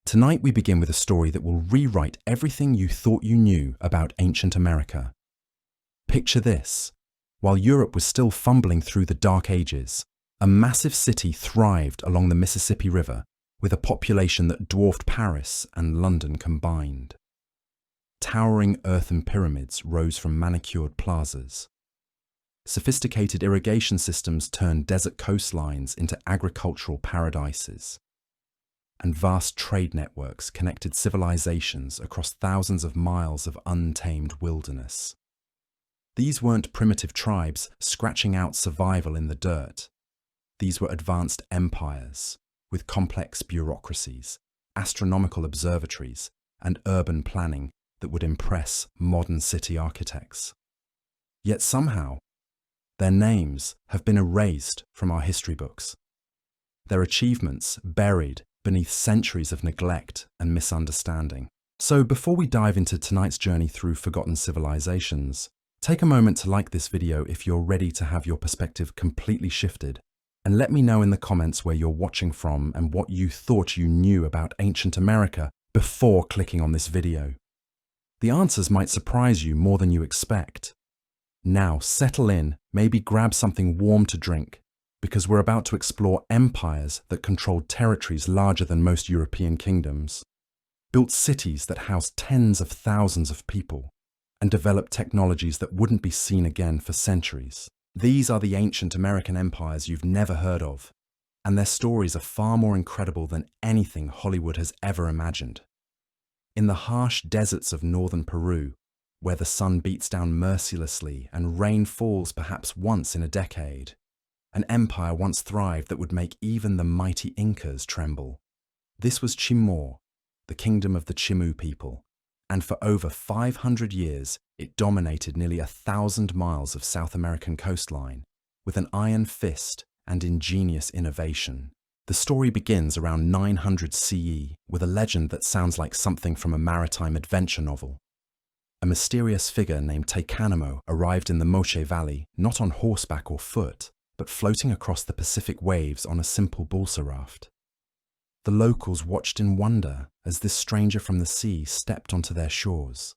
Tonight we begin with a story that will rewrite everything you thought you knew about ancient America. Picture this. While Europe was still fumbling through the Dark Ages, a massive city thrived along the Mississippi River with a population that dwarfed Paris and London combined. Towering earthen pyramids rose from manicured plazas. Sophisticated irrigation systems turned desert coastlines into agricultural paradises. And vast trade networks connected civilizations across thousands of miles of untamed wilderness. These weren't primitive tribes scratching out survival in the dirt. These were advanced empires with complex bureaucracies, astronomical observatories, and urban planning that would impress modern city architects. Yet somehow, their names have been erased from our history books. Their achievements buried beneath centuries of neglect and misunderstanding. So before we dive into tonight's journey through forgotten civilizations, take a moment to like this video if you're ready to have your perspective completely shifted, and let me know in the comments where you're watching from and what you thought you knew about ancient America before clicking on this video. The answers might surprise you more than you expect. Now settle in, maybe grab something warm to drink, because we're about to explore empires that controlled territories larger than most European kingdoms, built cities that housed tens of thousands of people, and developed technologies that wouldn't be seen again for centuries. These are the ancient American empires you've never heard of, and their stories are far more incredible than anything Hollywood has ever imagined. In the harsh deserts of northern Peru, where the sun beats down mercilessly and rain falls perhaps once in a decade, an empire once thrived that would make even the mighty Incas tremble. This was Timor, the kingdom of the Chimu people, and for over 500 years it dominated nearly 1,000 miles of South American coastline with an iron fist and ingenious innovation. The story begins around 900 CE with a legend that sounds like something from a maritime adventure novel. A mysterious figure named Taikanamo arrived in the Moche Valley not on horseback or foot, but floating across the Pacific waves on a simple balsa raft. The locals watched in wonder as this stranger from the sea stepped onto their shores.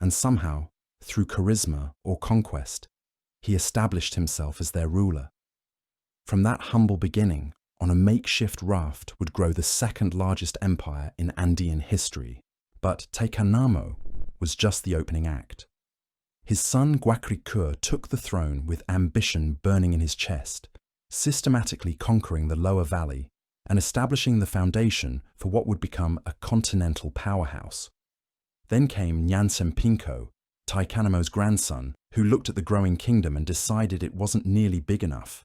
And somehow, through charisma or conquest, he established himself as their ruler. From that humble beginning, on a makeshift raft would grow the second largest empire in Andean history. But Taikanamo was just the opening act. His son Guacricur took the throne with ambition burning in his chest, systematically conquering the lower valley and establishing the foundation for what would become a continental powerhouse. Then came Nyansempinko, Taikanamo's grandson, who looked at the growing kingdom and decided it wasn't nearly big enough.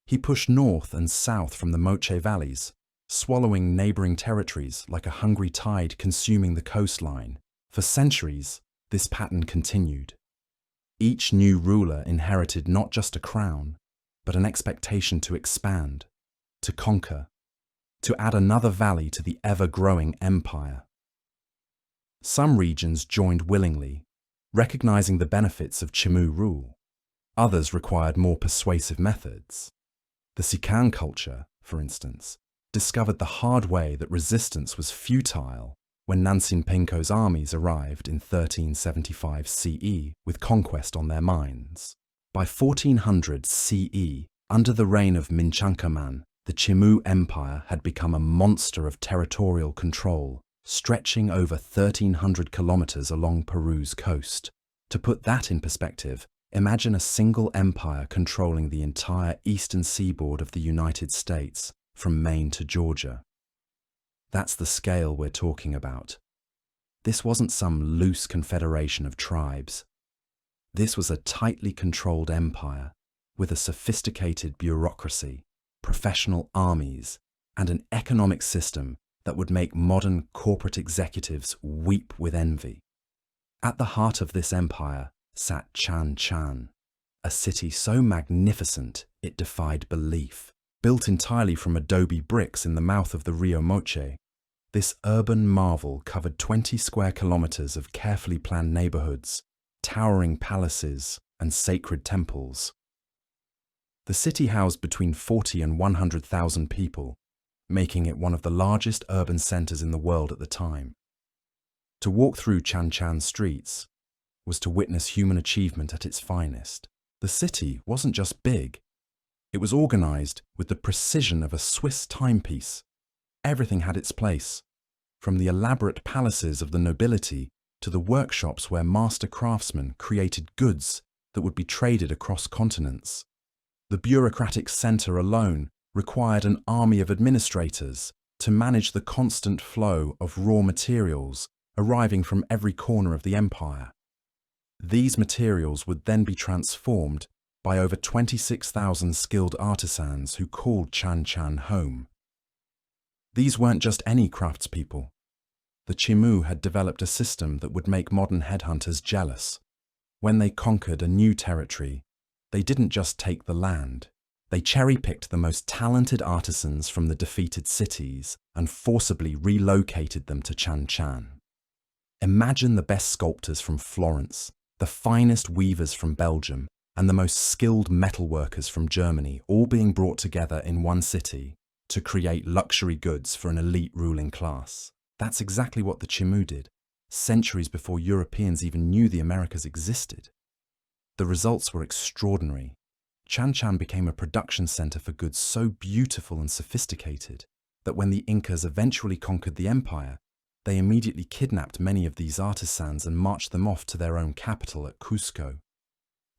He pushed north and south from the Moche valleys, swallowing neighboring territories like a hungry tide consuming the coastline. For centuries, this pattern continued. Each new ruler inherited not just a crown, but an expectation to expand, to conquer, to add another valley to the ever-growing empire. Some regions joined willingly, recognizing the benefits of Chimu rule. Others required more persuasive methods. The Sican culture, for instance, discovered the hard way that resistance was futile when Nansinpenko's armies arrived in 1375 CE with conquest on their minds. By 1400 CE, under the reign of Minchankaman, the Chimu Empire had become a monster of territorial control, stretching over 1,300 kilometers along Peru's coast. To put that in perspective, imagine a single empire controlling the entire eastern seaboard of the United States, from Maine to Georgia. That's the scale we're talking about. This wasn't some loose confederation of tribes. This was a tightly controlled empire with a sophisticated bureaucracy, professional armies, and an economic system that would make modern corporate executives weep with envy. At the heart of this empire sat Chan Chan, a city so magnificent it defied belief. Built entirely from adobe bricks in the mouth of the Rio Moche, this urban marvel covered 20 square kilometers of carefully planned neighborhoods, towering palaces, and sacred temples. The city housed between 40 and 100,000 people, making it one of the largest urban centers in the world at the time. To walk through Chanchan streets was to witness human achievement at its finest. The city wasn't just big, it was organized with the precision of a Swiss timepiece. Everything had its place, from the elaborate palaces of the nobility to the workshops where master craftsmen created goods that would be traded across continents. The bureaucratic center alone required an army of administrators to manage the constant flow of raw materials arriving from every corner of the empire. These materials would then be transformed by over 26,000 skilled artisans who called Chanchan home. These weren't just any craftspeople. The Chimu had developed a system that would make modern headhunters jealous. When they conquered a new territory, they didn't just take the land. They cherry-picked the most talented artisans from the defeated cities and forcibly relocated them to Chanchan. Imagine the best sculptors from Florence, the finest weavers from Belgium, and the most skilled metalworkers from Germany all being brought together in one city to create luxury goods for an elite ruling class. That's exactly what the Chimu did, centuries before Europeans even knew the Americas existed. The results were extraordinary. Chanchan became a production center for goods so beautiful and sophisticated that when the Incas eventually conquered the empire, they immediately kidnapped many of these artisans and marched them off to their own capital at Cusco.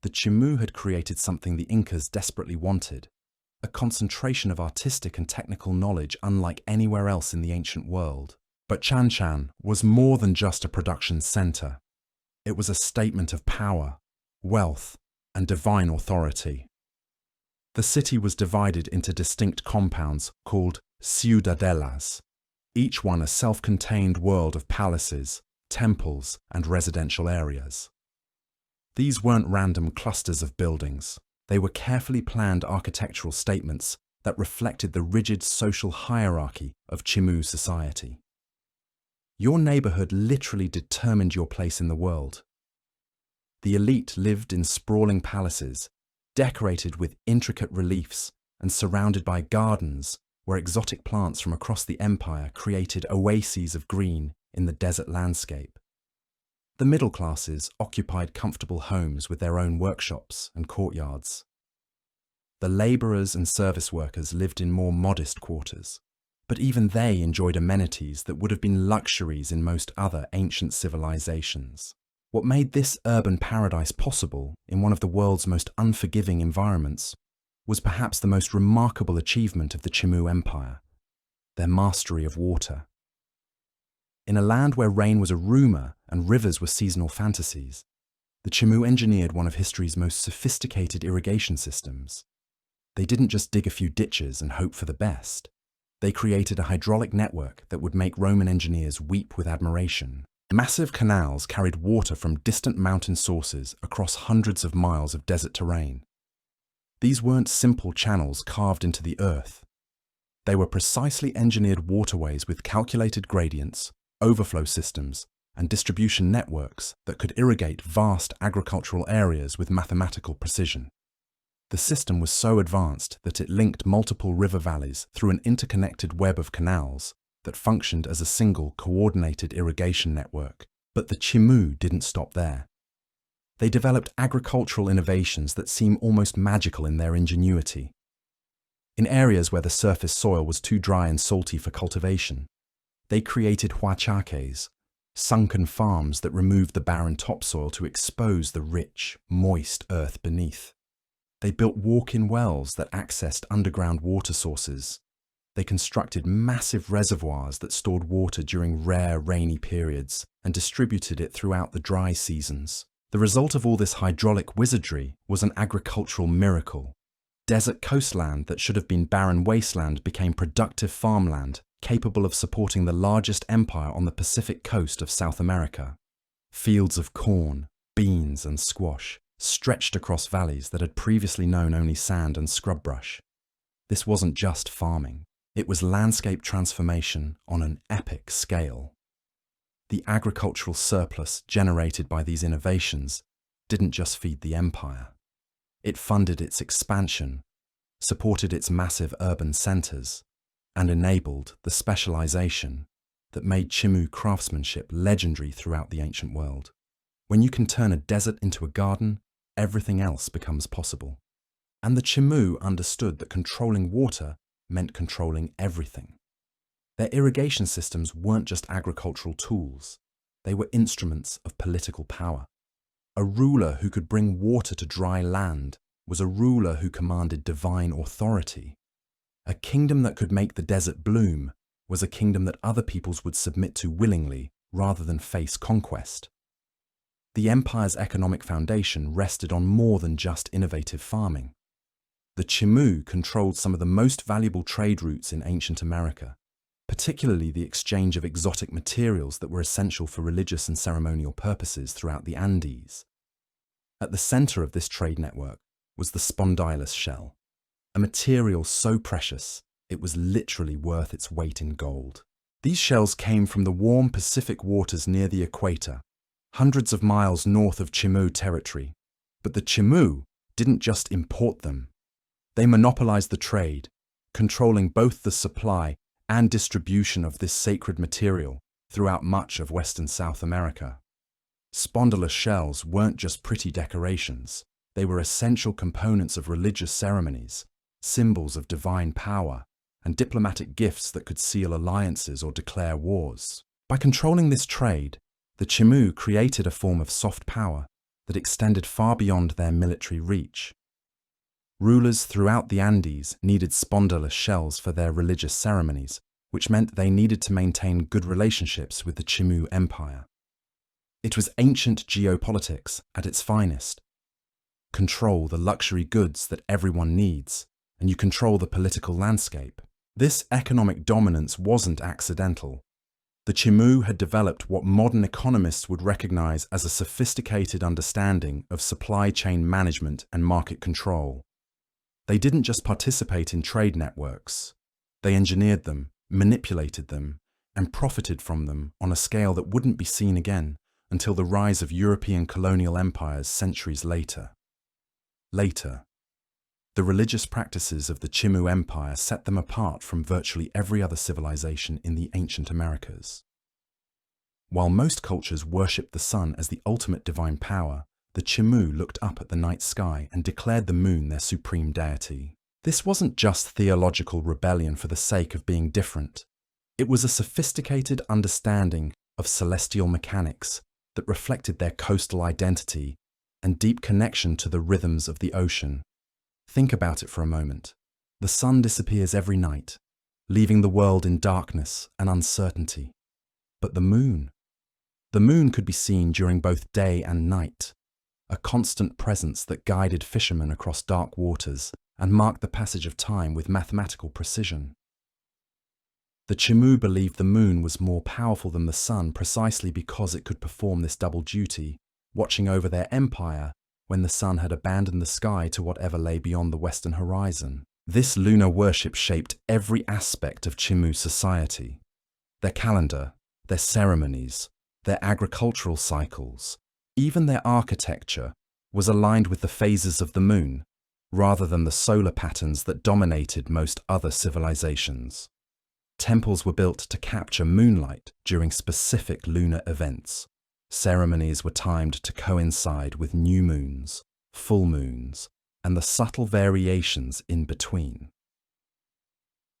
The Chimu had created something the Incas desperately wanted, a concentration of artistic and technical knowledge unlike anywhere else in the ancient world. But Chanchan was more than just a production center. It was a statement of power, wealth, and divine authority. The city was divided into distinct compounds called ciudadelas, each one a self-contained world of palaces, temples, and residential areas. These weren't random clusters of buildings. They were carefully planned architectural statements that reflected the rigid social hierarchy of Chimu society. Your neighborhood literally determined your place in the world. The elite lived in sprawling palaces, decorated with intricate reliefs and surrounded by gardens where exotic plants from across the empire created oases of green in the desert landscape. The middle classes occupied comfortable homes with their own workshops and courtyards. The laborers and service workers lived in more modest quarters, but even they enjoyed amenities that would have been luxuries in most other ancient civilizations. What made this urban paradise possible in one of the world's most unforgiving environments was perhaps the most remarkable achievement of the Chimu Empire, their mastery of water. In a land where rain was a rumor and rivers were seasonal fantasies, the Chimu engineered one of history's most sophisticated irrigation systems. They didn't just dig a few ditches and hope for the best. They created a hydraulic network that would make Roman engineers weep with admiration. Massive canals carried water from distant mountain sources across hundreds of miles of desert terrain. These weren't simple channels carved into the earth. They were precisely engineered waterways with calculated gradients, overflow systems, and distribution networks that could irrigate vast agricultural areas with mathematical precision. The system was so advanced that it linked multiple river valleys through an interconnected web of canals that functioned as a single coordinated irrigation network. But the Chimu didn't stop there. They developed agricultural innovations that seem almost magical in their ingenuity. In areas where the surface soil was too dry and salty for cultivation, they created huachakes, sunken farms that removed the barren topsoil to expose the rich, moist earth beneath. They built walk-in wells that accessed underground water sources. They constructed massive reservoirs that stored water during rare, rainy periods and distributed it throughout the dry seasons. The result of all this hydraulic wizardry was an agricultural miracle. Desert coastland that should have been barren wasteland became productive farmland, capable of supporting the largest empire on the Pacific coast of South America. Fields of corn, beans, and squash stretched across valleys that had previously known only sand and scrub brush. This wasn't just farming. It was landscape transformation on an epic scale. The agricultural surplus generated by these innovations didn't just feed the empire. It funded its expansion, supported its massive urban centers, and enabled the specialization that made Chimu craftsmanship legendary throughout the ancient world. When you can turn a desert into a garden, everything else becomes possible. And the Chimu understood that controlling water meant controlling everything. Their irrigation systems weren't just agricultural tools, they were instruments of political power. A ruler who could bring water to dry land was a ruler who commanded divine authority. A kingdom that could make the desert bloom was a kingdom that other peoples would submit to willingly rather than face conquest. The empire's economic foundation rested on more than just innovative farming. The Chimu controlled some of the most valuable trade routes in ancient America, particularly the exchange of exotic materials that were essential for religious and ceremonial purposes throughout the Andes. At the center of this trade network was the spondylus shell, a material so precious it was literally worth its weight in gold. These shells came from the warm Pacific waters near the equator, hundreds of miles north of Chimu territory. But the Chimu didn't just import them. They monopolized the trade, controlling both the supply and distribution of this sacred material throughout much of western South America. Spondylus shells weren't just pretty decorations, they were essential components of religious ceremonies, symbols of divine power, and diplomatic gifts that could seal alliances or declare wars. By controlling this trade, the Chimu created a form of soft power that extended far beyond their military reach. Rulers throughout the Andes needed spondylus shells for their religious ceremonies, which meant they needed to maintain good relationships with the Chimu Empire. It was ancient geopolitics at its finest. Control the luxury goods that everyone needs, and you control the political landscape. This economic dominance wasn't accidental. The Chimu had developed what modern economists would recognize as a sophisticated understanding of supply chain management and market control. They didn't just participate in trade networks. They engineered them, manipulated them, and profited from them on a scale that wouldn't be seen again until the rise of European colonial empires centuries later. The religious practices of the Chimu Empire set them apart from virtually every other civilization in the ancient Americas. While most cultures worshipped the sun as the ultimate divine power, the Chimu looked up at the night sky and declared the moon their supreme deity. This wasn't just theological rebellion for the sake of being different. It was a sophisticated understanding of celestial mechanics that reflected their coastal identity and deep connection to the rhythms of the ocean. Think about it for a moment. The sun disappears every night, leaving the world in darkness and uncertainty. But the moon could be seen during both day and night, a constant presence that guided fishermen across dark waters and marked the passage of time with mathematical precision. The Chimu believed the moon was more powerful than the sun precisely because it could perform this double duty, watching over their empire when the sun had abandoned the sky to whatever lay beyond the western horizon. This lunar worship shaped every aspect of Chimu society. Their calendar, their ceremonies, their agricultural cycles, even their architecture was aligned with the phases of the moon, rather than the solar patterns that dominated most other civilizations. Temples were built to capture moonlight during specific lunar events. Ceremonies were timed to coincide with new moons, full moons, and the subtle variations in between.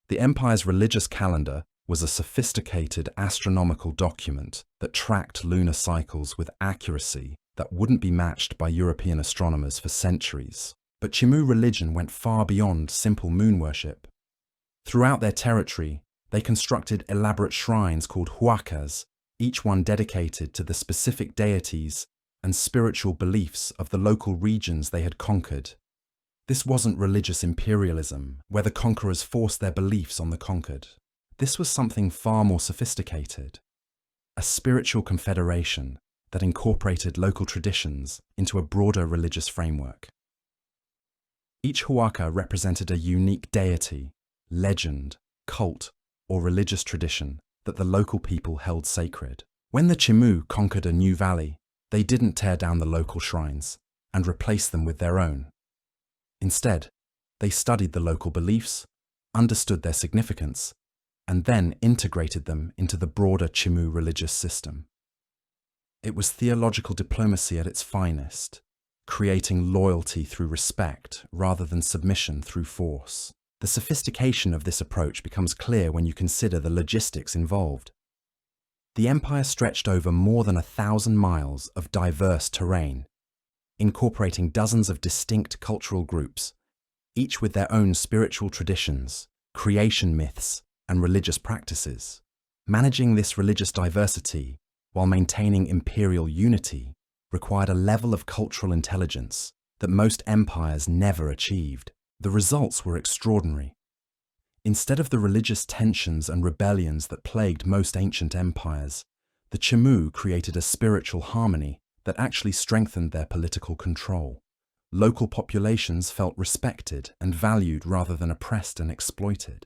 The empire's religious calendar was a sophisticated astronomical document that tracked lunar cycles with accuracy that wouldn't be matched by European astronomers for centuries. But Chimu religion went far beyond simple moon worship. Throughout their territory, they constructed elaborate shrines called huacas, each one dedicated to the specific deities and spiritual beliefs of the local regions they had conquered. This wasn't religious imperialism, where the conquerors forced their beliefs on the conquered. This was something far more sophisticated, a spiritual confederation that incorporated local traditions into a broader religious framework. Each huaca represented a unique deity, legend, cult, or religious tradition that the local people held sacred. When the Chimu conquered a new valley, they didn't tear down the local shrines and replace them with their own. Instead, they studied the local beliefs, understood their significance, and then integrated them into the broader Chimu religious system. It was theological diplomacy at its finest, creating loyalty through respect rather than submission through force. The sophistication of this approach becomes clear when you consider the logistics involved. The empire stretched over more than 1,000 miles of diverse terrain, incorporating dozens of distinct cultural groups, each with their own spiritual traditions, creation myths, and religious practices. Managing this religious diversity while maintaining imperial unity required a level of cultural intelligence that most empires never achieved. The results were extraordinary. Instead of the religious tensions and rebellions that plagued most ancient empires, the Chimu created a spiritual harmony that actually strengthened their political control. Local populations felt respected and valued rather than oppressed and exploited.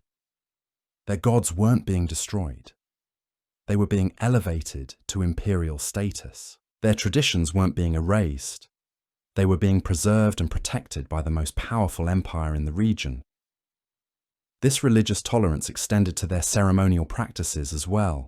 Their gods weren't being destroyed. They were being elevated to imperial status. Their traditions weren't being erased. They were being preserved and protected by the most powerful empire in the region. This religious tolerance extended to their ceremonial practices as well.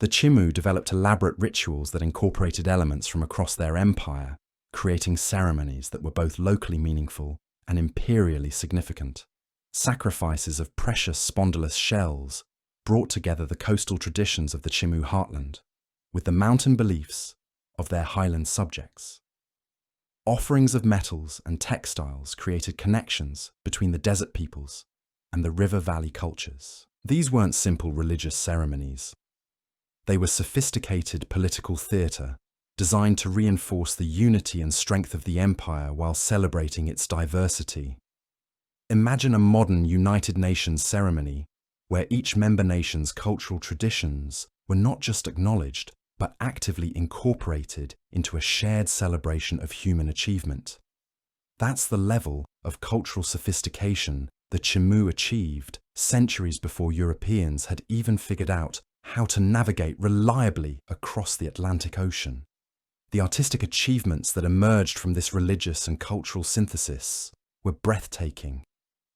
The Chimu developed elaborate rituals that incorporated elements from across their empire, creating ceremonies that were both locally meaningful and imperially significant. Sacrifices of precious spondylus shells brought together the coastal traditions of the Chimu heartland with the mountain beliefs of their highland subjects. Offerings of metals and textiles created connections between the desert peoples and the river valley cultures. These weren't simple religious ceremonies. They were sophisticated political theatre designed to reinforce the unity and strength of the empire while celebrating its diversity. Imagine a modern United Nations ceremony where each member nation's cultural traditions were not just acknowledged, but actively incorporated into a shared celebration of human achievement. That's the level of cultural sophistication the Chimu achieved centuries before Europeans had even figured out how to navigate reliably across the Atlantic Ocean. The artistic achievements that emerged from this religious and cultural synthesis were breathtaking.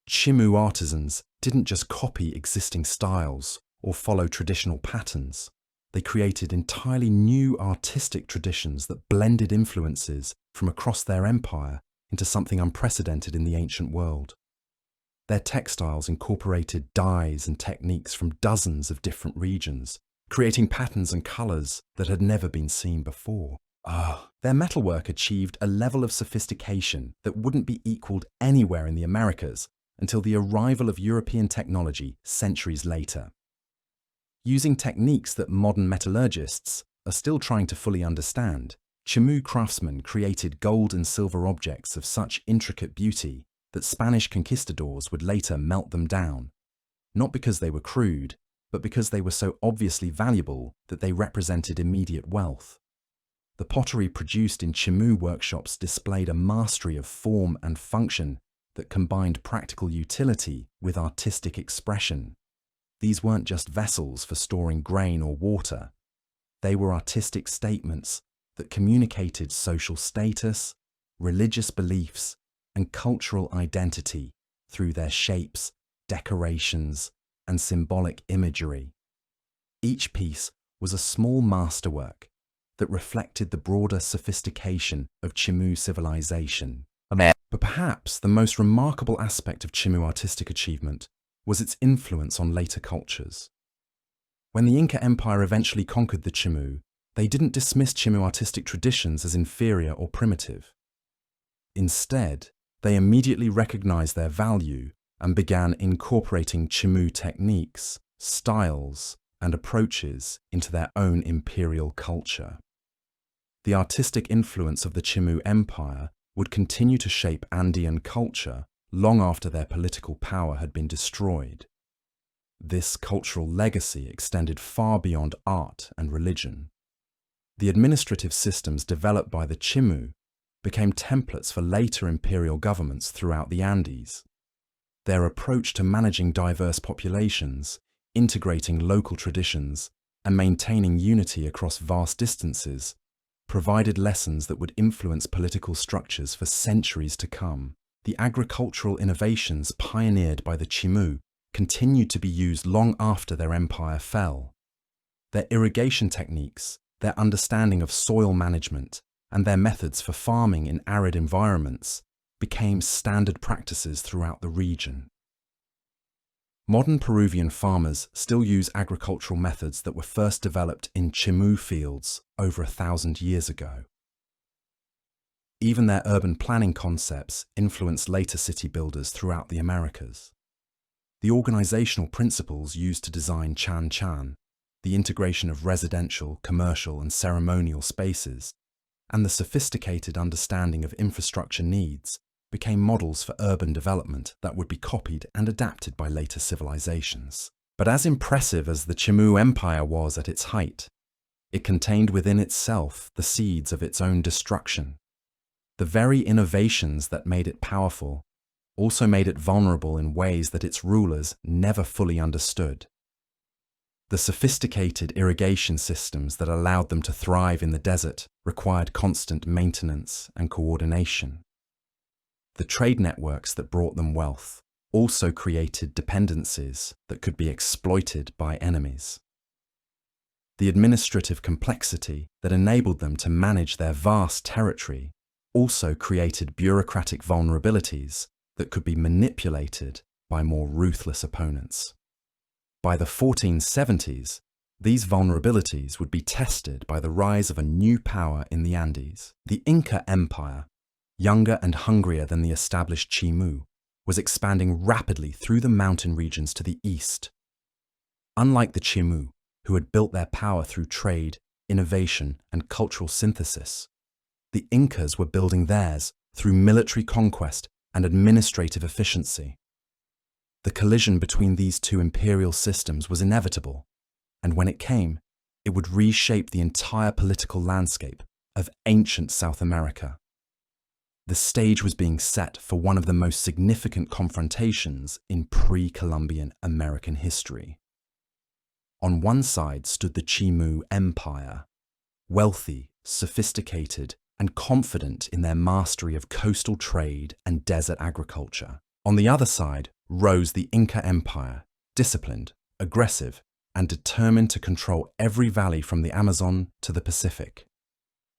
Chimu artisans didn't just copy existing styles or follow traditional patterns. They created entirely new artistic traditions that blended influences from across their empire into something unprecedented in the ancient world. Their textiles incorporated dyes and techniques from dozens of different regions, creating patterns and colours that had never been seen before. Their metalwork achieved a level of sophistication that wouldn't be equalled anywhere in the Americas until the arrival of European technology centuries later. Using techniques that modern metallurgists are still trying to fully understand, Chimu craftsmen created gold and silver objects of such intricate beauty that Spanish conquistadors would later melt them down, not because they were crude, but because they were so obviously valuable that they represented immediate wealth. The pottery produced in Chimu workshops displayed a mastery of form and function that combined practical utility with artistic expression. These weren't just vessels for storing grain or water. They were artistic statements that communicated social status, religious beliefs, and cultural identity through their shapes, decorations, and symbolic imagery. Each piece was a small masterwork that reflected the broader sophistication of Chimu civilization. But perhaps the most remarkable aspect of Chimu artistic achievement was its influence on later cultures. When the Inca Empire eventually conquered the Chimu, they didn't dismiss Chimu artistic traditions as inferior or primitive. Instead, they immediately recognized their value and began incorporating Chimu techniques, styles, and approaches into their own imperial culture. The artistic influence of the Chimu Empire would continue to shape Andean culture long after their political power had been destroyed. This cultural legacy extended far beyond art and religion. The administrative systems developed by the Chimu became templates for later imperial governments throughout the Andes. Their approach to managing diverse populations, integrating local traditions, and maintaining unity across vast distances provided lessons that would influence political structures for centuries to come. The agricultural innovations pioneered by the Chimu continued to be used long after their empire fell. Their irrigation techniques, their understanding of soil management, and their methods for farming in arid environments became standard practices throughout the region. Modern Peruvian farmers still use agricultural methods that were first developed in Chimú fields over 1,000 years ago. Even their urban planning concepts influenced later city builders throughout the Americas. The organizational principles used to design Chan-Chan, the integration of residential, commercial, and ceremonial spaces, and the sophisticated understanding of infrastructure needs became models for urban development that would be copied and adapted by later civilizations. But as impressive as the Chimú Empire was at its height, it contained within itself the seeds of its own destruction. The very innovations that made it powerful also made it vulnerable in ways that its rulers never fully understood. The sophisticated irrigation systems that allowed them to thrive in the desert required constant maintenance and coordination. The trade networks that brought them wealth also created dependencies that could be exploited by enemies. The administrative complexity that enabled them to manage their vast territory also created bureaucratic vulnerabilities that could be manipulated by more ruthless opponents. By the 1470s, these vulnerabilities would be tested by the rise of a new power in the Andes. The Inca Empire, younger and hungrier than the established Chimú, was expanding rapidly through the mountain regions to the east. Unlike the Chimú, who had built their power through trade, innovation, and cultural synthesis, the Incas were building theirs through military conquest and administrative efficiency. The collision between these two imperial systems was inevitable, and when it came, it would reshape the entire political landscape of ancient South America. The stage was being set for one of the most significant confrontations in pre-Columbian American history. On one side stood the Chimú Empire, wealthy, sophisticated, and confident in their mastery of coastal trade and desert agriculture. On the other side rose the Inca Empire, disciplined, aggressive, and determined to control every valley from the Amazon to the Pacific.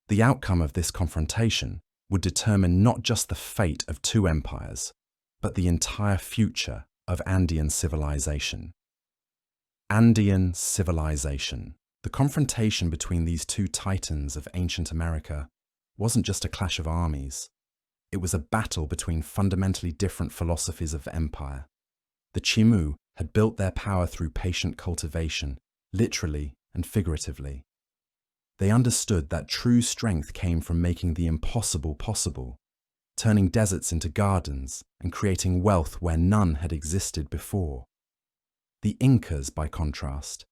The outcome of this confrontation would determine not just the fate of two empires, but the entire future of Andean civilization. Andean civilization. The confrontation between these two titans of ancient America wasn't just a clash of armies. It was a battle between fundamentally different philosophies of empire. The Chimú had built their power through patient cultivation, literally and figuratively. They understood that true strength came from making the impossible possible, turning deserts into gardens and creating wealth where none had existed before. The Incas, by contrast,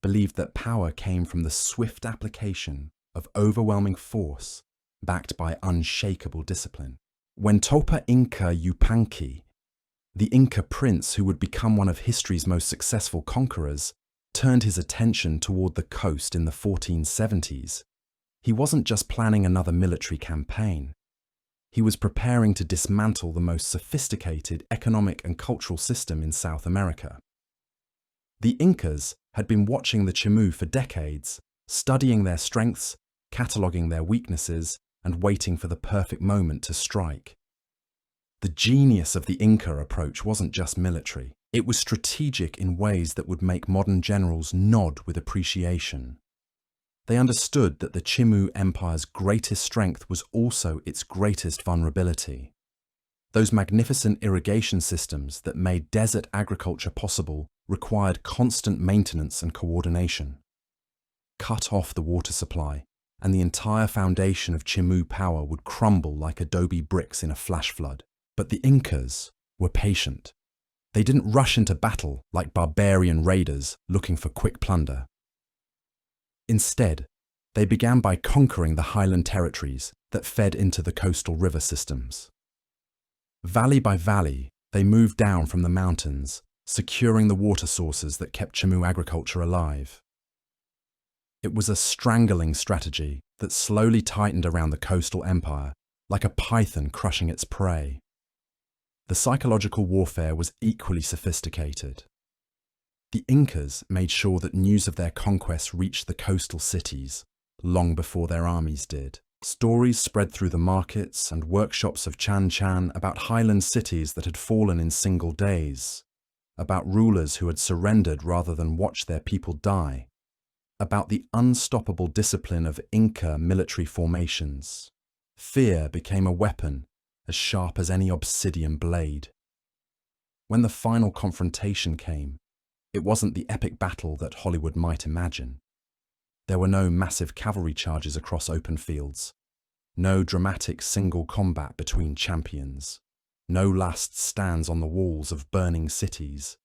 believed that power came from the swift application of overwhelming force backed by unshakable discipline. When Topa Inca Yupanqui, the Inca prince who would become one of history's most successful conquerors, turned his attention toward the coast in the 1470s, he wasn't just planning another military campaign. He was preparing to dismantle the most sophisticated economic and cultural system in South America. The Incas had been watching the Chimú for decades, studying their strengths, cataloguing their weaknesses, and waiting for the perfect moment to strike. The genius of the Inca approach wasn't just military. It was strategic in ways that would make modern generals nod with appreciation. They understood that the Chimú Empire's greatest strength was also its greatest vulnerability. Those magnificent irrigation systems that made desert agriculture possible required constant maintenance and coordination. Cut off the water supply, and the entire foundation of Chimú power would crumble like adobe bricks in a flash flood. But the Incas were patient. They didn't rush into battle like barbarian raiders looking for quick plunder. Instead, they began by conquering the highland territories that fed into the coastal river systems. Valley by valley, they moved down from the mountains, securing the water sources that kept Chimú agriculture alive. It was a strangling strategy that slowly tightened around the coastal empire, like a python crushing its prey. The psychological warfare was equally sophisticated. The Incas made sure that news of their conquest reached the coastal cities long before their armies did. Stories spread through the markets and workshops of Chan Chan about highland cities that had fallen in single days, about rulers who had surrendered rather than watch their people die, about the unstoppable discipline of Inca military formations. Fear became a weapon as sharp as any obsidian blade. When the final confrontation came, it wasn't the epic battle that Hollywood might imagine. There were no massive cavalry charges across open fields, no dramatic single combat between champions, no last stands on the walls of burning cities.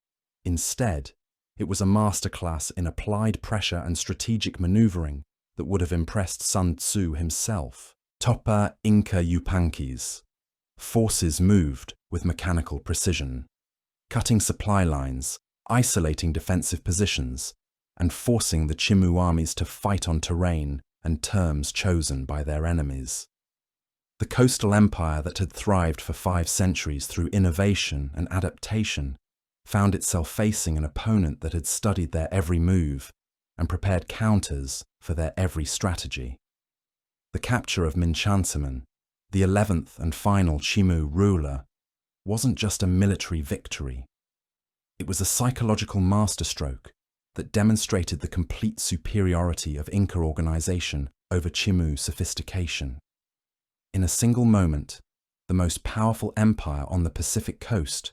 Instead, it was a masterclass in applied pressure and strategic maneuvering that would have impressed Sun Tzu himself. Topa Inca Yupanquis. Forces moved with mechanical precision, cutting supply lines, isolating defensive positions, and forcing the Chimu armies to fight on terrain and terms chosen by their enemies. The coastal empire that had thrived for 5 centuries through innovation and adaptation found itself facing an opponent that had studied their every move and prepared counters for their every strategy. The capture of Minchansaman, the 11th and final Chimu ruler, wasn't just a military victory. It was a psychological masterstroke that demonstrated the complete superiority of Inca organization over Chimu sophistication. In a single moment, the most powerful empire on the Pacific coast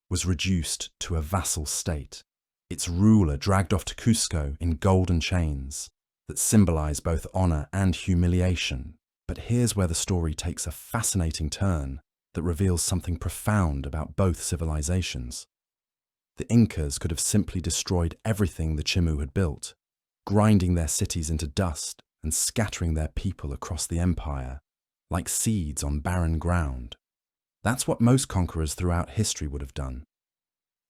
was reduced to a vassal state, its ruler dragged off to Cusco in golden chains that symbolize both honor and humiliation. But here's where the story takes a fascinating turn that reveals something profound about both civilizations. The Incas could have simply destroyed everything the Chimu had built, grinding their cities into dust and scattering their people across the empire, like seeds on barren ground. That's what most conquerors throughout history would have done.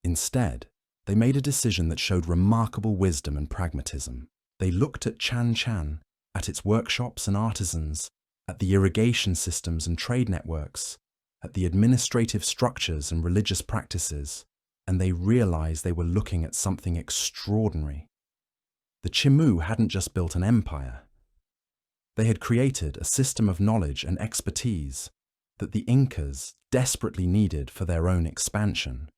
Instead, they made a decision that showed remarkable wisdom and pragmatism. They looked at Chan Chan, at its workshops and artisans, at the irrigation systems and trade networks, at the administrative structures and religious practices, and they realized they were looking at something extraordinary. The Chimu hadn't just built an empire. They had created a system of knowledge and expertise that the Incas desperately needed for their own expansion.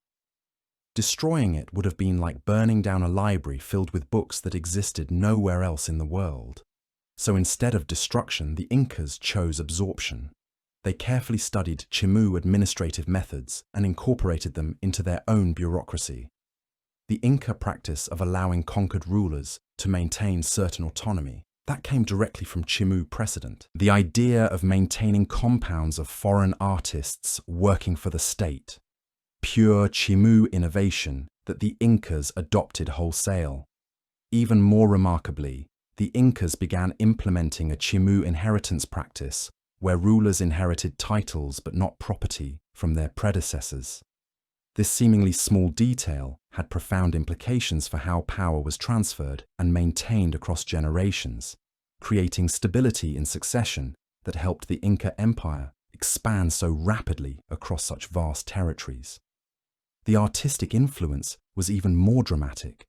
Destroying it would have been like burning down a library filled with books that existed nowhere else in the world. So instead of destruction, the Incas chose absorption. They carefully studied Chimu administrative methods and incorporated them into their own bureaucracy. The Inca practice of allowing conquered rulers to maintain certain autonomy, that came directly from Chimu precedent. The idea of maintaining compounds of foreign artists working for the state. Pure Chimu innovation that the Incas adopted wholesale. Even more remarkably, the Incas began implementing a Chimu inheritance practice where rulers inherited titles but not property from their predecessors. This seemingly small detail had profound implications for how power was transferred and maintained across generations, creating stability in succession that helped the Inca Empire expand so rapidly across such vast territories. The artistic influence was even more dramatic.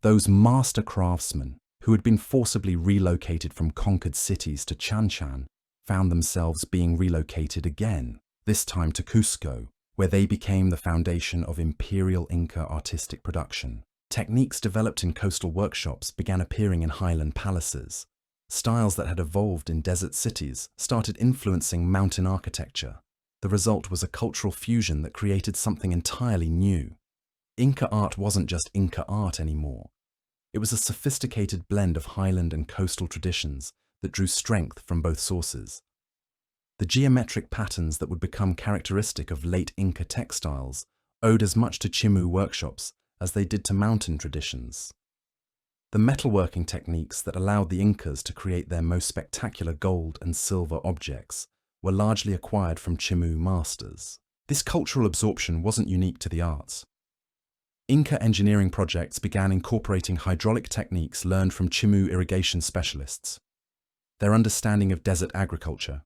Those master craftsmen who had been forcibly relocated from conquered cities to Chan Chan found themselves being relocated again, this time to Cusco, where they became the foundation of imperial Inca artistic production. Techniques developed in coastal workshops began appearing in highland palaces. Styles that had evolved in desert cities started influencing mountain architecture. The result was a cultural fusion that created something entirely new. Inca art wasn't just Inca art anymore. It was a sophisticated blend of highland and coastal traditions that drew strength from both sources. The geometric patterns that would become characteristic of late Inca textiles owed as much to Chimu workshops as they did to mountain traditions. The metalworking techniques that allowed the Incas to create their most spectacular gold and silver objects were largely acquired from Chimu masters. This cultural absorption wasn't unique to the arts. Inca engineering projects began incorporating hydraulic techniques learned from Chimu irrigation specialists. Their understanding of desert agriculture,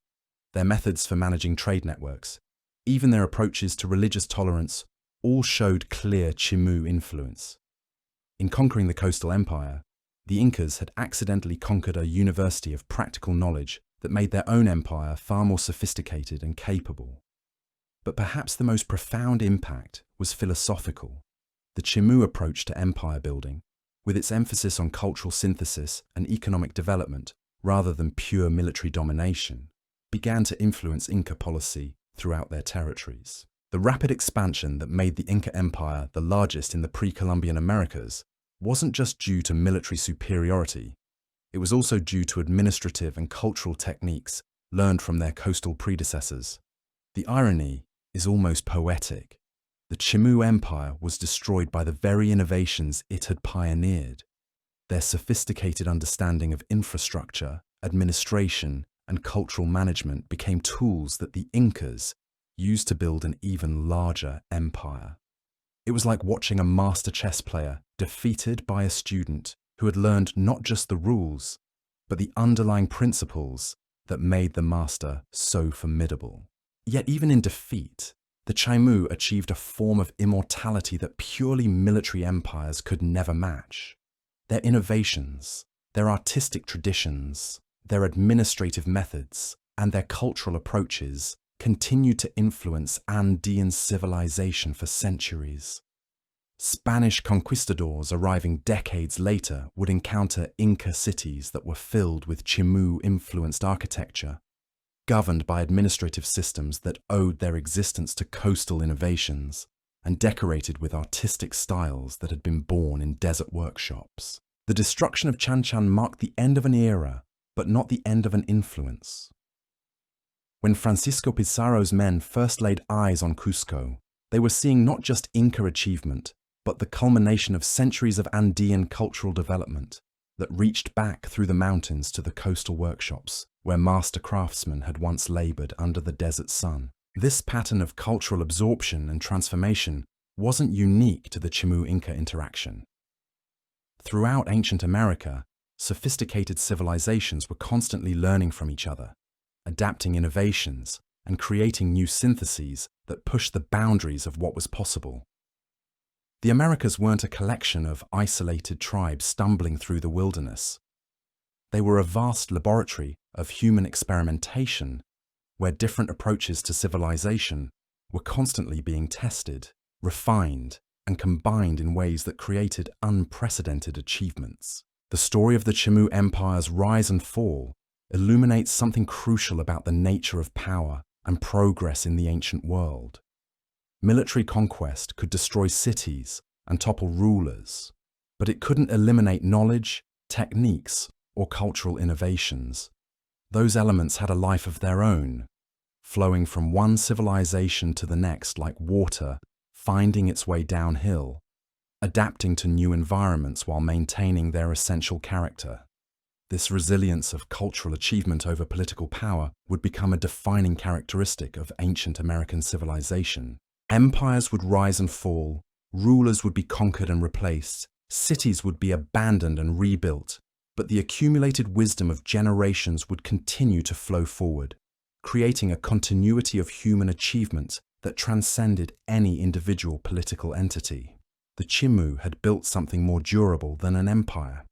their methods for managing trade networks, even their approaches to religious tolerance all showed clear Chimu influence. In conquering the coastal empire, the Incas had accidentally conquered a university of practical knowledge that made their own empire far more sophisticated and capable. But perhaps the most profound impact was philosophical. The Chimu approach to empire building, with its emphasis on cultural synthesis and economic development rather than pure military domination, began to influence Inca policy throughout their territories. The rapid expansion that made the Inca Empire the largest in the pre-Columbian Americas wasn't just due to military superiority, it was also due to administrative and cultural techniques learned from their coastal predecessors. The irony is almost poetic. The Chimu Empire was destroyed by the very innovations it had pioneered. Their sophisticated understanding of infrastructure, administration, and cultural management became tools that the Incas used to build an even larger empire. It was like watching a master chess player defeated by a student who had learned not just the rules, but the underlying principles that made the master so formidable. Yet even in defeat, the Chimu achieved a form of immortality that purely military empires could never match. Their innovations, their artistic traditions, their administrative methods, and their cultural approaches continued to influence Andean civilization for centuries. Spanish conquistadors arriving decades later would encounter Inca cities that were filled with Chimu-influenced architecture, governed by administrative systems that owed their existence to coastal innovations, and decorated with artistic styles that had been born in desert workshops. The destruction of Chan Chan marked the end of an era, but not the end of an influence. When Francisco Pizarro's men first laid eyes on Cusco, they were seeing not just Inca achievement, but the culmination of centuries of Andean cultural development that reached back through the mountains to the coastal workshops where master craftsmen had once labored under the desert sun. This pattern of cultural absorption and transformation wasn't unique to the Chimu-Inca interaction. Throughout ancient America, sophisticated civilizations were constantly learning from each other, adapting innovations, and creating new syntheses that pushed the boundaries of what was possible. The Americas weren't a collection of isolated tribes stumbling through the wilderness. They were a vast laboratory of human experimentation, where different approaches to civilization were constantly being tested, refined, and combined in ways that created unprecedented achievements. The story of the Chimu Empire's rise and fall illuminates something crucial about the nature of power and progress in the ancient world. Military conquest could destroy cities and topple rulers, but it couldn't eliminate knowledge, techniques, or cultural innovations. Those elements had a life of their own, flowing from one civilization to the next like water, finding its way downhill, adapting to new environments while maintaining their essential character. This resilience of cultural achievement over political power would become a defining characteristic of ancient American civilization. Empires would rise and fall, rulers would be conquered and replaced, cities would be abandoned and rebuilt, but the accumulated wisdom of generations would continue to flow forward, creating a continuity of human achievement that transcended any individual political entity. The Chimu had built something more durable than an empire.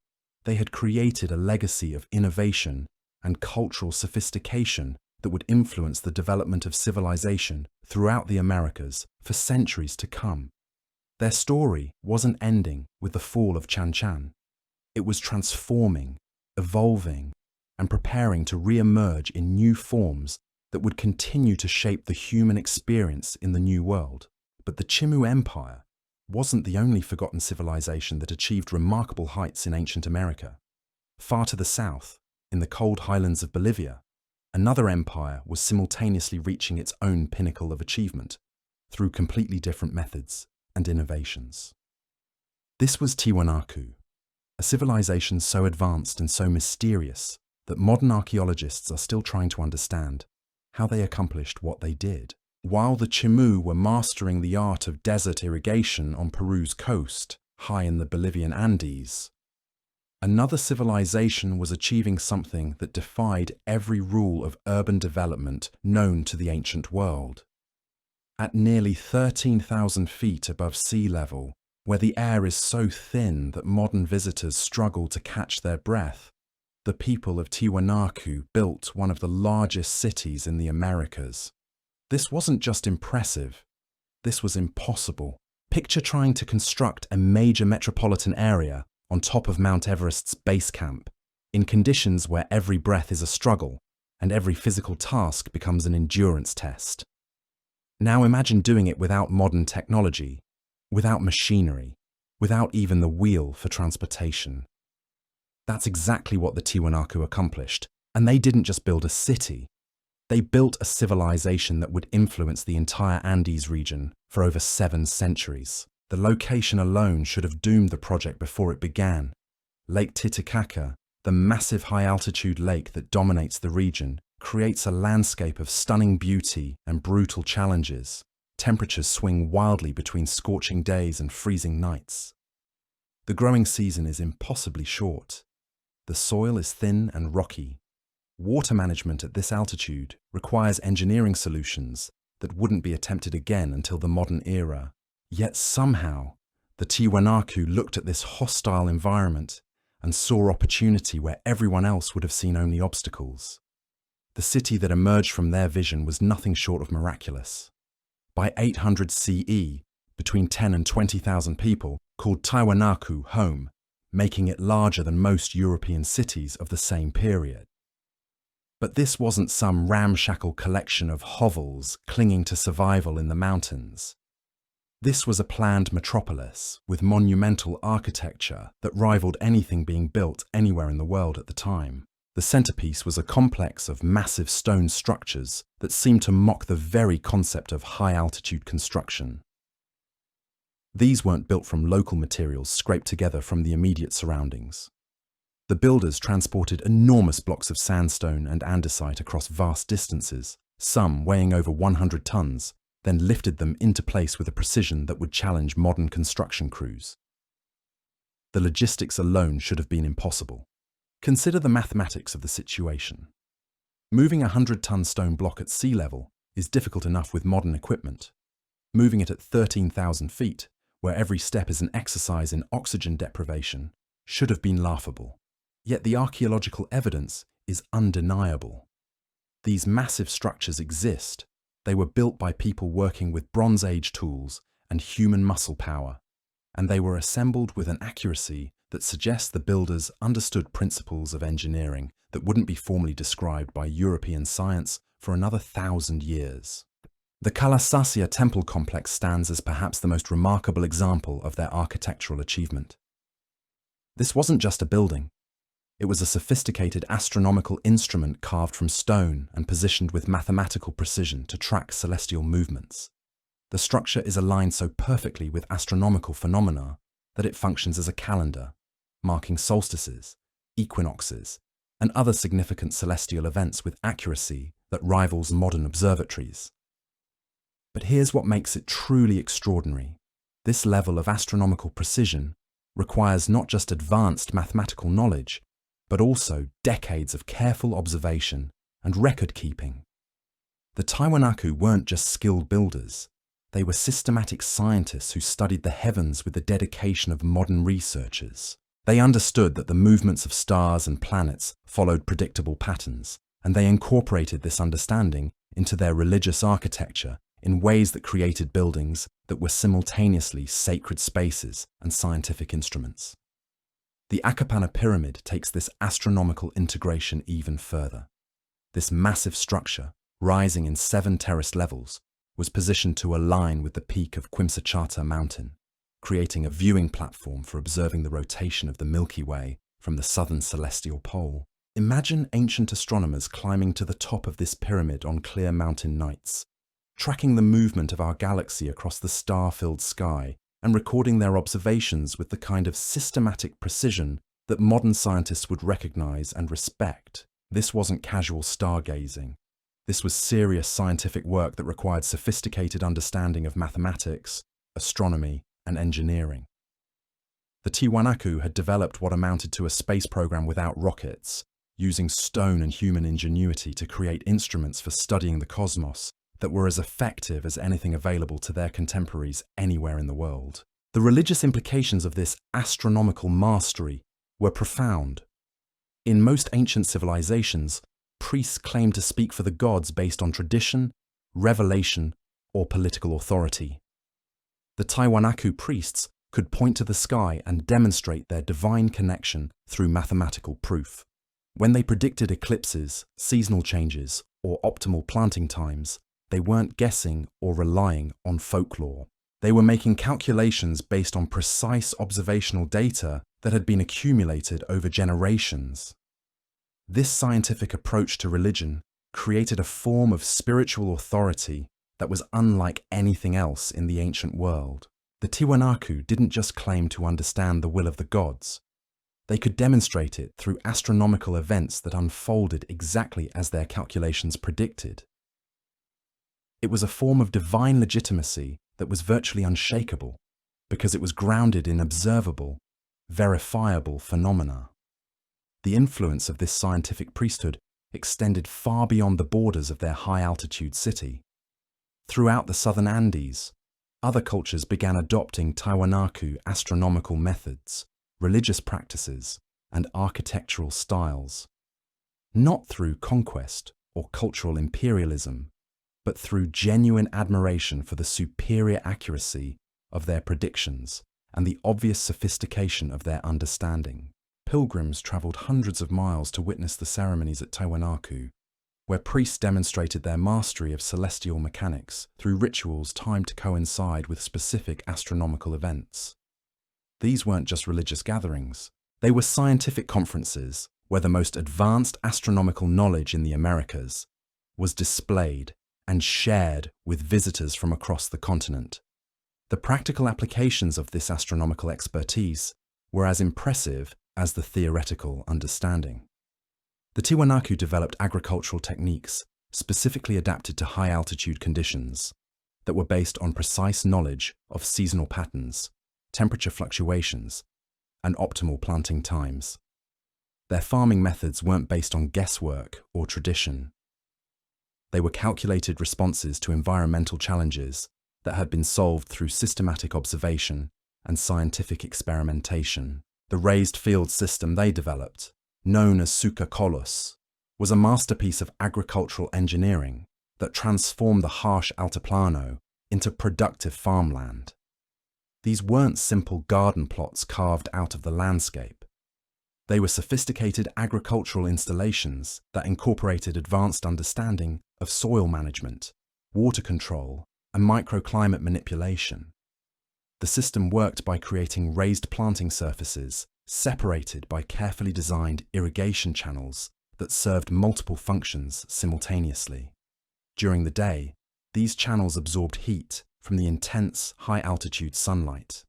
They had created a legacy of innovation and cultural sophistication that would influence the development of civilization throughout the Americas for centuries to come. Their story wasn't ending with the fall of Chan Chan. It was transforming, evolving, and preparing to re-emerge in new forms that would continue to shape the human experience in the New World. But the Chimu Empire wasn't the only forgotten civilization that achieved remarkable heights in ancient America. Far to the south, in the cold highlands of Bolivia, another empire was simultaneously reaching its own pinnacle of achievement through completely different methods and innovations. This was Tiwanaku, a civilization so advanced and so mysterious that modern archaeologists are still trying to understand how they accomplished what they did. While the Chimu were mastering the art of desert irrigation on Peru's coast, high in the Bolivian Andes, another civilization was achieving something that defied every rule of urban development known to the ancient world. At nearly 13,000 feet above sea level, where the air is so thin that modern visitors struggle to catch their breath, the people of Tiwanaku built one of the largest cities in the Americas. This wasn't just impressive, this was impossible. Picture trying to construct a major metropolitan area on top of Mount Everest's base camp, in conditions where every breath is a struggle and every physical task becomes an endurance test. Now imagine doing it without modern technology, without machinery, without even the wheel for transportation. That's exactly what the Tiwanaku accomplished, and they didn't just build a city. They built a civilization that would influence the entire Andes region for over 7 centuries. The location alone should have doomed the project before it began. Lake Titicaca, the massive high-altitude lake that dominates the region, creates a landscape of stunning beauty and brutal challenges. Temperatures swing wildly between scorching days and freezing nights. The growing season is impossibly short. The soil is thin and rocky. Water management at this altitude requires engineering solutions that wouldn't be attempted again until the modern era. Yet somehow, the Tiwanaku looked at this hostile environment and saw opportunity where everyone else would have seen only obstacles. The city that emerged from their vision was nothing short of miraculous. By 800 CE, between 10 and 20,000 people called Tiwanaku home, making it larger than most European cities of the same period. But this wasn't some ramshackle collection of hovels clinging to survival in the mountains. This was a planned metropolis with monumental architecture that rivaled anything being built anywhere in the world at the time. The centerpiece was a complex of massive stone structures that seemed to mock the very concept of high-altitude construction. These weren't built from local materials scraped together from the immediate surroundings. The builders transported enormous blocks of sandstone and andesite across vast distances, some weighing over 100 tons, then lifted them into place with a precision that would challenge modern construction crews. The logistics alone should have been impossible. Consider the mathematics of the situation. Moving a 100-ton stone block at sea level is difficult enough with modern equipment. Moving it at 13,000 feet, where every step is an exercise in oxygen deprivation, should have been laughable. Yet the archaeological evidence is undeniable. These massive structures exist. They were built by people working with Bronze Age tools and human muscle power, and they were assembled with an accuracy that suggests the builders understood principles of engineering that wouldn't be formally described by European science for another 1,000 years. The Kalasasya temple complex stands as perhaps the most remarkable example of their architectural achievement. This wasn't just a building. It was a sophisticated astronomical instrument carved from stone and positioned with mathematical precision to track celestial movements. The structure is aligned so perfectly with astronomical phenomena that it functions as a calendar, marking solstices, equinoxes, and other significant celestial events with accuracy that rivals modern observatories. But here's what makes it truly extraordinary. This level of astronomical precision requires not just advanced mathematical knowledge, but also decades of careful observation and record-keeping. The Tiwanaku weren't just skilled builders. They were systematic scientists who studied the heavens with the dedication of modern researchers. They understood that the movements of stars and planets followed predictable patterns, and they incorporated this understanding into their religious architecture in ways that created buildings that were simultaneously sacred spaces and scientific instruments. The Akapana pyramid takes this astronomical integration even further. This massive structure, rising in 7 terraced levels, was positioned to align with the peak of Quimsachata mountain, creating a viewing platform for observing the rotation of the Milky Way from the southern celestial pole. Imagine ancient astronomers climbing to the top of this pyramid on clear mountain nights, tracking the movement of our galaxy across the star-filled sky and recording their observations with the kind of systematic precision that modern scientists would recognize and respect. This wasn't casual stargazing. This was serious scientific work that required sophisticated understanding of mathematics, astronomy, and engineering. The Tiwanaku had developed what amounted to a space program without rockets, using stone and human ingenuity to create instruments for studying the cosmos that were as effective as anything available to their contemporaries anywhere in the world. The religious implications of this astronomical mastery were profound. In most ancient civilizations, priests claimed to speak for the gods based on tradition, revelation, or political authority. The Tiwanaku priests could point to the sky and demonstrate their divine connection through mathematical proof. When they predicted eclipses, seasonal changes, or optimal planting times, they weren't guessing or relying on folklore. They were making calculations based on precise observational data that had been accumulated over generations. This scientific approach to religion created a form of spiritual authority that was unlike anything else in the ancient world. The Tiwanaku didn't just claim to understand the will of the gods. They could demonstrate it through astronomical events that unfolded exactly as their calculations predicted. It was a form of divine legitimacy that was virtually unshakable because it was grounded in observable, verifiable phenomena. The influence of this scientific priesthood extended far beyond the borders of their high-altitude city. Throughout the southern Andes, other cultures began adopting Tiwanaku astronomical methods, religious practices, and architectural styles, not through conquest or cultural imperialism, but through genuine admiration for the superior accuracy of their predictions and the obvious sophistication of their understanding. Pilgrims traveled hundreds of miles to witness the ceremonies at Tiwanaku, where priests demonstrated their mastery of celestial mechanics through rituals timed to coincide with specific astronomical events. These weren't just religious gatherings. They were scientific conferences where the most advanced astronomical knowledge in the Americas was displayed and shared with visitors from across the continent. The practical applications of this astronomical expertise were as impressive as the theoretical understanding. The Tiwanaku developed agricultural techniques specifically adapted to high-altitude conditions that were based on precise knowledge of seasonal patterns, temperature fluctuations, and optimal planting times. Their farming methods weren't based on guesswork or tradition. They were calculated responses to environmental challenges that had been solved through systematic observation and scientific experimentation. The raised field system they developed, known as suka kolos, was a masterpiece of agricultural engineering that transformed the harsh altiplano into productive farmland. These weren't simple garden plots carved out of the landscape. They were sophisticated agricultural installations that incorporated advanced understanding of soil management, water control, and microclimate manipulation. The system worked by creating raised planting surfaces separated by carefully designed irrigation channels that served multiple functions simultaneously. During the day, these channels absorbed heat from the intense high-altitude sunlight.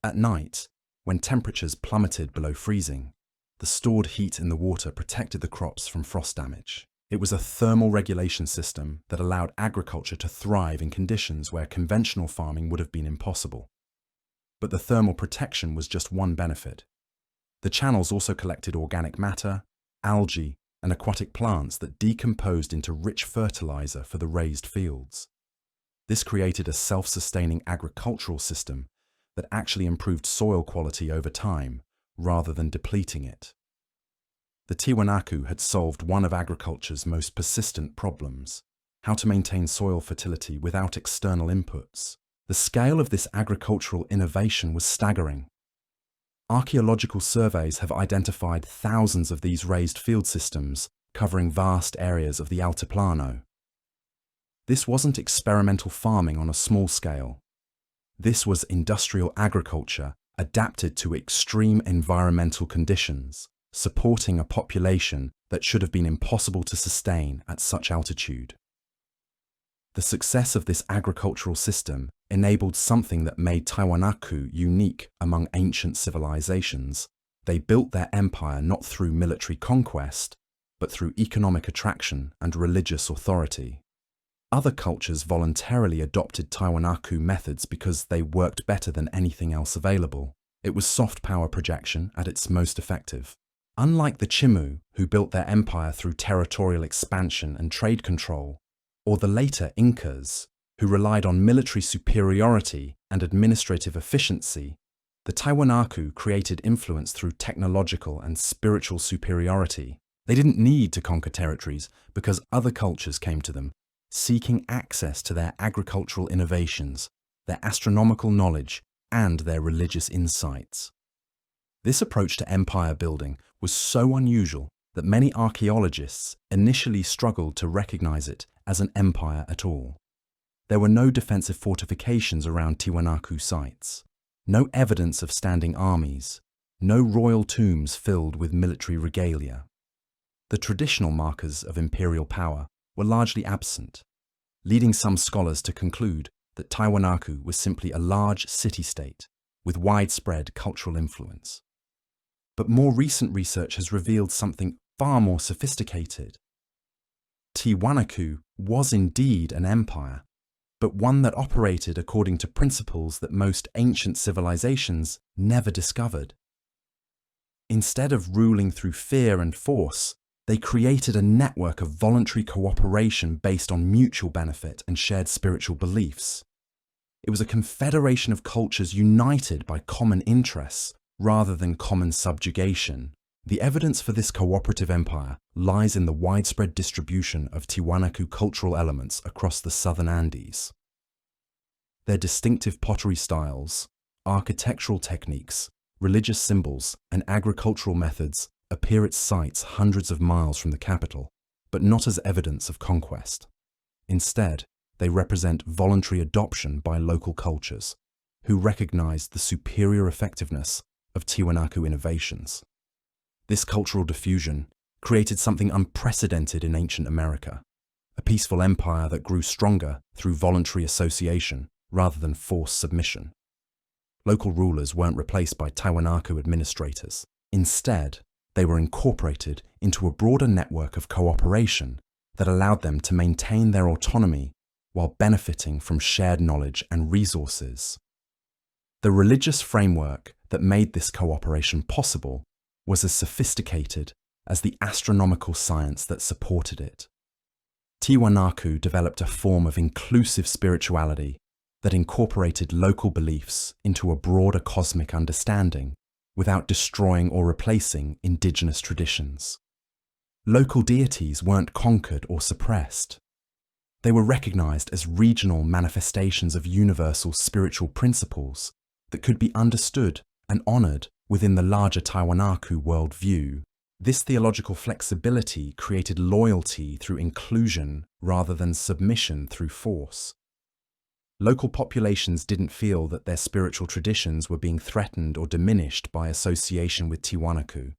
At night, when temperatures plummeted below freezing, the stored heat in the water protected the crops from frost damage. It was a thermal regulation system that allowed agriculture to thrive in conditions where conventional farming would have been impossible. But the thermal protection was just one benefit. The channels also collected organic matter, algae, and aquatic plants that decomposed into rich fertilizer for the raised fields. This created a self-sustaining agricultural system that actually improved soil quality over time, rather than depleting it. The Tiwanaku had solved one of agriculture's most persistent problems: how to maintain soil fertility without external inputs. The scale of this agricultural innovation was staggering. Archaeological surveys have identified thousands of these raised field systems covering vast areas of the Altiplano. This wasn't experimental farming on a small scale. This was industrial agriculture adapted to extreme environmental conditions, supporting a population that should have been impossible to sustain at such altitude. The success of this agricultural system enabled something that made Tiwanaku unique among ancient civilizations. They built their empire not through military conquest, but through economic attraction and religious authority. Other cultures voluntarily adopted Tiwanaku methods because they worked better than anything else available. It was soft power projection at its most effective. Unlike the Chimu, who built their empire through territorial expansion and trade control, or the later Incas, who relied on military superiority and administrative efficiency, the Tiwanaku created influence through technological and spiritual superiority. They didn't need to conquer territories because other cultures came to them, seeking access to their agricultural innovations, their astronomical knowledge, and their religious insights. This approach to empire building was so unusual that many archaeologists initially struggled to recognize it as an empire at all. There were no defensive fortifications around Tiwanaku sites, no evidence of standing armies, no royal tombs filled with military regalia. The traditional markers of imperial power were largely absent, leading some scholars to conclude that Tiwanaku was simply a large city-state with widespread cultural influence. But more recent research has revealed something far more sophisticated. Tiwanaku was indeed an empire, but one that operated according to principles that most ancient civilizations never discovered. Instead of ruling through fear and force, they created a network of voluntary cooperation based on mutual benefit and shared spiritual beliefs. It was a confederation of cultures united by common interests rather than common subjugation. The evidence for this cooperative empire lies in the widespread distribution of Tiwanaku cultural elements across the southern Andes. Their distinctive pottery styles, architectural techniques, religious symbols, and agricultural methods appear at sites hundreds of miles from the capital, but not as evidence of conquest. Instead, they represent voluntary adoption by local cultures, who recognized the superior effectiveness of Tiwanaku innovations. This cultural diffusion created something unprecedented in ancient America, a peaceful empire that grew stronger through voluntary association rather than forced submission. Local rulers weren't replaced by Tiwanaku administrators. Instead, they were incorporated into a broader network of cooperation that allowed them to maintain their autonomy while benefiting from shared knowledge and resources. The religious framework that made this cooperation possible was as sophisticated as the astronomical science that supported it. Tiwanaku developed a form of inclusive spirituality that incorporated local beliefs into a broader cosmic understanding without destroying or replacing indigenous traditions. Local deities weren't conquered or suppressed. They were recognized as regional manifestations of universal spiritual principles that could be understood and honored within the larger Tiwanaku worldview. This theological flexibility created loyalty through inclusion rather than submission through force. Local populations didn't feel that their spiritual traditions were being threatened or diminished by association with Tiwanaku.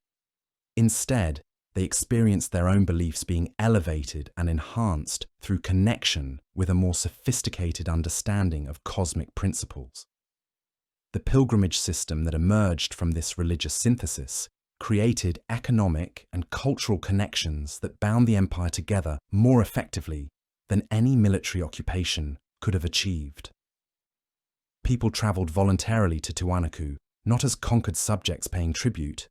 Instead, they experienced their own beliefs being elevated and enhanced through connection with a more sophisticated understanding of cosmic principles. The pilgrimage system that emerged from this religious synthesis created economic and cultural connections that bound the empire together more effectively than any military occupation could have achieved. People traveled voluntarily to Tiwanaku, not as conquered subjects paying tribute,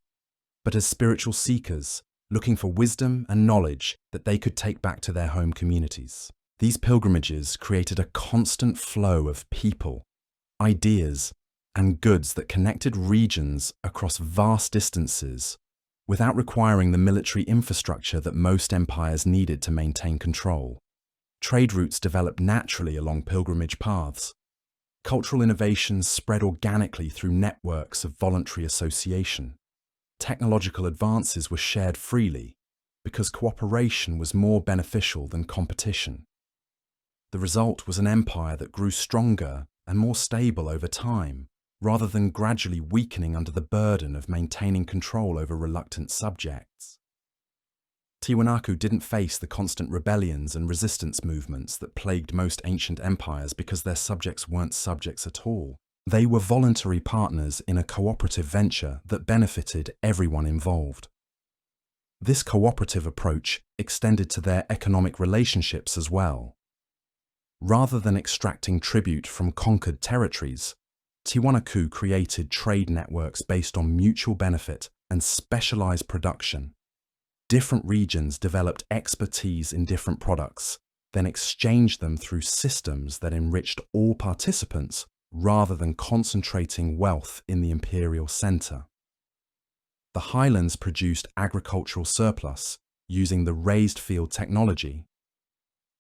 but as spiritual seekers looking for wisdom and knowledge that they could take back to their home communities. These pilgrimages created a constant flow of people, ideas, and goods that connected regions across vast distances without requiring the military infrastructure that most empires needed to maintain control. Trade routes developed naturally along pilgrimage paths. Cultural innovations spread organically through networks of voluntary association. Technological advances were shared freely because cooperation was more beneficial than competition. The result was an empire that grew stronger and more stable over time, rather than gradually weakening under the burden of maintaining control over reluctant subjects. Tiwanaku didn't face the constant rebellions and resistance movements that plagued most ancient empires because their subjects weren't subjects at all. They were voluntary partners in a cooperative venture that benefited everyone involved. This cooperative approach extended to their economic relationships as well. Rather than extracting tribute from conquered territories, Tiwanaku created trade networks based on mutual benefit and specialized production. Different regions developed expertise in different products, then exchanged them through systems that enriched all participants rather than concentrating wealth in the imperial center. The highlands produced agricultural surplus using the raised field technology.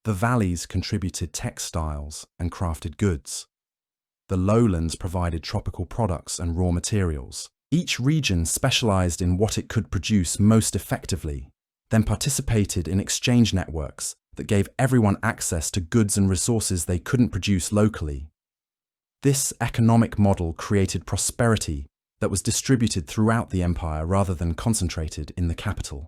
The valleys contributed textiles and crafted goods. The lowlands provided tropical products and raw materials. Each region specialized in what it could produce most effectively, then participated in exchange networks that gave everyone access to goods and resources they couldn't produce locally. This economic model created prosperity that was distributed throughout the empire rather than concentrated in the capital.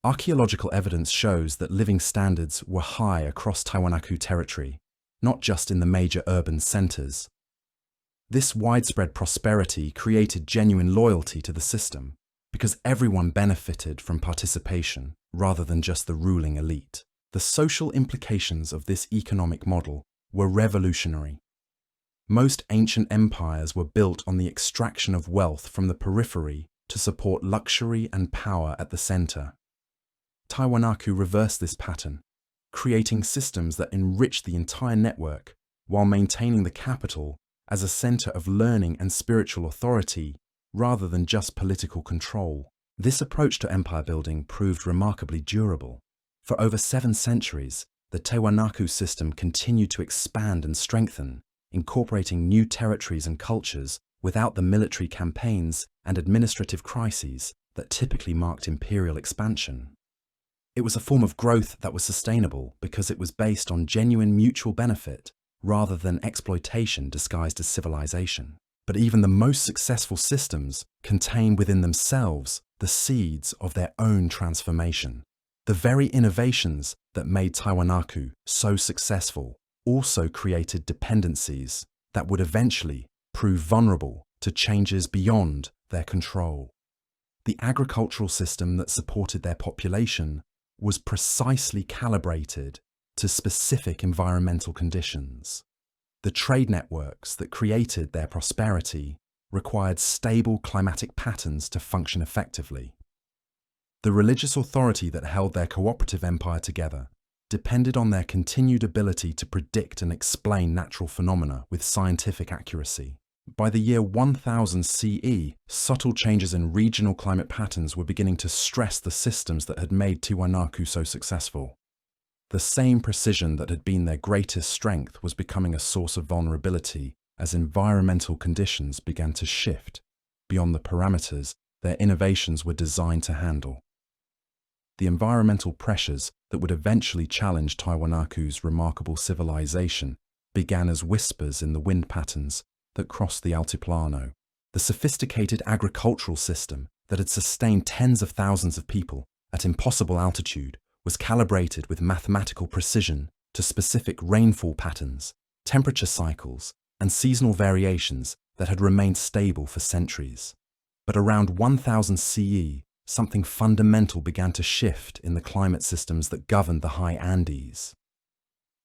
Archaeological evidence shows that living standards were high across Tiwanaku territory, not just in the major urban centers. This widespread prosperity created genuine loyalty to the system because everyone benefited from participation rather than just the ruling elite. The social implications of this economic model were revolutionary. Most ancient empires were built on the extraction of wealth from the periphery to support luxury and power at the center. Tiwanaku reversed this pattern, creating systems that enriched the entire network while maintaining the capital as a center of learning and spiritual authority rather than just political control. This approach to empire building proved remarkably durable. For over 7 centuries, the Tiwanaku system continued to expand and strengthen, incorporating new territories and cultures without the military campaigns and administrative crises that typically marked imperial expansion. It was a form of growth that was sustainable because it was based on genuine mutual benefit rather than exploitation disguised as civilization. But even the most successful systems contain within themselves the seeds of their own transformation. The very innovations that made Tiwanaku so successful also created dependencies that would eventually prove vulnerable to changes beyond their control. The agricultural system that supported their population was precisely calibrated to specific environmental conditions. The trade networks that created their prosperity required stable climatic patterns to function effectively. The religious authority that held their cooperative empire together depended on their continued ability to predict and explain natural phenomena with scientific accuracy. By the year 1000 CE, subtle changes in regional climate patterns were beginning to stress the systems that had made Tiwanaku so successful. The same precision that had been their greatest strength was becoming a source of vulnerability as environmental conditions began to shift beyond the parameters their innovations were designed to handle. The environmental pressures that would eventually challenge Tiwanaku's remarkable civilization began as whispers in the wind patterns that crossed the Altiplano. The sophisticated agricultural system that had sustained tens of thousands of people at impossible altitude was calibrated with mathematical precision to specific rainfall patterns, temperature cycles, and seasonal variations that had remained stable for centuries. But around 1000 CE, something fundamental began to shift in the climate systems that governed the high Andes.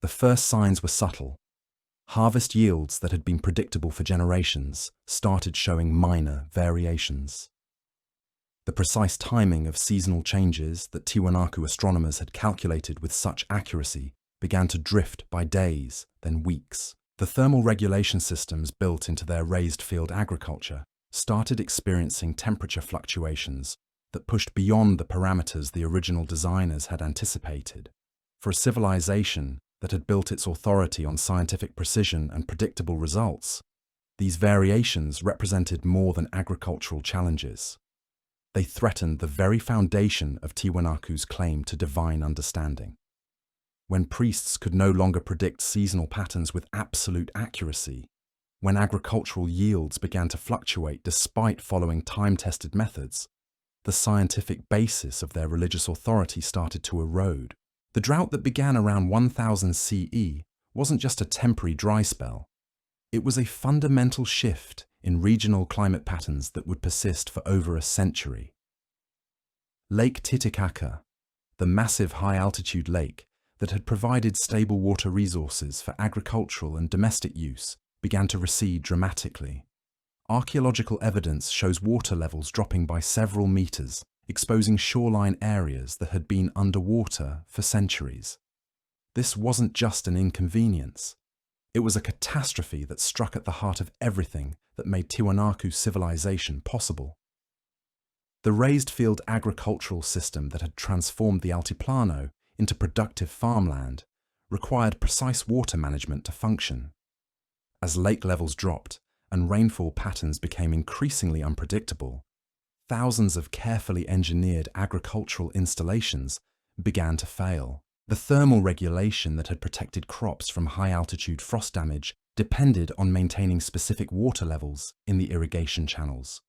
The first signs were subtle. Harvest yields that had been predictable for generations started showing minor variations. The precise timing of seasonal changes that Tiwanaku astronomers had calculated with such accuracy began to drift by days, then weeks. The thermal regulation systems built into their raised field agriculture started experiencing temperature fluctuations that pushed beyond the parameters the original designers had anticipated. For a civilization that had built its authority on scientific precision and predictable results, these variations represented more than agricultural challenges. They threatened the very foundation of Tiwanaku's claim to divine understanding. When priests could no longer predict seasonal patterns with absolute accuracy, when agricultural yields began to fluctuate despite following time-tested methods, the scientific basis of their religious authority started to erode. The drought that began around 1000 CE wasn't just a temporary dry spell. It was a fundamental shift in regional climate patterns that would persist for over a century. Lake Titicaca, the massive high-altitude lake that had provided stable water resources for agricultural and domestic use, began to recede dramatically. Archaeological evidence shows water levels dropping by several meters, exposing shoreline areas that had been underwater for centuries. This wasn't just an inconvenience. It was a catastrophe that struck at the heart of everything that made Tiwanaku civilization possible. The raised field agricultural system that had transformed the Altiplano into productive farmland required precise water management to function. As lake levels dropped and rainfall patterns became increasingly unpredictable, thousands of carefully engineered agricultural installations began to fail. The thermal regulation that had protected crops from high-altitude frost damage depended on maintaining specific water levels in the irrigation channels.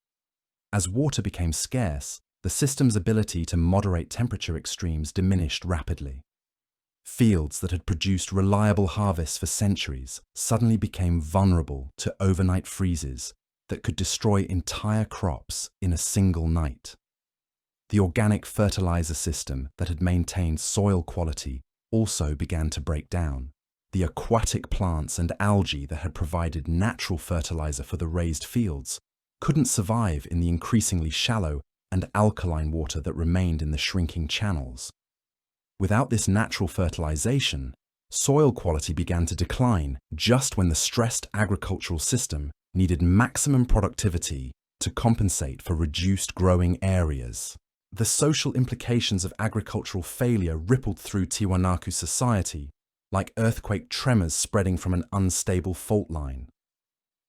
As water became scarce, the system's ability to moderate temperature extremes diminished rapidly. Fields that had produced reliable harvests for centuries suddenly became vulnerable to overnight freezes that could destroy entire crops in a single night. The organic fertilizer system that had maintained soil quality also began to break down. The aquatic plants and algae that had provided natural fertilizer for the raised fields couldn't survive in the increasingly shallow and alkaline water that remained in the shrinking channels. Without this natural fertilization, soil quality began to decline just when the stressed agricultural system needed maximum productivity to compensate for reduced growing areas. The social implications of agricultural failure rippled through Tiwanaku society, like earthquake tremors spreading from an unstable fault line.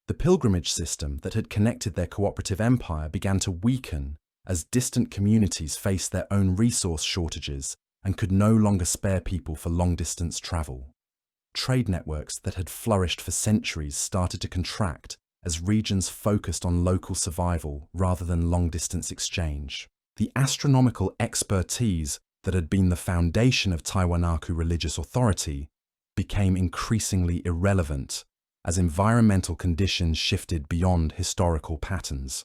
The pilgrimage system that had connected their cooperative empire began to weaken as distant communities faced their own resource shortages and could no longer spare people for long-distance travel. Trade networks that had flourished for centuries started to contract as regions focused on local survival rather than long-distance exchange. The astronomical expertise that had been the foundation of Tiwanaku religious authority became increasingly irrelevant as environmental conditions shifted beyond historical patterns.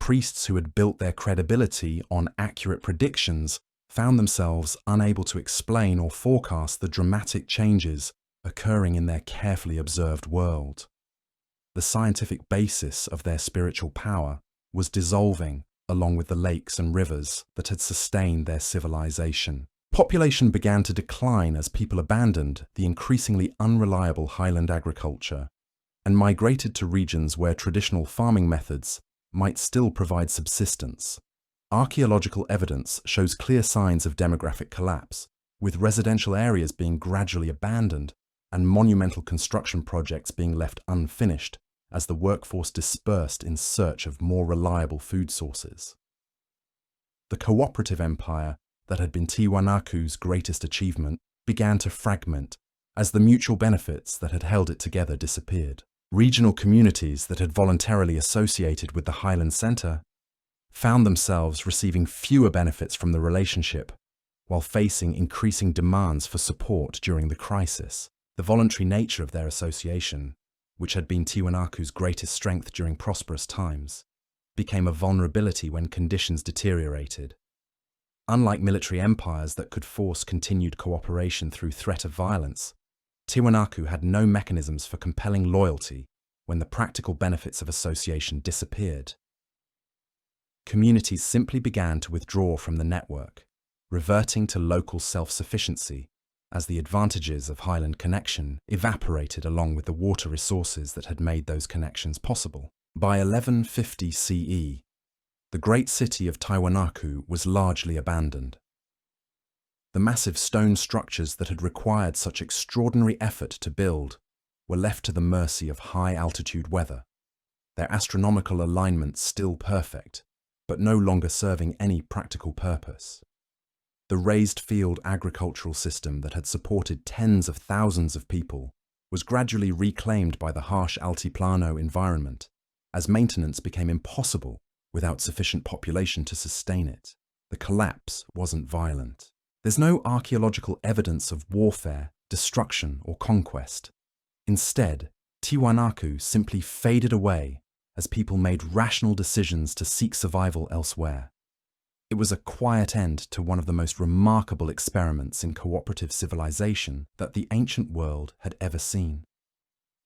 Priests who had built their credibility on accurate predictions found themselves unable to explain or forecast the dramatic changes occurring in their carefully observed world. The scientific basis of their spiritual power was dissolving along with the lakes and rivers that had sustained their civilization. Population began to decline as people abandoned the increasingly unreliable highland agriculture and migrated to regions where traditional farming methods might still provide subsistence. Archaeological evidence shows clear signs of demographic collapse, with residential areas being gradually abandoned and monumental construction projects being left unfinished as the workforce dispersed in search of more reliable food sources. The cooperative empire that had been Tiwanaku's greatest achievement began to fragment as the mutual benefits that had held it together disappeared. Regional communities that had voluntarily associated with the Highland Centre found themselves receiving fewer benefits from the relationship while facing increasing demands for support during the crisis. The voluntary nature of their association, which had been Tiwanaku's greatest strength during prosperous times, became a vulnerability when conditions deteriorated. Unlike military empires that could force continued cooperation through threat of violence, Tiwanaku had no mechanisms for compelling loyalty when the practical benefits of association disappeared. Communities simply began to withdraw from the network, reverting to local self-sufficiency as the advantages of Highland connection evaporated along with the water resources that had made those connections possible. By 1150 CE, the great city of Tiwanaku was largely abandoned. The massive stone structures that had required such extraordinary effort to build were left to the mercy of high-altitude weather, their astronomical alignment still perfect, but no longer serving any practical purpose. The raised field agricultural system that had supported tens of thousands of people was gradually reclaimed by the harsh Altiplano environment as maintenance became impossible without sufficient population to sustain it. The collapse wasn't violent. There's no archaeological evidence of warfare, destruction, or conquest. Instead, Tiwanaku simply faded away as people made rational decisions to seek survival elsewhere. It was a quiet end to one of the most remarkable experiments in cooperative civilization that the ancient world had ever seen.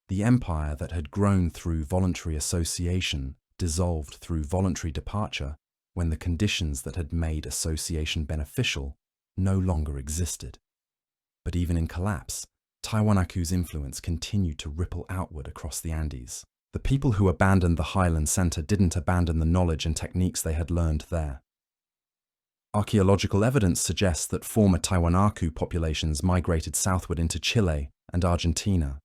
The empire that had grown through voluntary association dissolved through voluntary departure when the conditions that had made association beneficial no longer existed. But even in collapse, Tiwanaku's influence continued to ripple outward across the Andes. The people who abandoned the highland center didn't abandon the knowledge and techniques they had learned there. Archaeological evidence suggests that former Tiwanaku populations migrated southward into Chile and Argentina,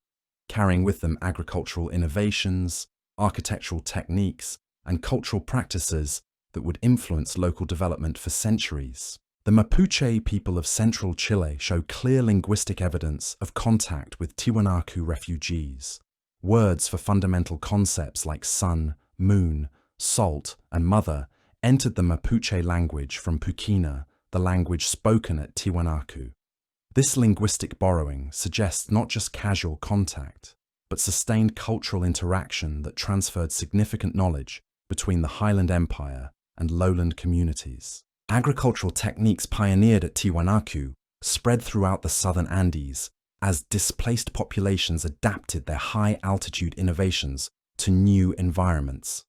carrying with them agricultural innovations, architectural techniques, and cultural practices that would influence local development for centuries. The Mapuche people of central Chile show clear linguistic evidence of contact with Tiwanaku refugees. Words for fundamental concepts like sun, moon, salt, and mother entered the Mapuche language from Puquina, the language spoken at Tiwanaku. This linguistic borrowing suggests not just casual contact, but sustained cultural interaction that transferred significant knowledge between the Highland Empire and lowland communities. Agricultural techniques pioneered at Tiwanaku spread throughout the southern Andes as displaced populations adapted their high-altitude innovations to new environments.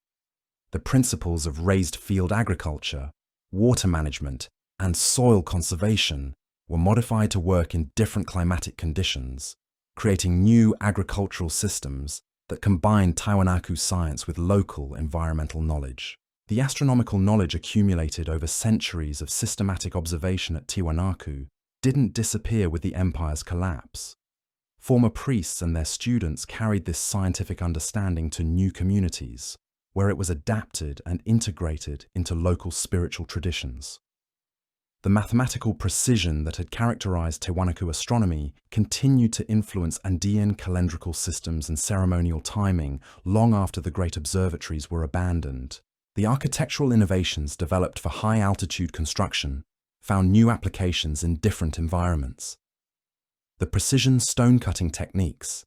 The principles of raised field agriculture, water management, and soil conservation were modified to work in different climatic conditions, creating new agricultural systems that combined Tiwanaku science with local environmental knowledge. The astronomical knowledge accumulated over centuries of systematic observation at Tiwanaku didn't disappear with the empire's collapse. Former priests and their students carried this scientific understanding to new communities, where it was adapted and integrated into local spiritual traditions. The mathematical precision that had characterized Tiwanaku astronomy continued to influence Andean calendrical systems and ceremonial timing long after the great observatories were abandoned. The architectural innovations developed for high-altitude construction found new applications in different environments. The precision stone-cutting techniques,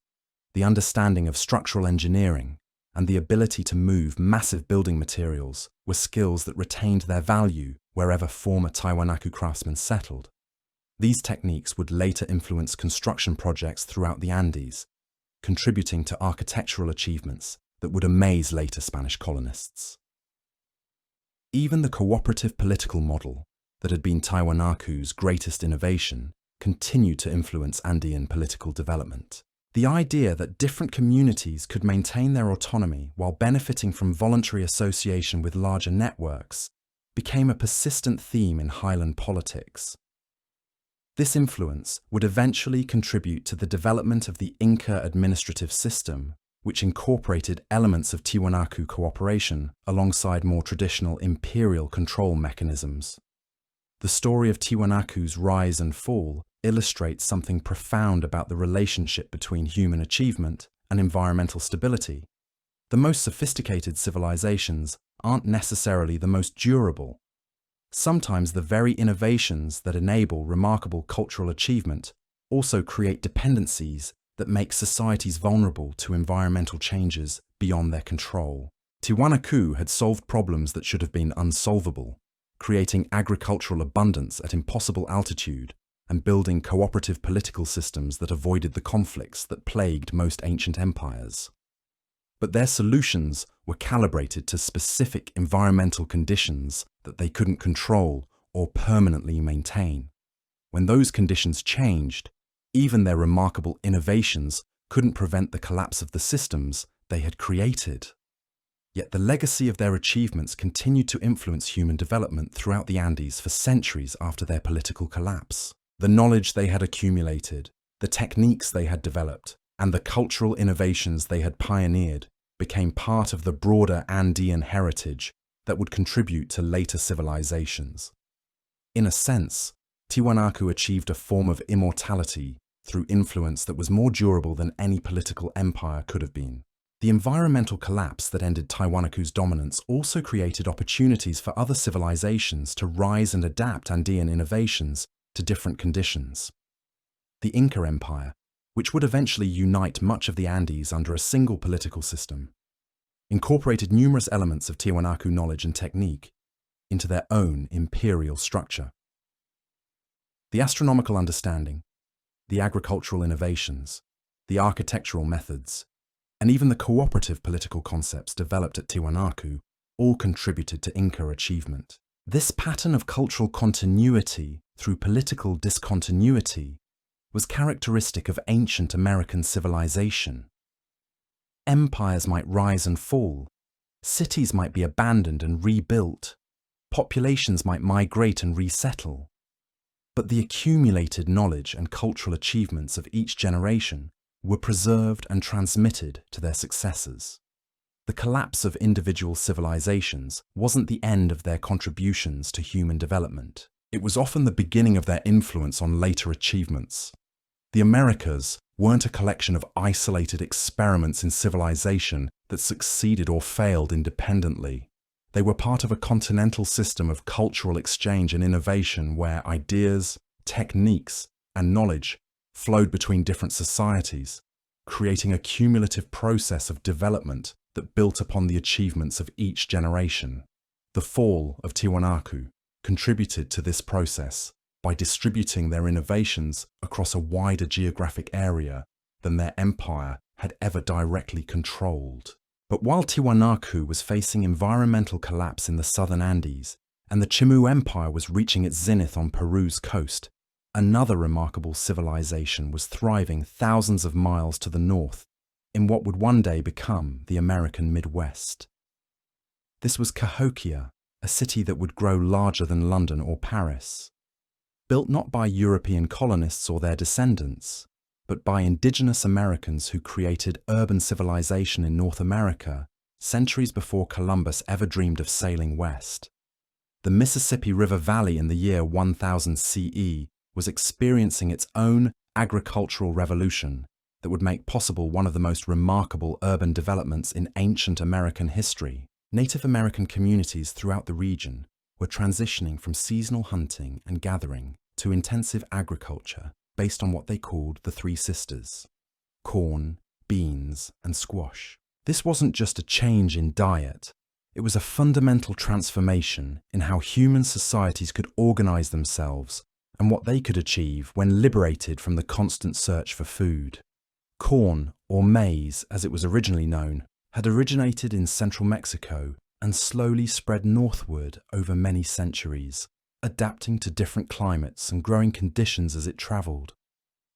the understanding of structural engineering, and the ability to move massive building materials were skills that retained their value wherever former Tiwanaku craftsmen settled. These techniques would later influence construction projects throughout the Andes, contributing to architectural achievements that would amaze later Spanish colonists. Even the cooperative political model that had been Tiwanaku's greatest innovation continued to influence Andean political development. The idea that different communities could maintain their autonomy while benefiting from voluntary association with larger networks became a persistent theme in highland politics. This influence would eventually contribute to the development of the Inca administrative system, which incorporated elements of Tiwanaku cooperation alongside more traditional imperial control mechanisms. The story of Tiwanaku's rise and fall illustrates something profound about the relationship between human achievement and environmental stability. The most sophisticated civilizations aren't necessarily the most durable. Sometimes the very innovations that enable remarkable cultural achievement also create dependencies that make societies vulnerable to environmental changes beyond their control. Tiwanaku had solved problems that should have been unsolvable, creating agricultural abundance at impossible altitude and building cooperative political systems that avoided the conflicts that plagued most ancient empires. But their solutions were calibrated to specific environmental conditions that they couldn't control or permanently maintain. When those conditions changed, even their remarkable innovations couldn't prevent the collapse of the systems they had created. Yet the legacy of their achievements continued to influence human development throughout the Andes for centuries after their political collapse. The knowledge they had accumulated, the techniques they had developed, and the cultural innovations they had pioneered became part of the broader Andean heritage that would contribute to later civilizations. In a sense, Tiwanaku achieved a form of immortality through influence that was more durable than any political empire could have been. The environmental collapse that ended Tiwanaku's dominance also created opportunities for other civilizations to rise and adapt Andean innovations to different conditions. The Inca Empire, which would eventually unite much of the Andes under a single political system, incorporated numerous elements of Tiwanaku knowledge and technique into their own imperial structure. The astronomical understanding, the agricultural innovations, the architectural methods, and even the cooperative political concepts developed at Tiwanaku all contributed to Inca achievement. This pattern of cultural continuity through political discontinuity was characteristic of ancient American civilization. Empires might rise and fall, cities might be abandoned and rebuilt, populations might migrate and resettle. But the accumulated knowledge and cultural achievements of each generation were preserved and transmitted to their successors. The collapse of individual civilizations wasn't the end of their contributions to human development. It was often the beginning of their influence on later achievements. The Americas weren't a collection of isolated experiments in civilization that succeeded or failed independently. They were part of a continental system of cultural exchange and innovation where ideas, techniques, and knowledge flowed between different societies, creating a cumulative process of development that built upon the achievements of each generation. The fall of Tiwanaku contributed to this process by distributing their innovations across a wider geographic area than their empire had ever directly controlled. But while Tiwanaku was facing environmental collapse in the southern Andes, and the Chimu Empire was reaching its zenith on Peru's coast, another remarkable civilization was thriving thousands of miles to the north in what would one day become the American Midwest. This was Cahokia, a city that would grow larger than London or Paris. Built not by European colonists or their descendants, but by indigenous Americans who created urban civilization in North America centuries before Columbus ever dreamed of sailing west. The Mississippi River Valley in the year 1000 CE was experiencing its own agricultural revolution that would make possible one of the most remarkable urban developments in ancient American history. Native American communities throughout the region were transitioning from seasonal hunting and gathering to intensive agriculture based on what they called the Three Sisters: corn, beans, and squash. This wasn't just a change in diet, it was a fundamental transformation in how human societies could organize themselves and what they could achieve when liberated from the constant search for food. Corn, or maize as it was originally known, had originated in central Mexico and slowly spread northward over many centuries, adapting to different climates and growing conditions as it travelled.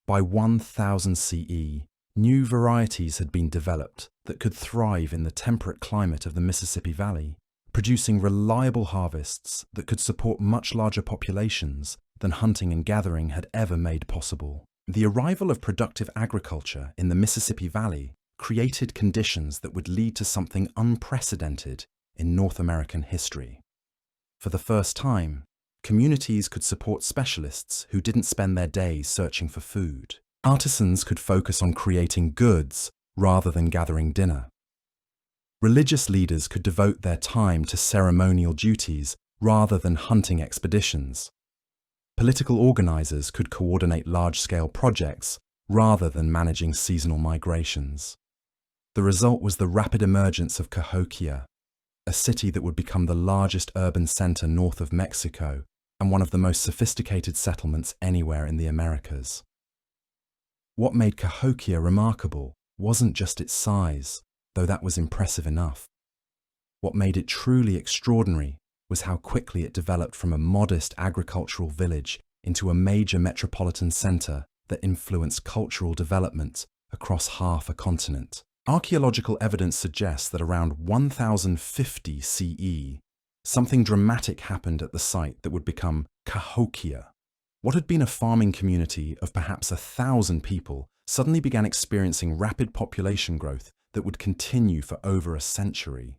By 1000 CE, new varieties had been developed that could thrive in the temperate climate of the Mississippi Valley, producing reliable harvests that could support much larger populations than hunting and gathering had ever made possible. The arrival of productive agriculture in the Mississippi Valley created conditions that would lead to something unprecedented in North American history. For the first time, communities could support specialists who didn't spend their days searching for food. Artisans could focus on creating goods rather than gathering dinner. Religious leaders could devote their time to ceremonial duties rather than hunting expeditions. Political organizers could coordinate large-scale projects rather than managing seasonal migrations. The result was the rapid emergence of Cahokia, a city that would become the largest urban center north of Mexico and one of the most sophisticated settlements anywhere in the Americas. What made Cahokia remarkable wasn't just its size, though that was impressive enough. What made it truly extraordinary was how quickly it developed from a modest agricultural village into a major metropolitan center that influenced cultural development across half a continent. Archaeological evidence suggests that around 1050 CE, something dramatic happened at the site that would become Cahokia. What had been a farming community of perhaps 1,000 people suddenly began experiencing rapid population growth that would continue for over a century.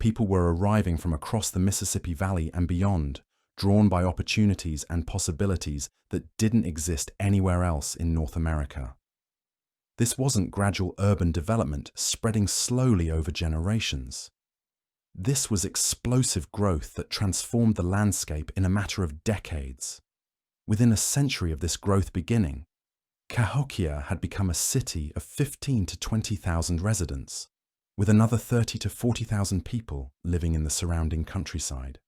People were arriving from across the Mississippi Valley and beyond, drawn by opportunities and possibilities that didn't exist anywhere else in North America. This wasn't gradual urban development spreading slowly over generations. This was explosive growth that transformed the landscape in a matter of decades. Within a century of this growth beginning, Cahokia had become a city of 15,000 to 20,000 residents, with another 30,000 to 40,000 people living in the surrounding countryside.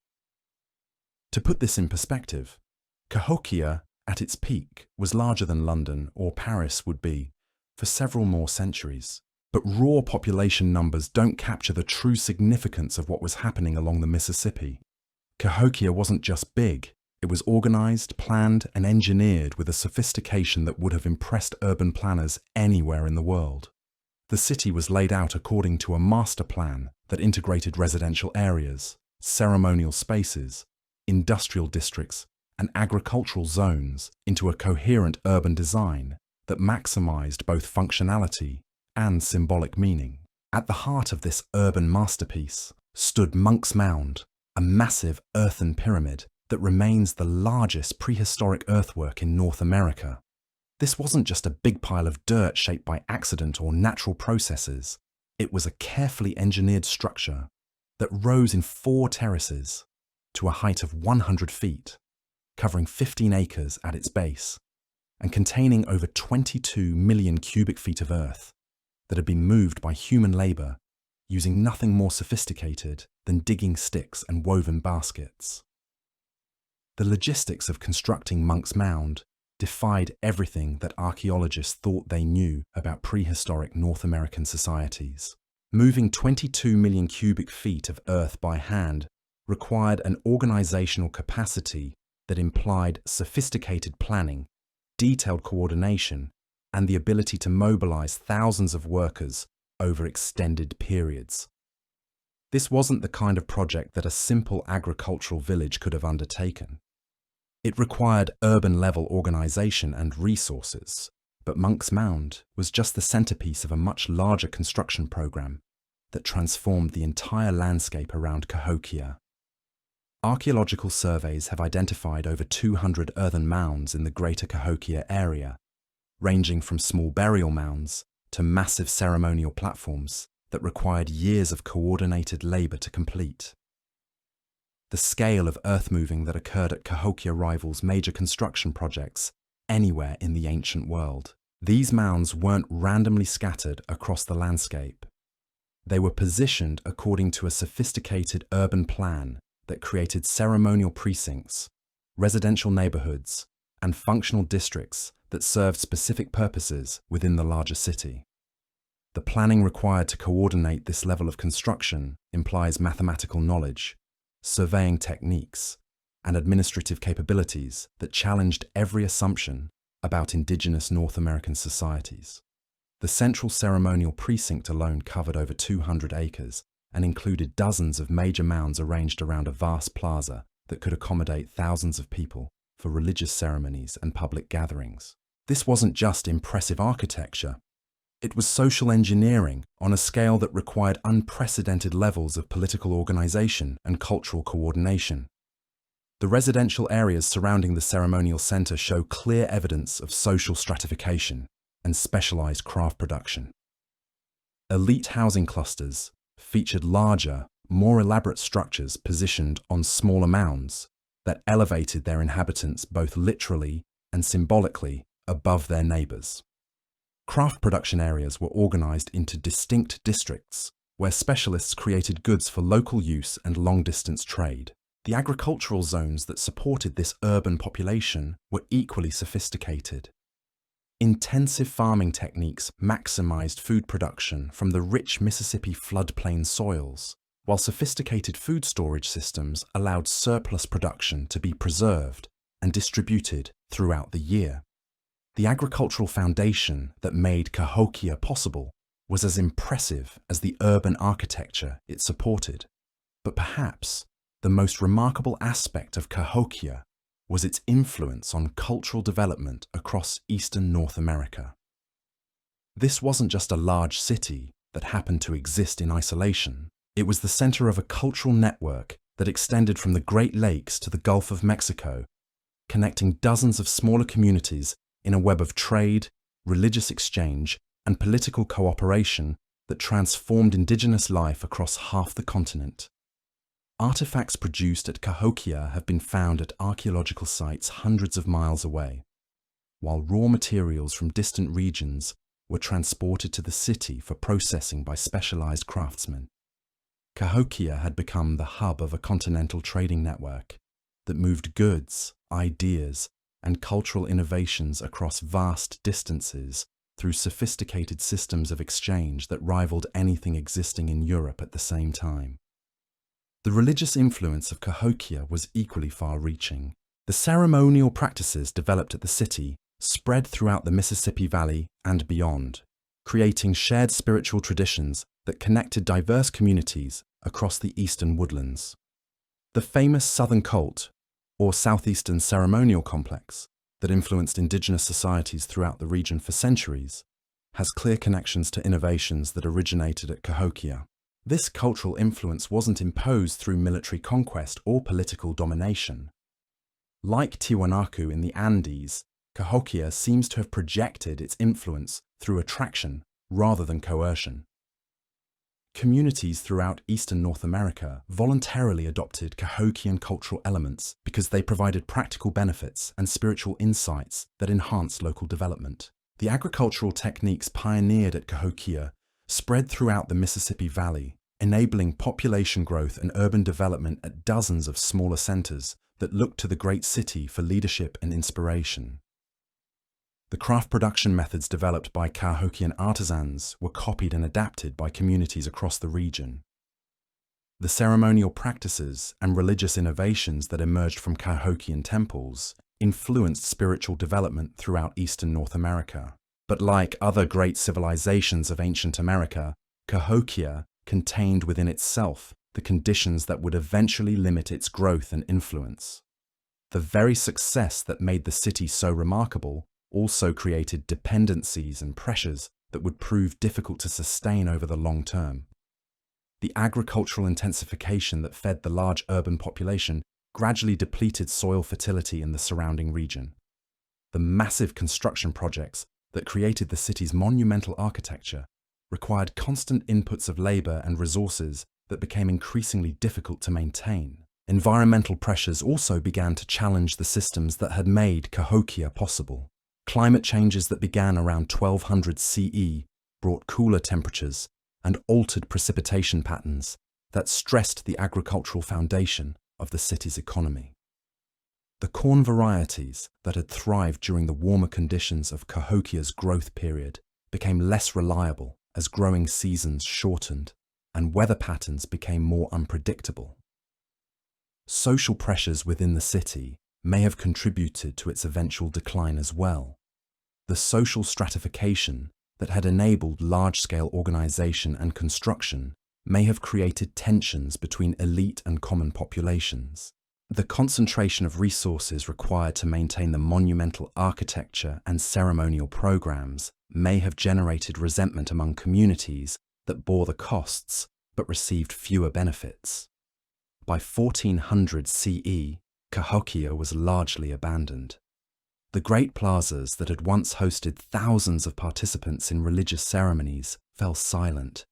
To put this in perspective, Cahokia at its peak was larger than London or Paris would be for several more centuries. But raw population numbers don't capture the true significance of what was happening along the Mississippi. Cahokia wasn't just big, It was organized, planned, and engineered with a sophistication that would have impressed urban planners anywhere in the world. The city was laid out according to a master plan that integrated residential areas, ceremonial spaces, industrial districts, and agricultural zones into a coherent urban design that maximized both functionality and symbolic meaning. At the heart of this urban masterpiece stood Monk's Mound, a massive earthen pyramid that remains the largest prehistoric earthwork in North America. This wasn't just a big pile of dirt shaped by accident or natural processes. It was a carefully engineered structure that rose in 4 terraces to a height of 100 feet, covering 15 acres at its base, and containing over 22 million cubic feet of earth that had been moved by human labor using nothing more sophisticated than digging sticks and woven baskets. The logistics of constructing Monk's Mound defied everything that archaeologists thought they knew about prehistoric North American societies. Moving 22 million cubic feet of earth by hand required an organizational capacity that implied sophisticated planning, detailed coordination, and the ability to mobilize thousands of workers over extended periods. This wasn't the kind of project that a simple agricultural village could have undertaken. It required urban-level organization and resources, but Monk's Mound was just the centerpiece of a much larger construction program that transformed the entire landscape around Cahokia. Archaeological surveys have identified over 200 earthen mounds in the greater Cahokia area, ranging from small burial mounds to massive ceremonial platforms that required years of coordinated labor to complete. The scale of earth-moving that occurred at Cahokia rivals major construction projects anywhere in the ancient world. These mounds weren't randomly scattered across the landscape. They were positioned according to a sophisticated urban plan that created ceremonial precincts, residential neighborhoods, and functional districts that served specific purposes within the larger city. The planning required to coordinate this level of construction implies mathematical knowledge, surveying techniques, and administrative capabilities that challenged every assumption about indigenous North American societies. The central ceremonial precinct alone covered over 200 acres and included dozens of major mounds arranged around a vast plaza that could accommodate thousands of people for religious ceremonies and public gatherings. This wasn't just impressive architecture. It was social engineering on a scale that required unprecedented levels of political organization and cultural coordination. The residential areas surrounding the ceremonial center show clear evidence of social stratification and specialized craft production. Elite housing clusters featured larger, more elaborate structures positioned on smaller mounds that elevated their inhabitants both literally and symbolically above their neighbors. Craft production areas were organized into distinct districts where specialists created goods for local use and long-distance trade. The agricultural zones that supported this urban population were equally sophisticated. Intensive farming techniques maximized food production from the rich Mississippi floodplain soils, while sophisticated food storage systems allowed surplus production to be preserved and distributed throughout the year. The agricultural foundation that made Cahokia possible was as impressive as the urban architecture it supported. But perhaps the most remarkable aspect of Cahokia was its influence on cultural development across eastern North America. This wasn't just a large city that happened to exist in isolation. It was the center of a cultural network that extended from the Great Lakes to the Gulf of Mexico, connecting dozens of smaller communities in a web of trade, religious exchange, and political cooperation that transformed indigenous life across half the continent. Artifacts produced at Cahokia have been found at archaeological sites hundreds of miles away, while raw materials from distant regions were transported to the city for processing by specialized craftsmen. Cahokia had become the hub of a continental trading network that moved goods, ideas, and cultural innovations across vast distances through sophisticated systems of exchange that rivaled anything existing in Europe at the same time. The religious influence of Cahokia was equally far-reaching. The ceremonial practices developed at the city spread throughout the Mississippi Valley and beyond, creating shared spiritual traditions that connected diverse communities across the eastern woodlands. The famous Southern cult, or Southeastern ceremonial complex, that influenced indigenous societies throughout the region for centuries, has clear connections to innovations that originated at Cahokia. This cultural influence wasn't imposed through military conquest or political domination. Like Tiwanaku in the Andes, Cahokia seems to have projected its influence through attraction rather than coercion. Communities throughout eastern North America voluntarily adopted Cahokian cultural elements because they provided practical benefits and spiritual insights that enhanced local development. The agricultural techniques pioneered at Cahokia spread throughout the Mississippi Valley, enabling population growth and urban development at dozens of smaller centers that looked to the great city for leadership and inspiration. The craft production methods developed by Cahokian artisans were copied and adapted by communities across the region. The ceremonial practices and religious innovations that emerged from Cahokian temples influenced spiritual development throughout eastern North America. But like other great civilizations of ancient America, Cahokia contained within itself the conditions that would eventually limit its growth and influence. The very success that made the city so remarkable also created dependencies and pressures that would prove difficult to sustain over the long term. The agricultural intensification that fed the large urban population gradually depleted soil fertility in the surrounding region. The massive construction projects that created the city's monumental architecture required constant inputs of labor and resources that became increasingly difficult to maintain. Environmental pressures also began to challenge the systems that had made Cahokia possible. Climate changes that began around 1200 CE brought cooler temperatures and altered precipitation patterns that stressed the agricultural foundation of the city's economy. The corn varieties that had thrived during the warmer conditions of Cahokia's growth period became less reliable as growing seasons shortened and weather patterns became more unpredictable. Social pressures within the city may have contributed to its eventual decline as well. The social stratification that had enabled large-scale organization and construction may have created tensions between elite and common populations. The concentration of resources required to maintain the monumental architecture and ceremonial programs may have generated resentment among communities that bore the costs but received fewer benefits. By 1400 CE, Cahokia was largely abandoned. The great plazas that had once hosted thousands of participants in religious ceremonies fell silent.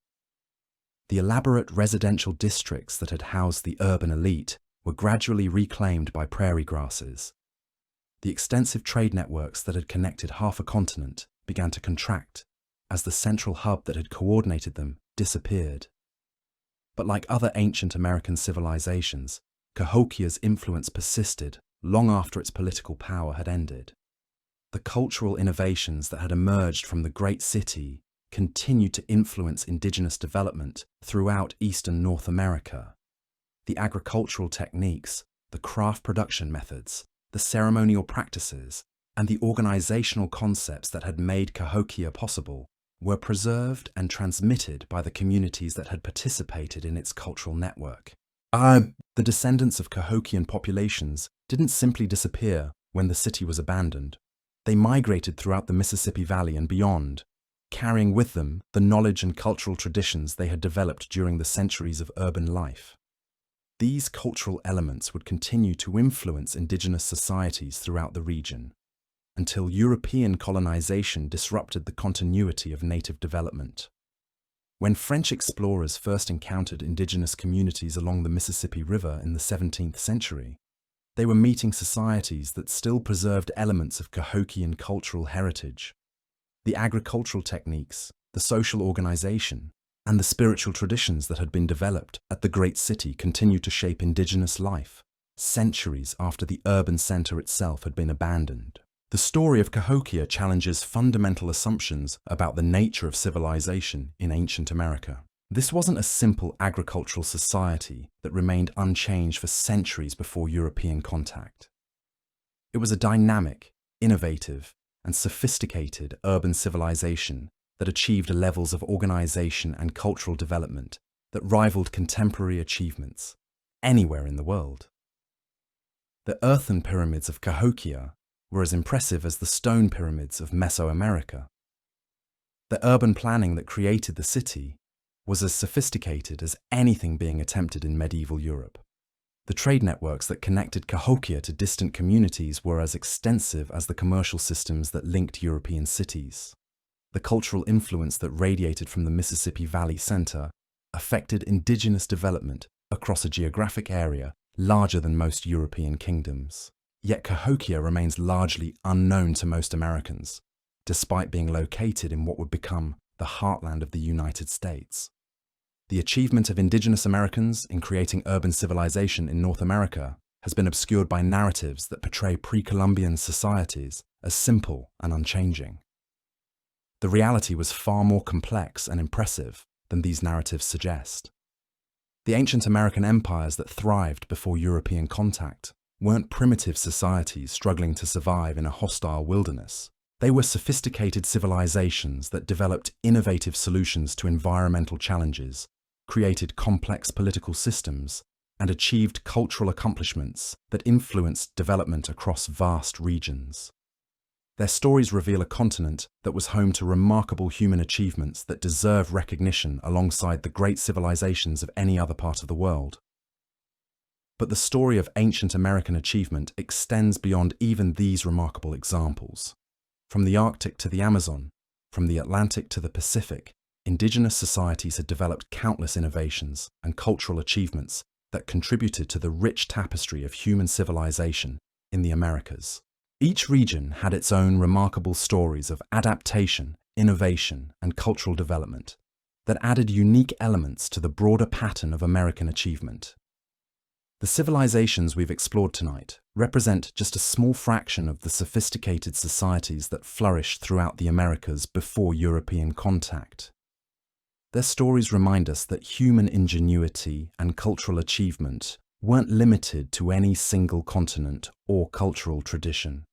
The elaborate residential districts that had housed the urban elite were gradually reclaimed by prairie grasses. The extensive trade networks that had connected half a continent began to contract as the central hub that had coordinated them disappeared. But like other ancient American civilizations, Cahokia's influence persisted long after its political power had ended. The cultural innovations that had emerged from the great city continued to influence indigenous development throughout eastern North America. The agricultural techniques, the craft production methods, the ceremonial practices, and the organizational concepts that had made Cahokia possible were preserved and transmitted by the communities that had participated in its cultural network. The descendants of Cahokian populations didn't simply disappear when the city was abandoned. They migrated throughout the Mississippi Valley and beyond, carrying with them the knowledge and cultural traditions they had developed during the centuries of urban life. These cultural elements would continue to influence indigenous societies throughout the region, until European colonization disrupted the continuity of native development. When French explorers first encountered indigenous communities along the Mississippi River in the 17th century, they were meeting societies that still preserved elements of Cahokian cultural heritage. The agricultural techniques, the social organization, and the spiritual traditions that had been developed at the great city continued to shape indigenous life, centuries after the urban center itself had been abandoned. The story of Cahokia challenges fundamental assumptions about the nature of civilization in ancient America. This wasn't a simple agricultural society that remained unchanged for centuries before European contact. It was a dynamic, innovative, and sophisticated urban civilization that achieved levels of organization and cultural development that rivaled contemporary achievements anywhere in the world. The earthen pyramids of Cahokia were as impressive as the stone pyramids of Mesoamerica. The urban planning that created the city was as sophisticated as anything being attempted in medieval Europe. The trade networks that connected Cahokia to distant communities were as extensive as the commercial systems that linked European cities. The cultural influence that radiated from the Mississippi Valley Center affected indigenous development across a geographic area larger than most European kingdoms. Yet Cahokia remains largely unknown to most Americans, despite being located in what would become the heartland of the United States. The achievement of indigenous Americans in creating urban civilization in North America has been obscured by narratives that portray pre-columbian societies as simple and unchanging. The reality was far more complex and impressive than these narratives suggest. The ancient American empires that thrived before European contact weren't primitive societies struggling to survive in a hostile wilderness. They were sophisticated civilizations that developed innovative solutions to environmental challenges, created complex political systems, and achieved cultural accomplishments that influenced development across vast regions. Their stories reveal a continent that was home to remarkable human achievements that deserve recognition alongside the great civilizations of any other part of the world. But the story of ancient American achievement extends beyond even these remarkable examples. From the Arctic to the Amazon, from the Atlantic to the Pacific, indigenous societies had developed countless innovations and cultural achievements that contributed to the rich tapestry of human civilization in the Americas. Each region had its own remarkable stories of adaptation, innovation, and cultural development that added unique elements to the broader pattern of American achievement. The civilizations we've explored tonight represent just a small fraction of the sophisticated societies that flourished throughout the Americas before European contact. Their stories remind us that human ingenuity and cultural achievement weren't limited to any single continent or cultural tradition.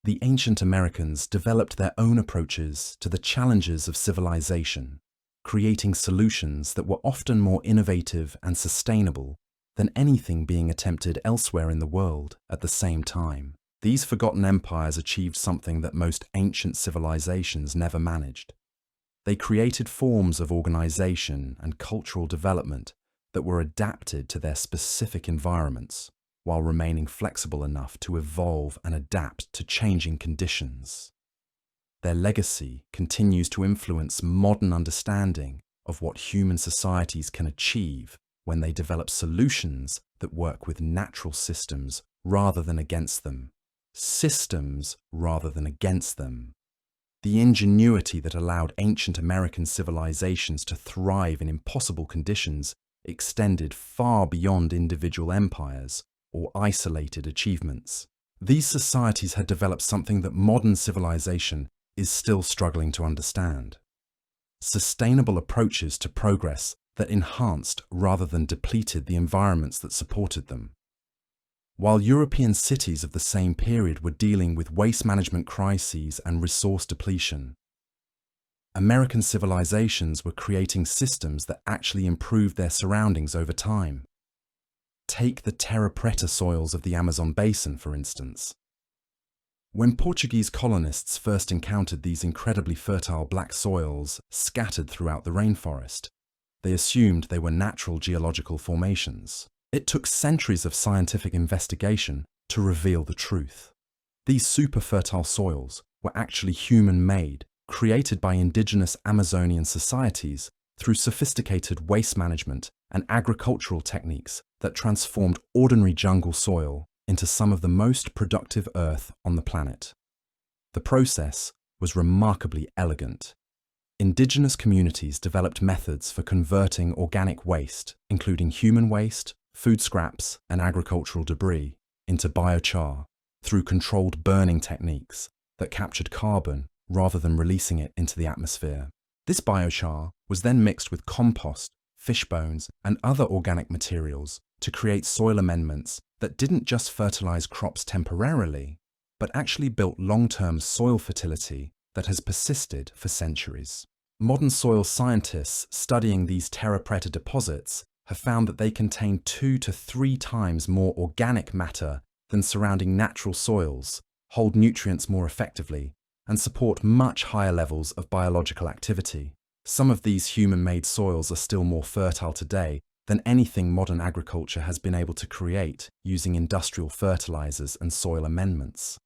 The ancient Americans developed their own approaches to the challenges of civilization, creating solutions that were often more innovative and sustainable than anything being attempted elsewhere in the world at the same time. These forgotten empires achieved something that most ancient civilizations never managed. They created forms of organization and cultural development that were adapted to their specific environments, while remaining flexible enough to evolve and adapt to changing conditions. Their legacy continues to influence modern understanding of what human societies can achieve when they develop solutions that work with natural systems rather than against them. Systems rather than against them. The ingenuity that allowed ancient American civilizations to thrive in impossible conditions extended far beyond individual empires or isolated achievements. These societies had developed something that modern civilization is still struggling to understand: sustainable approaches to progress that enhanced rather than depleted the environments that supported them. While European cities of the same period were dealing with waste management crises and resource depletion, American civilizations were creating systems that actually improved their surroundings over time. Take the terra preta soils of the Amazon basin, for instance. When Portuguese colonists first encountered these incredibly fertile black soils scattered throughout the rainforest, they assumed they were natural geological formations. It took centuries of scientific investigation to reveal the truth. These super fertile soils were actually human-made, created by indigenous Amazonian societies through sophisticated waste management and agricultural techniques that transformed ordinary jungle soil into some of the most productive earth on the planet. The process was remarkably elegant. Indigenous communities developed methods for converting organic waste, including human waste, food scraps, and agricultural debris, into biochar through controlled burning techniques that captured carbon rather than releasing it into the atmosphere. This biochar was then mixed with compost, fish bones, and other organic materials to create soil amendments that didn't just fertilize crops temporarily, but actually built long-term soil fertility that has persisted for centuries. Modern soil scientists studying these terra preta deposits have found that they contain 2 to 3 times more organic matter than surrounding natural soils, hold nutrients more effectively, and support much higher levels of biological activity. Some of these human-made soils are still more fertile today than anything modern agriculture has been able to create using industrial fertilizers and soil amendments.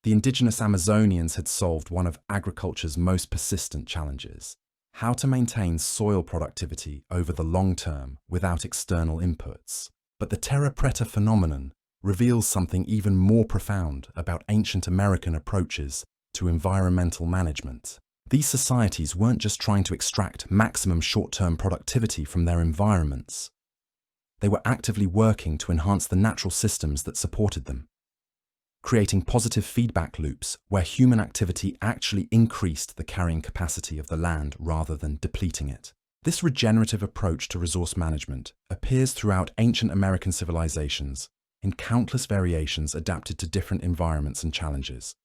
The indigenous Amazonians had solved one of agriculture's most persistent challenges: how to maintain soil productivity over the long term without external inputs. But the terra preta phenomenon reveals something even more profound about ancient American approaches to environmental management. These societies weren't just trying to extract maximum short-term productivity from their environments. They were actively working to enhance the natural systems that supported them, creating positive feedback loops where human activity actually increased the carrying capacity of the land rather than depleting it. This regenerative approach to resource management appears throughout ancient American civilizations in countless variations adapted to different environments and challenges.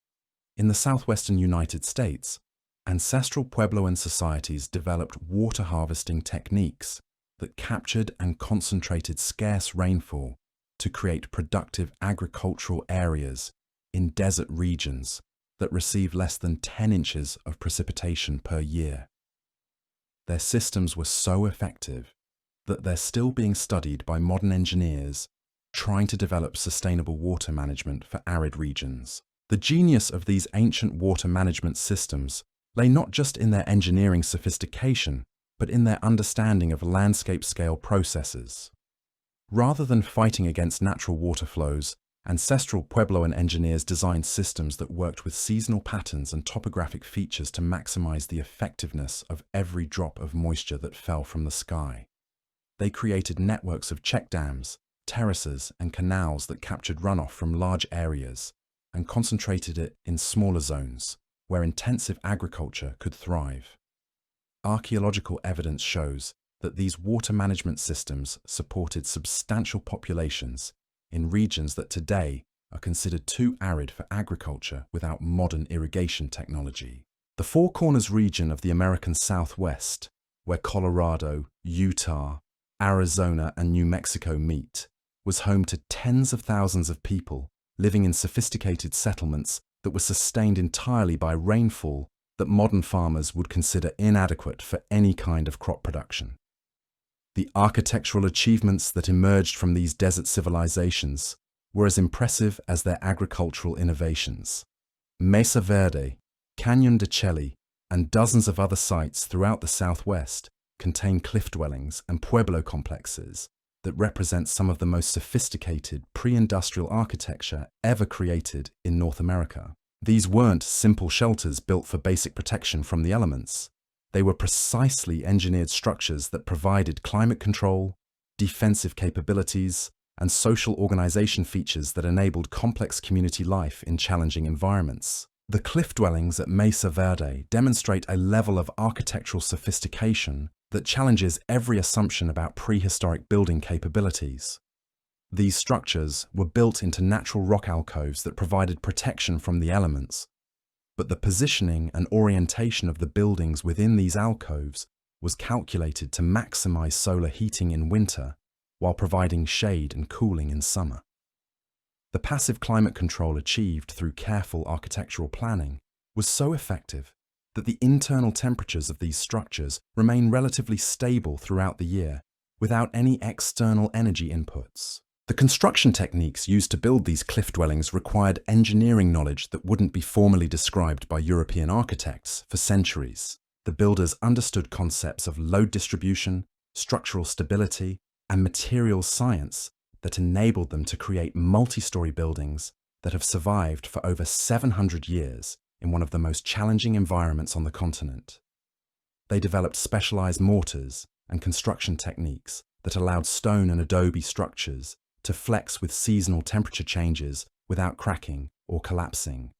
In the southwestern United States, ancestral Puebloan societies developed water harvesting techniques that captured and concentrated scarce rainfall to create productive agricultural areas in desert regions that receive less than 10 inches of precipitation per year. Their systems were so effective that they're still being studied by modern engineers trying to develop sustainable water management for arid regions. The genius of these ancient water management systems lay not just in their engineering sophistication, but in their understanding of landscape-scale processes. Rather than fighting against natural water flows, ancestral Puebloan engineers designed systems that worked with seasonal patterns and topographic features to maximize the effectiveness of every drop of moisture that fell from the sky. They created networks of check dams, terraces, and canals that captured runoff from large areas and concentrated it in smaller zones, where intensive agriculture could thrive. Archaeological evidence shows that these water management systems supported substantial populations in regions that today are considered too arid for agriculture without modern irrigation technology. The Four Corners region of the American Southwest, where Colorado, Utah, Arizona, and New Mexico meet, was home to tens of thousands of people living in sophisticated settlements that were sustained entirely by rainfall that modern farmers would consider inadequate for any kind of crop production. The architectural achievements that emerged from these desert civilizations were as impressive as their agricultural innovations. Mesa Verde, Cañón de Chelly, and dozens of other sites throughout the Southwest contain cliff dwellings and pueblo complexes that represent some of the most sophisticated pre-industrial architecture ever created in North America. These weren't simple shelters built for basic protection from the elements. They were precisely engineered structures that provided climate control, defensive capabilities, and social organization features that enabled complex community life in challenging environments. The cliff dwellings at Mesa Verde demonstrate a level of architectural sophistication that challenges every assumption about prehistoric building capabilities. These structures were built into natural rock alcoves that provided protection from the elements, but the positioning and orientation of the buildings within these alcoves was calculated to maximize solar heating in winter while providing shade and cooling in summer. The passive climate control achieved through careful architectural planning was so effective that the internal temperatures of these structures remain relatively stable throughout the year without any external energy inputs. The construction techniques used to build these cliff dwellings required engineering knowledge that wouldn't be formally described by European architects for centuries. The builders understood concepts of load distribution, structural stability, and materials science that enabled them to create multi-story buildings that have survived for over 700 years in one of the most challenging environments on the continent. They developed specialized mortars and construction techniques that allowed stone and adobe structures to flex with seasonal temperature changes without cracking or collapsing.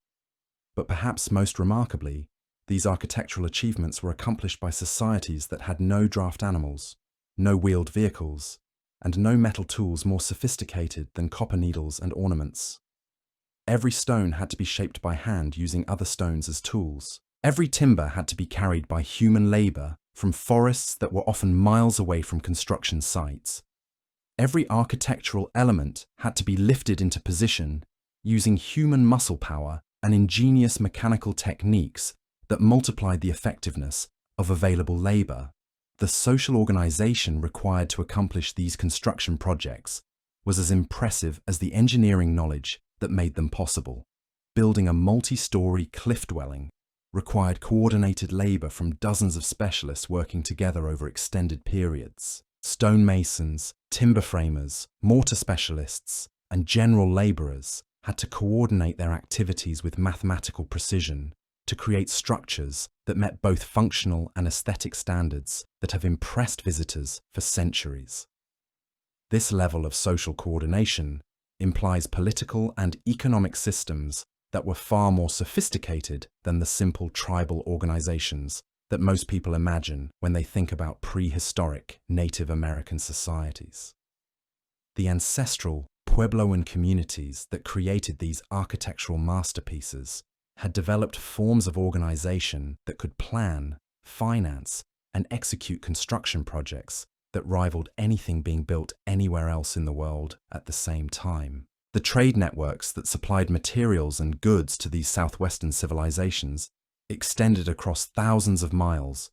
But perhaps most remarkably, these architectural achievements were accomplished by societies that had no draft animals, no wheeled vehicles, and no metal tools more sophisticated than copper needles and ornaments. Every stone had to be shaped by hand using other stones as tools. Every timber had to be carried by human labor from forests that were often miles away from construction sites. Every architectural element had to be lifted into position using human muscle power and ingenious mechanical techniques that multiplied the effectiveness of available labor. The social organization required to accomplish these construction projects was as impressive as the engineering knowledge that made them possible. Building a multi-story cliff dwelling required coordinated labor from dozens of specialists working together over extended periods. Stonemasons, timber framers, mortar specialists, and general laborers had to coordinate their activities with mathematical precision to create structures that met both functional and aesthetic standards that have impressed visitors for centuries. This level of social coordination implies political and economic systems that were far more sophisticated than the simple tribal organizations that most people imagine when they think about prehistoric Native American societies. The ancestral Puebloan communities that created these architectural masterpieces had developed forms of organization that could plan, finance, and execute construction projects that rivaled anything being built anywhere else in the world at the same time. The trade networks that supplied materials and goods to these southwestern civilizations extended across thousands of miles,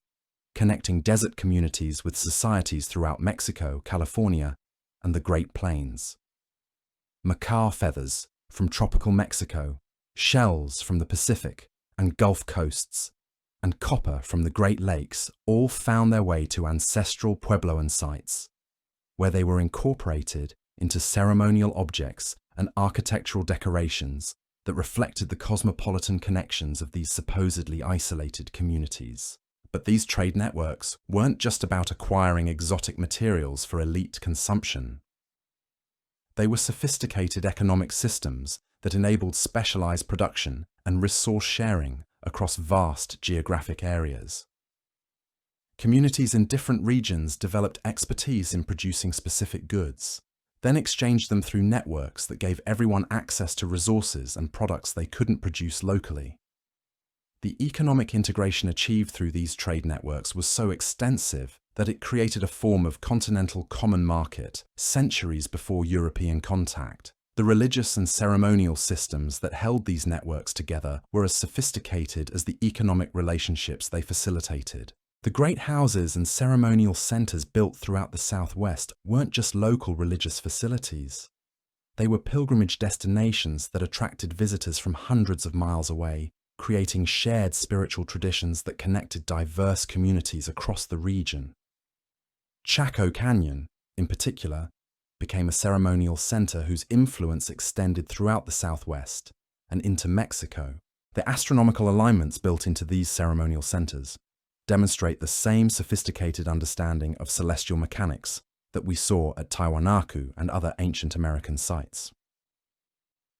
connecting desert communities with societies throughout Mexico, California, and the Great Plains. Macaw feathers from tropical Mexico, shells from the Pacific and Gulf coasts, and copper from the Great Lakes all found their way to ancestral Puebloan sites, where they were incorporated into ceremonial objects and architectural decorations that reflected the cosmopolitan connections of these supposedly isolated communities. But these trade networks weren't just about acquiring exotic materials for elite consumption. They were sophisticated economic systems that enabled specialized production and resource sharing across vast geographic areas. Communities in different regions developed expertise in producing specific goods, then exchanged them through networks that gave everyone access to resources and products they couldn't produce locally. The economic integration achieved through these trade networks was so extensive that it created a form of continental common market centuries before European contact. The religious and ceremonial systems that held these networks together were as sophisticated as the economic relationships they facilitated. The great houses and ceremonial centers built throughout the Southwest weren't just local religious facilities. They were pilgrimage destinations that attracted visitors from hundreds of miles away, creating shared spiritual traditions that connected diverse communities across the region. Chaco Canyon, in particular, became a ceremonial center whose influence extended throughout the Southwest and into Mexico. The astronomical alignments built into these ceremonial centers demonstrate the same sophisticated understanding of celestial mechanics that we saw at Tiwanaku and other ancient American sites.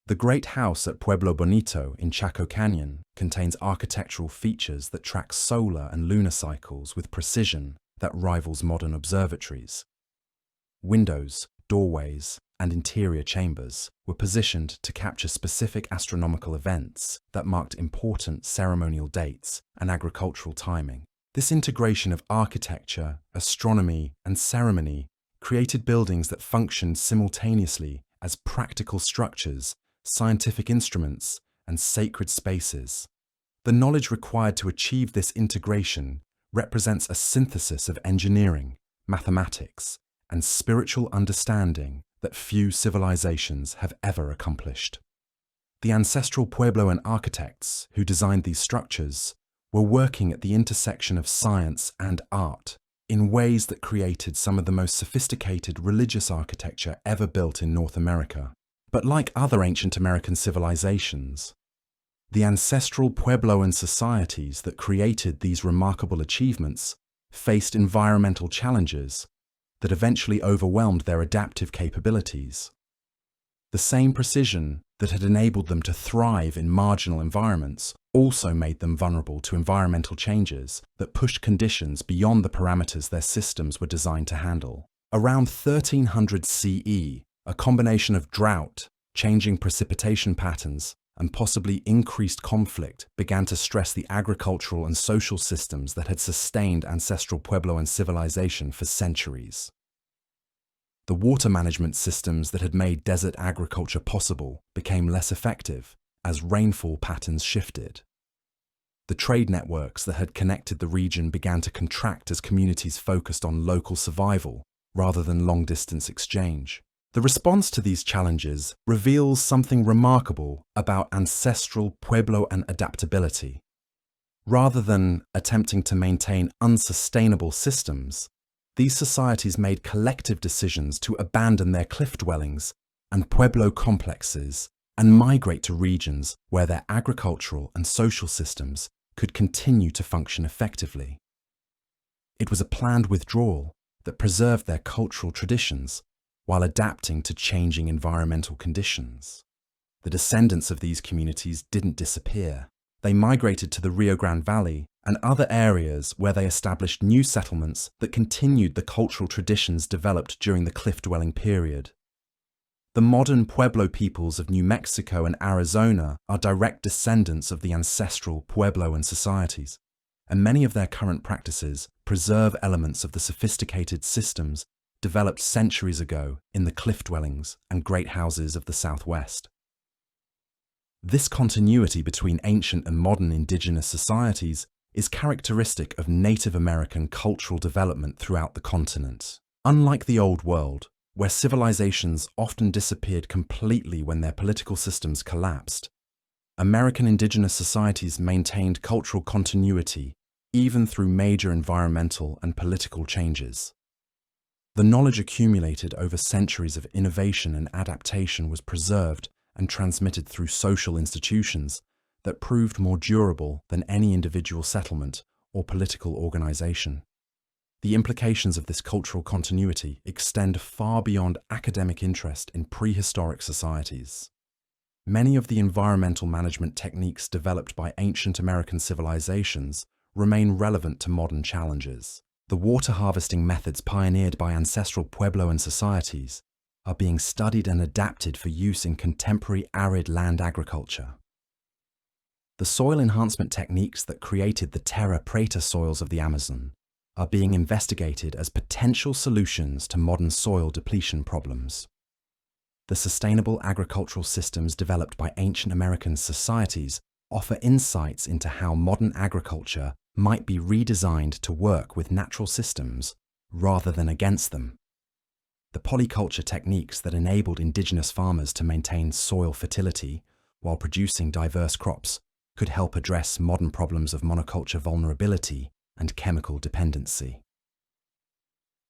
The Great House at Pueblo Bonito in Chaco Canyon contains architectural features that track solar and lunar cycles with precision that rivals modern observatories. Windows, doorways, and interior chambers were positioned to capture specific astronomical events that marked important ceremonial dates and agricultural timing. This integration of architecture, astronomy, and ceremony created buildings that functioned simultaneously as practical structures, scientific instruments, and sacred spaces. The knowledge required to achieve this integration represents a synthesis of engineering, mathematics, and spiritual understanding that few civilizations have ever accomplished. The ancestral Puebloan architects who designed these structures were working at the intersection of science and art in ways that created some of the most sophisticated religious architecture ever built in North America. But like other ancient American civilizations, the ancestral Puebloan societies that created these remarkable achievements faced environmental challenges that eventually overwhelmed their adaptive capabilities. The same precision that had enabled them to thrive in marginal environments also made them vulnerable to environmental changes that pushed conditions beyond the parameters their systems were designed to handle. Around 1300 CE, a combination of drought, changing precipitation patterns, and possibly increased conflict began to stress the agricultural and social systems that had sustained ancestral Puebloan civilization for centuries. The water management systems that had made desert agriculture possible became less effective as rainfall patterns shifted. The trade networks that had connected the region began to contract as communities focused on local survival rather than long-distance exchange. The response to these challenges reveals something remarkable about ancestral Puebloan adaptability. Rather than attempting to maintain unsustainable systems, these societies made collective decisions to abandon their cliff dwellings and Pueblo complexes and migrate to regions where their agricultural and social systems could continue to function effectively. It was a planned withdrawal that preserved their cultural traditions while adapting to changing environmental conditions. The descendants of these communities didn't disappear. They migrated to the Rio Grande Valley and other areas where they established new settlements that continued the cultural traditions developed during the cliff-dwelling period. The modern Pueblo peoples of New Mexico and Arizona are direct descendants of the ancestral Puebloan societies, and many of their current practices preserve elements of the sophisticated systems developed centuries ago in the cliff dwellings and great houses of the Southwest. This continuity between ancient and modern indigenous societies is characteristic of Native American cultural development throughout the continent. Unlike the Old World, where civilizations often disappeared completely when their political systems collapsed, American indigenous societies maintained cultural continuity even through major environmental and political changes. The knowledge accumulated over centuries of innovation and adaptation was preserved and transmitted through social institutions that proved more durable than any individual settlement or political organization. The implications of this cultural continuity extend far beyond academic interest in prehistoric societies. Many of the environmental management techniques developed by ancient American civilizations remain relevant to modern challenges. The water harvesting methods pioneered by ancestral Puebloan societies are being studied and adapted for use in contemporary arid land agriculture. The soil enhancement techniques that created the terra preta soils of the Amazon are being investigated as potential solutions to modern soil depletion problems. The sustainable agricultural systems developed by ancient American societies offer insights into how modern agriculture might be redesigned to work with natural systems rather than against them. The polyculture techniques that enabled indigenous farmers to maintain soil fertility while producing diverse crops could help address modern problems of monoculture vulnerability and chemical dependency.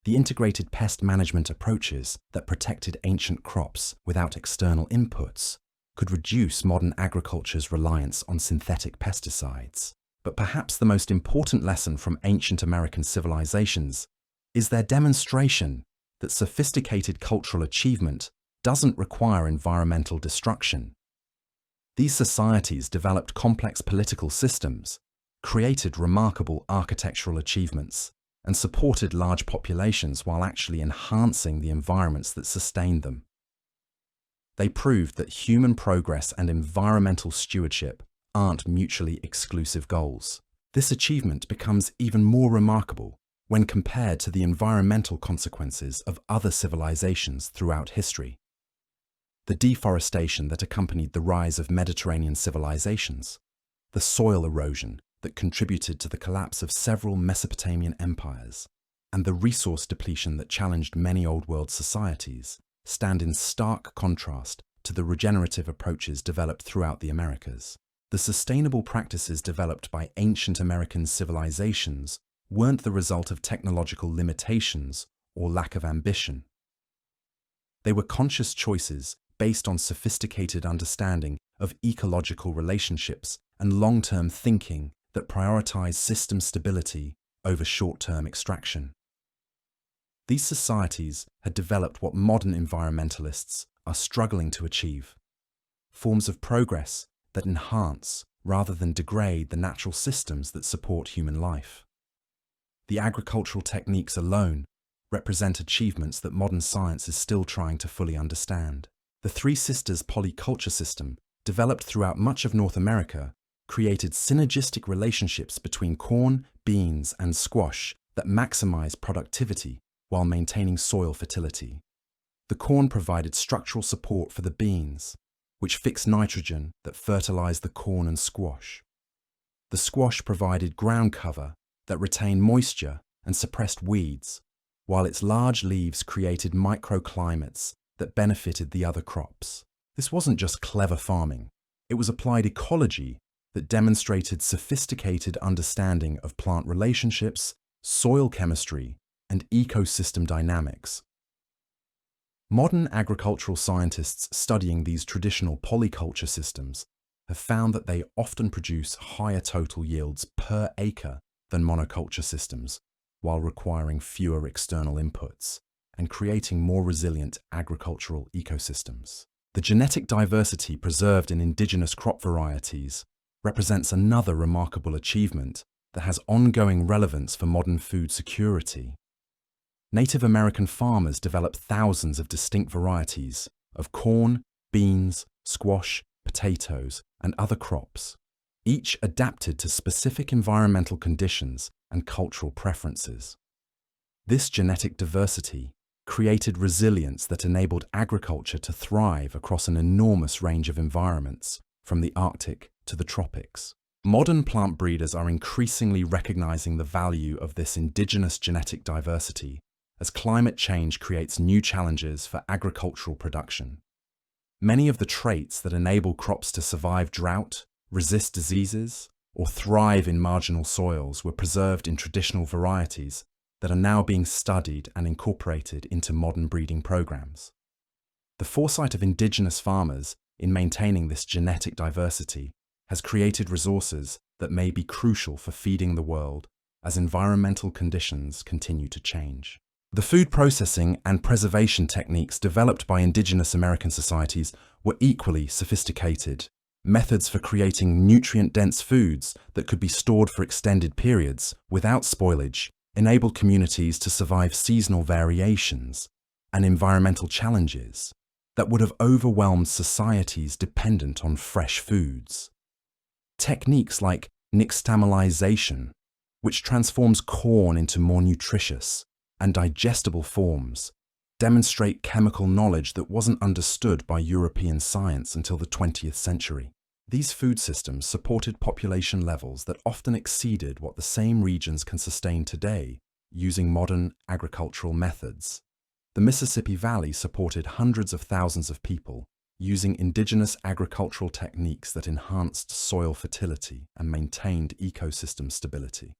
The integrated pest management approaches that protected ancient crops without external inputs could reduce modern agriculture's reliance on synthetic pesticides. But perhaps the most important lesson from ancient American civilizations is their demonstration that sophisticated cultural achievement doesn't require environmental destruction. These societies developed complex political systems, created remarkable architectural achievements, and supported large populations while actually enhancing the environments that sustained them. They proved that human progress and environmental stewardship aren't mutually exclusive goals. This achievement becomes even more remarkable when compared to the environmental consequences of other civilizations throughout history. The deforestation that accompanied the rise of Mediterranean civilizations, the soil erosion that contributed to the collapse of several Mesopotamian empires, and the resource depletion that challenged many Old World societies stand in stark contrast to the regenerative approaches developed throughout the Americas. The sustainable practices developed by ancient American civilizations weren't the result of technological limitations or lack of ambition. They were conscious choices based on sophisticated understanding of ecological relationships and long-term thinking that prioritize system stability over short-term extraction. These societies had developed what modern environmentalists are struggling to achieve: forms of progress that enhance rather than degrade the natural systems that support human life. The agricultural techniques alone represent achievements that modern science is still trying to fully understand. The Three Sisters polyculture system, developed throughout much of North America, created synergistic relationships between corn, beans, and squash that maximize productivity while maintaining soil fertility. The corn provided structural support for the beans, which fixed nitrogen that fertilized the corn and squash. The squash provided ground cover that retained moisture and suppressed weeds, while its large leaves created microclimates that benefited the other crops. This wasn't just clever farming, it was applied ecology that demonstrated sophisticated understanding of plant relationships, soil chemistry, and ecosystem dynamics. Modern agricultural scientists studying these traditional polyculture systems have found that they often produce higher total yields per acre than monoculture systems, while requiring fewer external inputs and creating more resilient agricultural ecosystems. The genetic diversity preserved in indigenous crop varieties represents another remarkable achievement that has ongoing relevance for modern food security. Native American farmers developed thousands of distinct varieties of corn, beans, squash, potatoes, and other crops, each adapted to specific environmental conditions and cultural preferences. This genetic diversity created resilience that enabled agriculture to thrive across an enormous range of environments, from the Arctic to the tropics. Modern plant breeders are increasingly recognizing the value of this indigenous genetic diversity as climate change creates new challenges for agricultural production. Many of the traits that enable crops to survive drought, resist diseases, or thrive in marginal soils were preserved in traditional varieties that are now being studied and incorporated into modern breeding programs. The foresight of indigenous farmers in maintaining this genetic diversity has created resources that may be crucial for feeding the world as environmental conditions continue to change. The food processing and preservation techniques developed by indigenous American societies were equally sophisticated. Methods for creating nutrient-dense foods that could be stored for extended periods without spoilage enabled communities to survive seasonal variations and environmental challenges that would have overwhelmed societies dependent on fresh foods. Techniques like nixtamalization, which transforms corn into more nutritious and digestible forms, demonstrate chemical knowledge that wasn't understood by European science until the 20th century. These food systems supported population levels that often exceeded what the same regions can sustain today using modern agricultural methods. The Mississippi Valley supported hundreds of thousands of people using indigenous agricultural techniques that enhanced soil fertility and maintained ecosystem stability.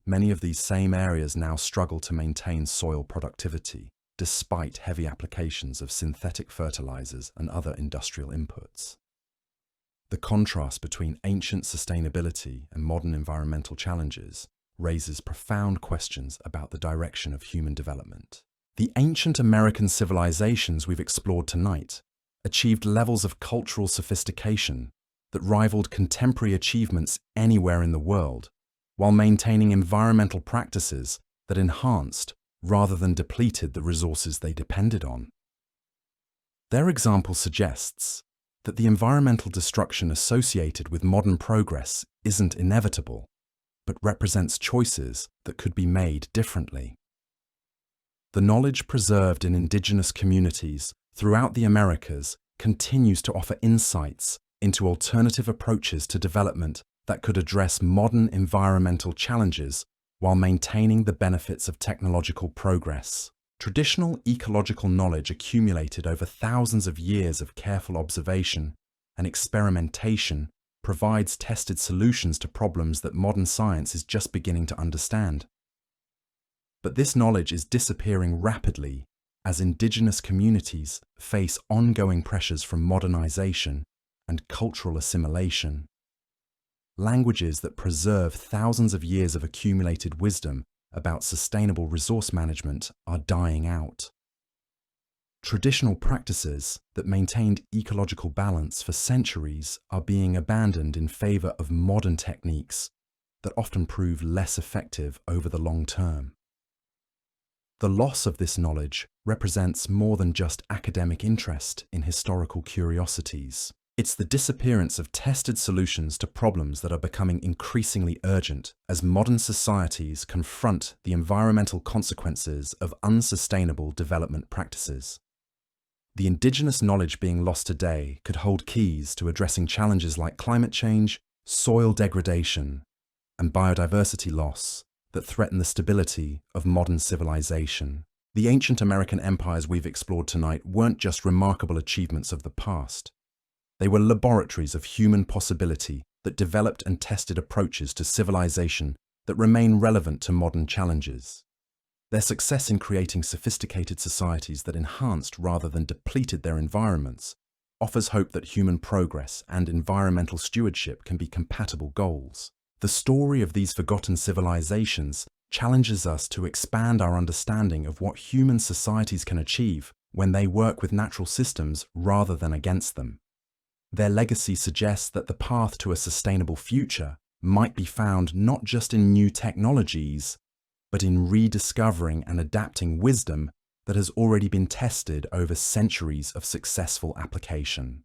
Many of these same areas now struggle to maintain soil productivity, despite heavy applications of synthetic fertilizers and other industrial inputs. The contrast between ancient sustainability and modern environmental challenges raises profound questions about the direction of human development. The ancient American civilizations we've explored tonight achieved levels of cultural sophistication that rivaled contemporary achievements anywhere in the world, while maintaining environmental practices that enhanced rather than depleted the resources they depended on. Their example suggests that the environmental destruction associated with modern progress isn't inevitable, but represents choices that could be made differently. The knowledge preserved in indigenous communities throughout the Americas continues to offer insights into alternative approaches to development that could address modern environmental challenges while maintaining the benefits of technological progress. Traditional ecological knowledge accumulated over thousands of years of careful observation and experimentation provides tested solutions to problems that modern science is just beginning to understand. But this knowledge is disappearing rapidly as indigenous communities face ongoing pressures from modernization and cultural assimilation. Languages that preserve thousands of years of accumulated wisdom about sustainable resource management are dying out. Traditional practices that maintained ecological balance for centuries are being abandoned in favor of modern techniques that often prove less effective over the long term. The loss of this knowledge represents more than just academic interest in historical curiosities. It's the disappearance of tested solutions to problems that are becoming increasingly urgent as modern societies confront the environmental consequences of unsustainable development practices. The indigenous knowledge being lost today could hold keys to addressing challenges like climate change, soil degradation, and biodiversity loss that threaten the stability of modern civilization. The ancient American empires we've explored tonight weren't just remarkable achievements of the past. They were laboratories of human possibility that developed and tested approaches to civilization that remain relevant to modern challenges. Their success in creating sophisticated societies that enhanced rather than depleted their environments offers hope that human progress and environmental stewardship can be compatible goals. The story of these forgotten civilizations challenges us to expand our understanding of what human societies can achieve when they work with natural systems rather than against them. Their legacy suggests that the path to a sustainable future might be found not just in new technologies, but in rediscovering and adapting wisdom that has already been tested over centuries of successful application.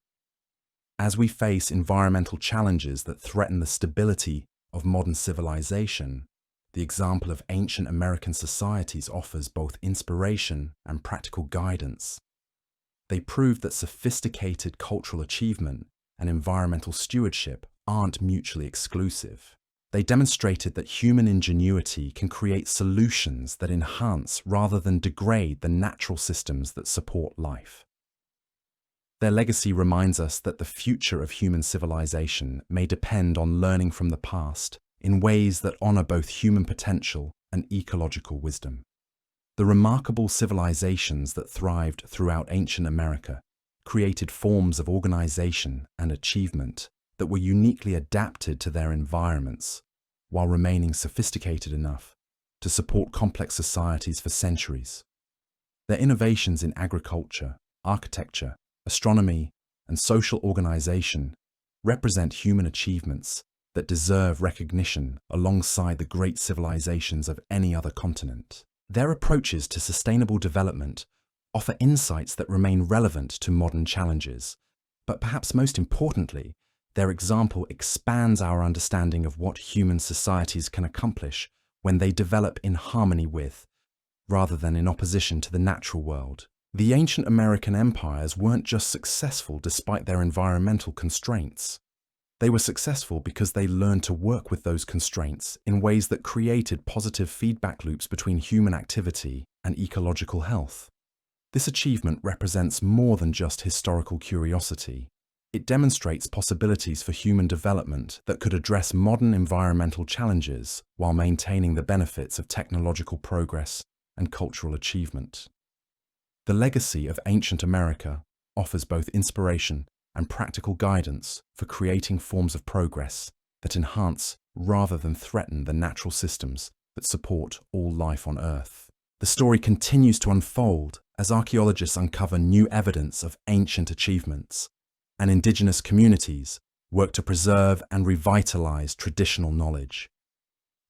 As we face environmental challenges that threaten the stability of modern civilization, the example of ancient American societies offers both inspiration and practical guidance. They prove that sophisticated cultural achievement and environmental stewardship aren't mutually exclusive. They demonstrated that human ingenuity can create solutions that enhance rather than degrade the natural systems that support life. Their legacy reminds us that the future of human civilization may depend on learning from the past in ways that honor both human potential and ecological wisdom. The remarkable civilizations that thrived throughout ancient America created forms of organization and achievement that were uniquely adapted to their environments, while remaining sophisticated enough to support complex societies for centuries. Their innovations in agriculture, architecture, astronomy, and social organization represent human achievements that deserve recognition alongside the great civilizations of any other continent. Their approaches to sustainable development offer insights that remain relevant to modern challenges, but perhaps most importantly, their example expands our understanding of what human societies can accomplish when they develop in harmony with, rather than in opposition to the natural world. The ancient American empires weren't just successful despite their environmental constraints. They were successful because they learned to work with those constraints in ways that created positive feedback loops between human activity and ecological health. This achievement represents more than just historical curiosity. It demonstrates possibilities for human development that could address modern environmental challenges while maintaining the benefits of technological progress and cultural achievement. The legacy of ancient America offers both inspiration and practical guidance for creating forms of progress that enhance rather than threaten the natural systems that support all life on Earth. The story continues to unfold as archaeologists uncover new evidence of ancient achievements, and indigenous communities work to preserve and revitalize traditional knowledge.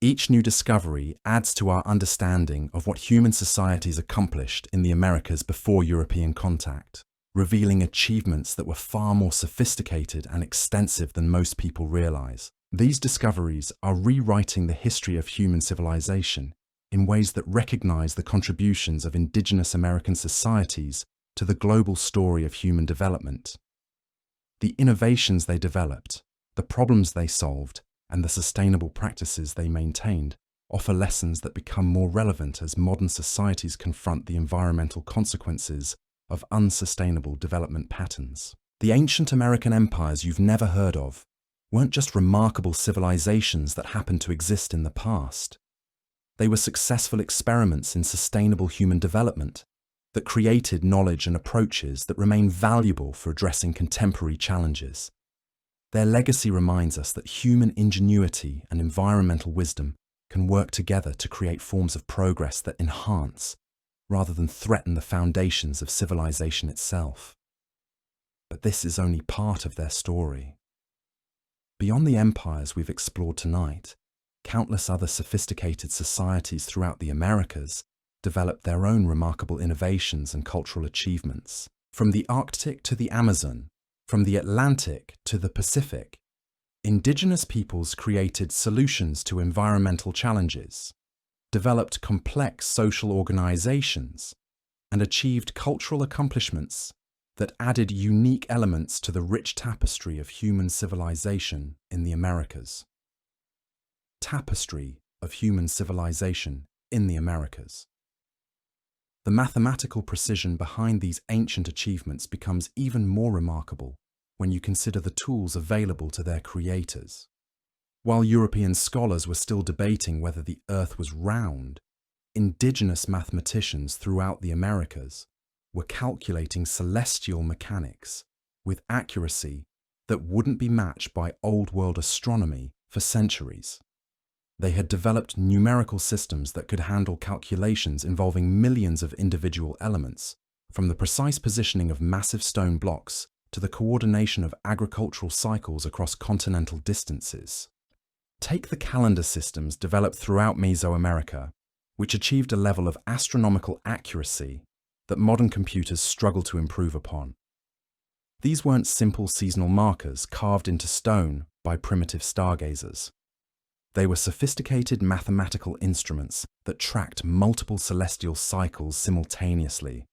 Each new discovery adds to our understanding of what human societies accomplished in the Americas before European contact, revealing achievements that were far more sophisticated and extensive than most people realize. These discoveries are rewriting the history of human civilization in ways that recognize the contributions of indigenous American societies to the global story of human development. The innovations they developed, the problems they solved, and the sustainable practices they maintained offer lessons that become more relevant as modern societies confront the environmental consequences of unsustainable development patterns. The ancient American empires you've never heard of weren't just remarkable civilizations that happened to exist in the past. They were successful experiments in sustainable human development that created knowledge and approaches that remain valuable for addressing contemporary challenges. Their legacy reminds us that human ingenuity and environmental wisdom can work together to create forms of progress that enhance, rather than threaten the foundations of civilization itself. But this is only part of their story. Beyond the empires we've explored tonight, countless other sophisticated societies throughout the Americas developed their own remarkable innovations and cultural achievements. From the Arctic to the Amazon, from the Atlantic to the Pacific, indigenous peoples created solutions to environmental challenges, developed complex social organizations, and achieved cultural accomplishments that added unique elements to the rich tapestry of human civilization in the Americas. Tapestry of human civilization in the Americas. The mathematical precision behind these ancient achievements becomes even more remarkable when you consider the tools available to their creators. While European scholars were still debating whether the Earth was round, indigenous mathematicians throughout the Americas were calculating celestial mechanics with accuracy that wouldn't be matched by Old World astronomy for centuries. They had developed numerical systems that could handle calculations involving millions of individual elements, from the precise positioning of massive stone blocks to the coordination of agricultural cycles across continental distances. Take the calendar systems developed throughout Mesoamerica, which achieved a level of astronomical accuracy that modern computers struggle to improve upon. These weren't simple seasonal markers carved into stone by primitive stargazers. They were sophisticated mathematical instruments that tracked multiple celestial cycles simultaneously,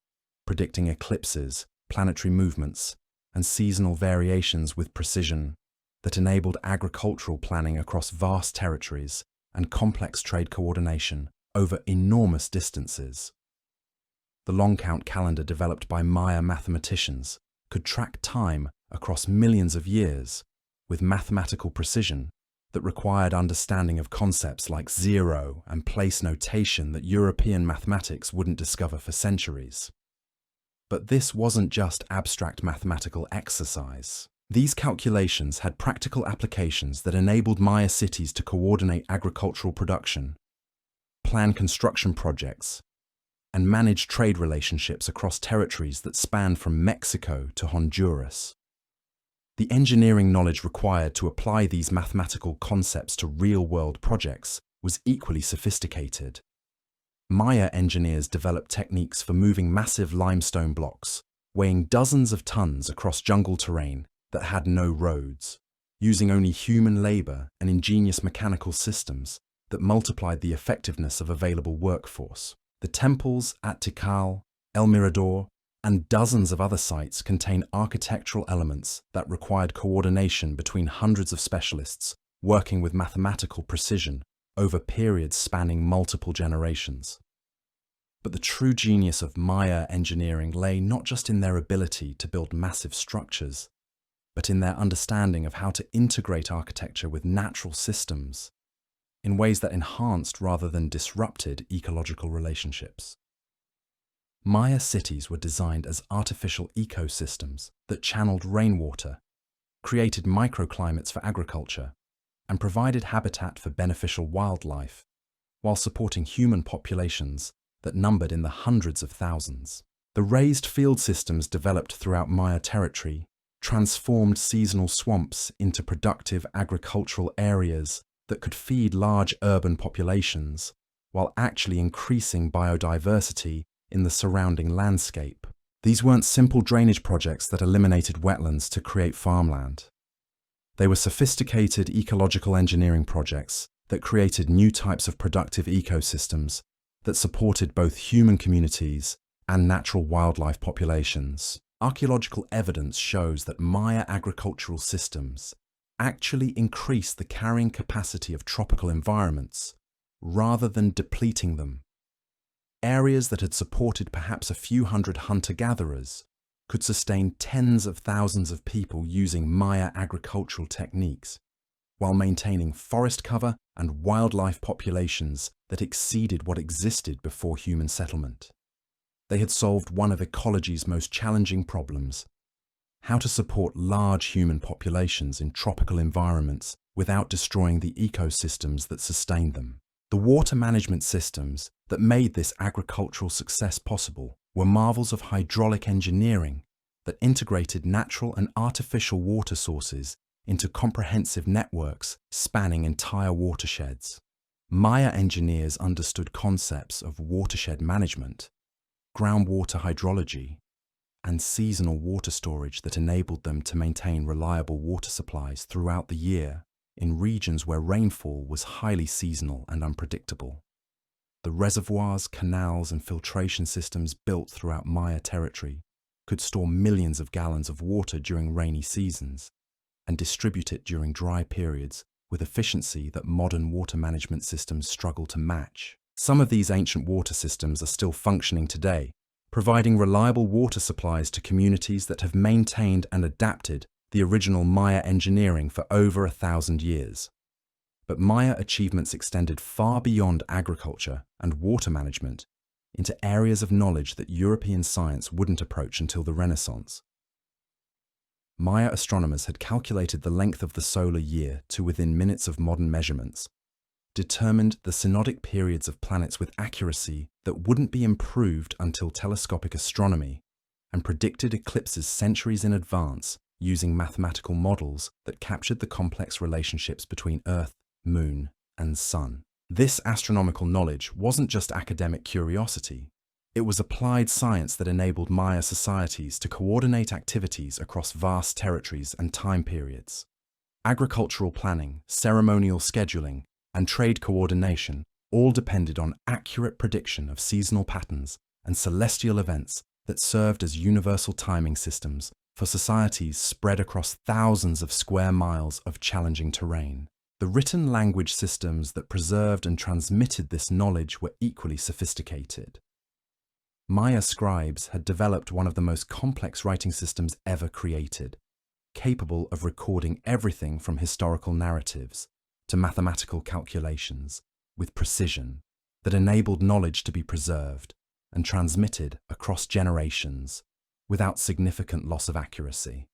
predicting eclipses, planetary movements, and seasonal variations with precision that enabled agricultural planning across vast territories and complex trade coordination over enormous distances. The long count calendar developed by Maya mathematicians could track time across millions of years with mathematical precision that required understanding of concepts like zero and place notation that European mathematics wouldn't discover for centuries. But this wasn't just abstract mathematical exercise. These calculations had practical applications that enabled Maya cities to coordinate agricultural production, plan construction projects, and manage trade relationships across territories that spanned from Mexico to Honduras. The engineering knowledge required to apply these mathematical concepts to real-world projects was equally sophisticated. Maya engineers developed techniques for moving massive limestone blocks, weighing dozens of tons across jungle terrain that had no roads, using only human labor and ingenious mechanical systems that multiplied the effectiveness of available workforce. The temples at Tikal, El Mirador, and dozens of other sites contain architectural elements that required coordination between hundreds of specialists working with mathematical precision over periods spanning multiple generations. But the true genius of Maya engineering lay not just in their ability to build massive structures, but in their understanding of how to integrate architecture with natural systems in ways that enhanced rather than disrupted ecological relationships. Maya cities were designed as artificial ecosystems that channeled rainwater, created microclimates for agriculture, and provided habitat for beneficial wildlife, while supporting human populations that numbered in the hundreds of thousands. The raised field systems developed throughout Maya territory transformed seasonal swamps into productive agricultural areas that could feed large urban populations, while actually increasing biodiversity in the surrounding landscape. These weren't simple drainage projects that eliminated wetlands to create farmland. They were sophisticated ecological engineering projects that created new types of productive ecosystems that supported both human communities and natural wildlife populations. Archaeological evidence shows that Maya agricultural systems actually increased the carrying capacity of tropical environments rather than depleting them. Areas that had supported perhaps a few hundred hunter-gatherers could sustain tens of thousands of people using Maya agricultural techniques, while maintaining forest cover and wildlife populations that exceeded what existed before human settlement. They had solved one of ecology's most challenging problems: how to support large human populations in tropical environments without destroying the ecosystems that sustained them. The water management systems that made this agricultural success possible were marvels of hydraulic engineering that integrated natural and artificial water sources into comprehensive networks spanning entire watersheds. Maya engineers understood concepts of watershed management, groundwater hydrology, and seasonal water storage that enabled them to maintain reliable water supplies throughout the year in regions where rainfall was highly seasonal and unpredictable. The reservoirs, canals, and filtration systems built throughout Maya territory could store millions of gallons of water during rainy seasons and distribute it during dry periods with efficiency that modern water management systems struggle to match. Some of these ancient water systems are still functioning today, providing reliable water supplies to communities that have maintained and adapted the original Maya engineering for over 1,000 years. But Maya achievements extended far beyond agriculture and water management into areas of knowledge that European science wouldn't approach until the Renaissance. Maya astronomers had calculated the length of the solar year to within minutes of modern measurements, determined the synodic periods of planets with accuracy that wouldn't be improved until telescopic astronomy, and predicted eclipses centuries in advance using mathematical models that captured the complex relationships between Earth, Moon, and Sun. This astronomical knowledge wasn't just academic curiosity. It was applied science that enabled Maya societies to coordinate activities across vast territories and time periods. Agricultural planning, ceremonial scheduling, and trade coordination all depended on accurate prediction of seasonal patterns and celestial events that served as universal timing systems for societies spread across thousands of square miles of challenging terrain. The written language systems that preserved and transmitted this knowledge were equally sophisticated. Maya scribes had developed one of the most complex writing systems ever created, capable of recording everything from historical narratives to mathematical calculations with precision that enabled knowledge to be preserved and transmitted across generations without significant loss of accuracy.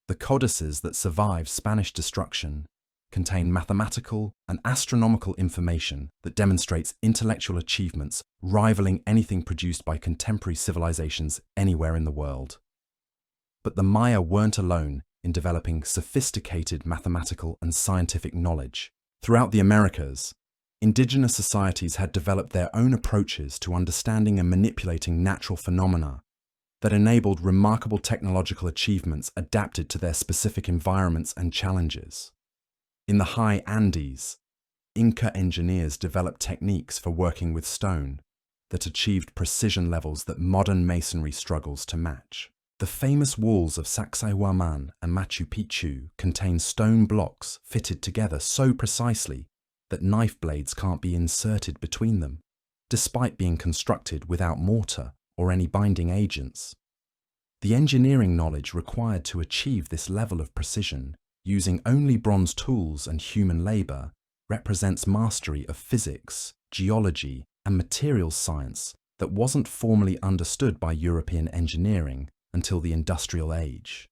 The codices that survived Spanish destruction contain mathematical and astronomical information that demonstrates intellectual achievements rivaling anything produced by contemporary civilizations anywhere in the world. But the Maya weren't alone in developing sophisticated mathematical and scientific knowledge. Throughout the Americas, indigenous societies had developed their own approaches to understanding and manipulating natural phenomena that enabled remarkable technological achievements adapted to their specific environments and challenges. In the high Andes, Inca engineers developed techniques for working with stone that achieved precision levels that modern masonry struggles to match. The famous walls of Sacsayhuaman and Machu Picchu contain stone blocks fitted together so precisely that knife blades can't be inserted between them, despite being constructed without mortar or any binding agents. The engineering knowledge required to achieve this level of precision using only bronze tools and human labor represents mastery of physics, geology, and materials science that wasn't formally understood by European engineering until the industrial age.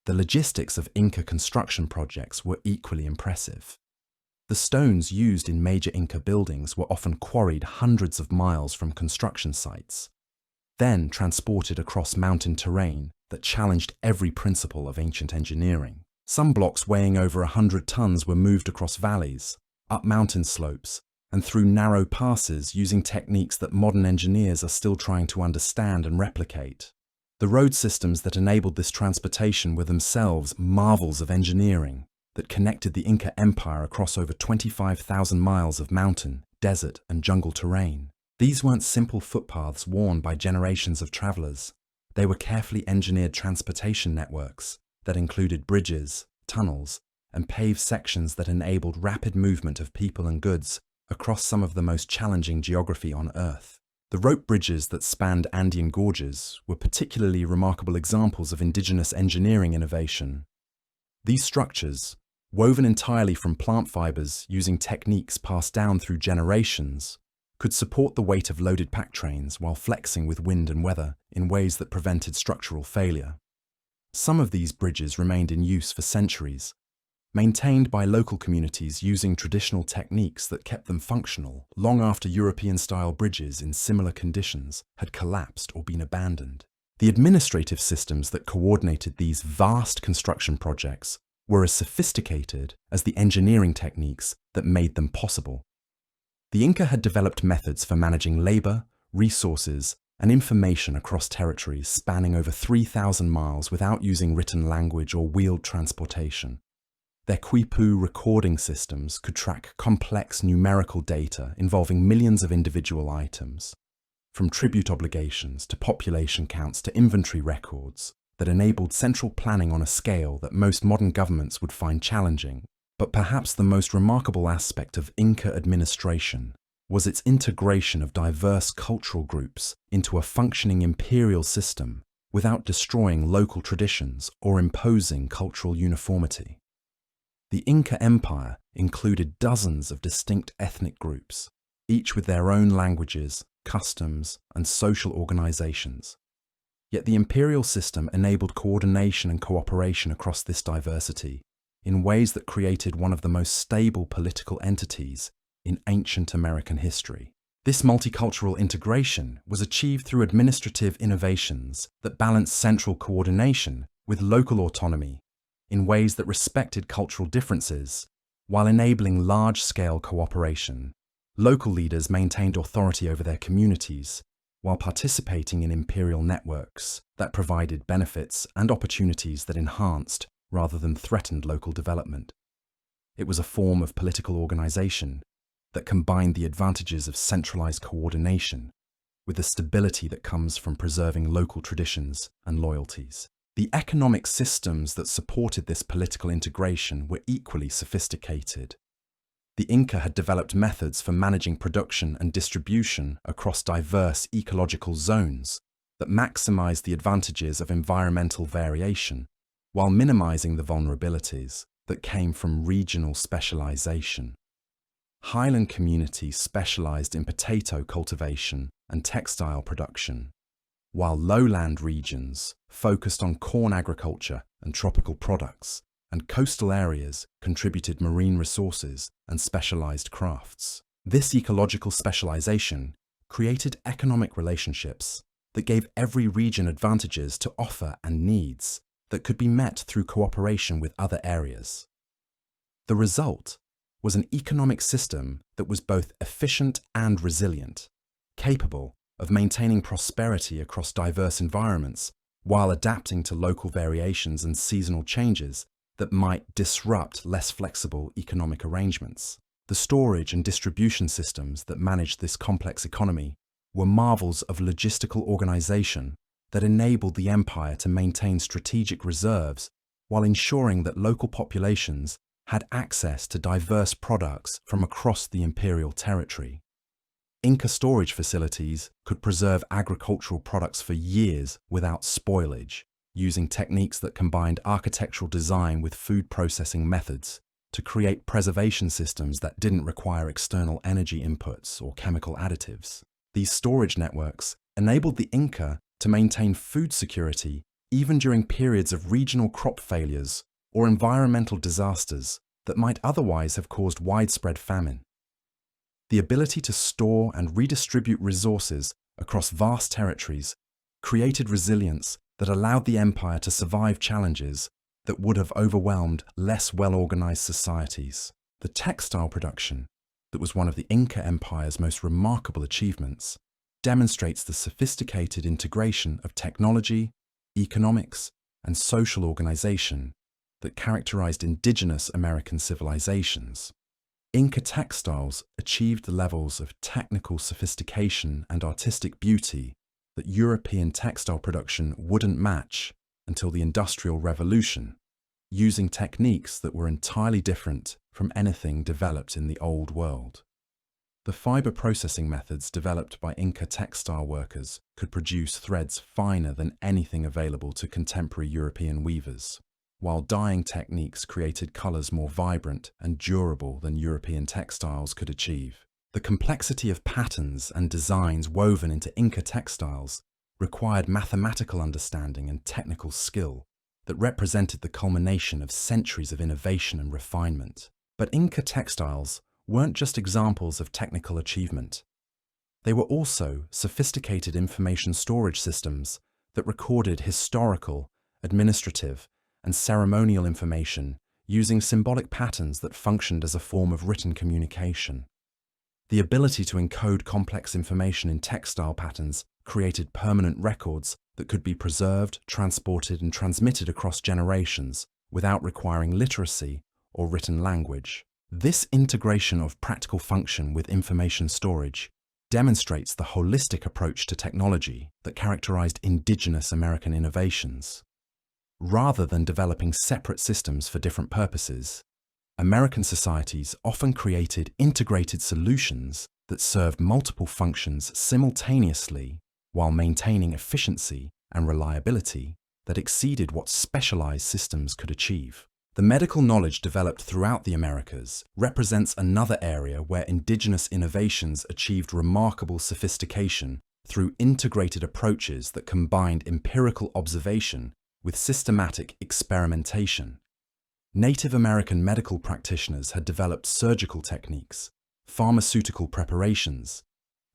The logistics of Inca construction projects were equally impressive. The stones used in major Inca buildings were often quarried hundreds of miles from construction sites, then transported across mountain terrain that challenged every principle of ancient engineering. Some blocks weighing over 100 tons were moved across valleys, up mountain slopes, and through narrow passes using techniques that modern engineers are still trying to understand and replicate. The road systems that enabled this transportation were themselves marvels of engineering that connected the Inca Empire across over 25,000 miles of mountain, desert, and jungle terrain. These weren't simple footpaths worn by generations of travelers. They were carefully engineered transportation networks that included bridges, tunnels, and paved sections that enabled rapid movement of people and goods across some of the most challenging geography on Earth. The rope bridges that spanned Andean gorges were particularly remarkable examples of indigenous engineering innovation. These structures, woven entirely from plant fibers using techniques passed down through generations, could support the weight of loaded pack trains while flexing with wind and weather in ways that prevented structural failure. Some of these bridges remained in use for centuries, maintained by local communities using traditional techniques that kept them functional long after European-style bridges in similar conditions had collapsed or been abandoned. The administrative systems that coordinated these vast construction projects were as sophisticated as the engineering techniques that made them possible. The Inca had developed methods for managing labor, resources, and information across territories spanning over 3,000 miles without using written language or wheeled transportation. Their quipu recording systems could track complex numerical data involving millions of individual items, from tribute obligations to population counts to inventory records, that enabled central planning on a scale that most modern governments would find challenging. But perhaps the most remarkable aspect of Inca administration was its integration of diverse cultural groups into a functioning imperial system without destroying local traditions or imposing cultural uniformity. The Inca Empire included dozens of distinct ethnic groups, each with their own languages, customs, and social organizations. Yet the imperial system enabled coordination and cooperation across this diversity in ways that created one of the most stable political entities in ancient American history. This multicultural integration was achieved through administrative innovations that balanced central coordination with local autonomy in ways that respected cultural differences while enabling large-scale cooperation. Local leaders maintained authority over their communities while participating in imperial networks that provided benefits and opportunities that enhanced rather than threatened local development. It was a form of political organization that combined the advantages of centralized coordination with the stability that comes from preserving local traditions and loyalties. The economic systems that supported this political integration were equally sophisticated. The Inca had developed methods for managing production and distribution across diverse ecological zones that maximized the advantages of environmental variation while minimizing the vulnerabilities that came from regional specialization. Highland communities specialized in potato cultivation and textile production, while lowland regions focused on corn agriculture and tropical products, and coastal areas contributed marine resources and specialized crafts. This ecological specialization created economic relationships that gave every region advantages to offer and needs that could be met through cooperation with other areas. The result was an economic system that was both efficient and resilient, capable of maintaining prosperity across diverse environments while adapting to local variations and seasonal changes that might disrupt less flexible economic arrangements. The storage and distribution systems that managed this complex economy were marvels of logistical organization that enabled the empire to maintain strategic reserves while ensuring that local populations had access to diverse products from across the imperial territory. Inca storage facilities could preserve agricultural products for years without spoilage, using techniques that combined architectural design with food processing methods to create preservation systems that didn't require external energy inputs or chemical additives. These storage networks enabled the Inca to maintain food security even during periods of regional crop failures or environmental disasters that might otherwise have caused widespread famine. The ability to store and redistribute resources across vast territories created resilience that allowed the empire to survive challenges that would have overwhelmed less well-organized societies. The textile production, that was one of the Inca Empire's most remarkable achievements, demonstrates the sophisticated integration of technology, economics, and social organization that characterized indigenous American civilizations. Inca textiles achieved the levels of technical sophistication and artistic beauty that European textile production wouldn't match until the Industrial Revolution, using techniques that were entirely different from anything developed in the Old World. The fiber processing methods developed by Inca textile workers could produce threads finer than anything available to contemporary European weavers, while dyeing techniques created colors more vibrant and durable than European textiles could achieve. The complexity of patterns and designs woven into Inca textiles required mathematical understanding and technical skill that represented the culmination of centuries of innovation and refinement. But Inca textiles weren't just examples of technical achievement. They were also sophisticated information storage systems that recorded historical, administrative, and ceremonial information using symbolic patterns that functioned as a form of written communication. The ability to encode complex information in textile patterns created permanent records that could be preserved, transported, and transmitted across generations without requiring literacy or written language. This integration of practical function with information storage demonstrates the holistic approach to technology that characterized indigenous American innovations. Rather than developing separate systems for different purposes, American societies often created integrated solutions that served multiple functions simultaneously while maintaining efficiency and reliability that exceeded what specialized systems could achieve. The medical knowledge developed throughout the Americas represents another area where indigenous innovations achieved remarkable sophistication through integrated approaches that combined empirical observation with systematic experimentation. Native American medical practitioners had developed surgical techniques, pharmaceutical preparations,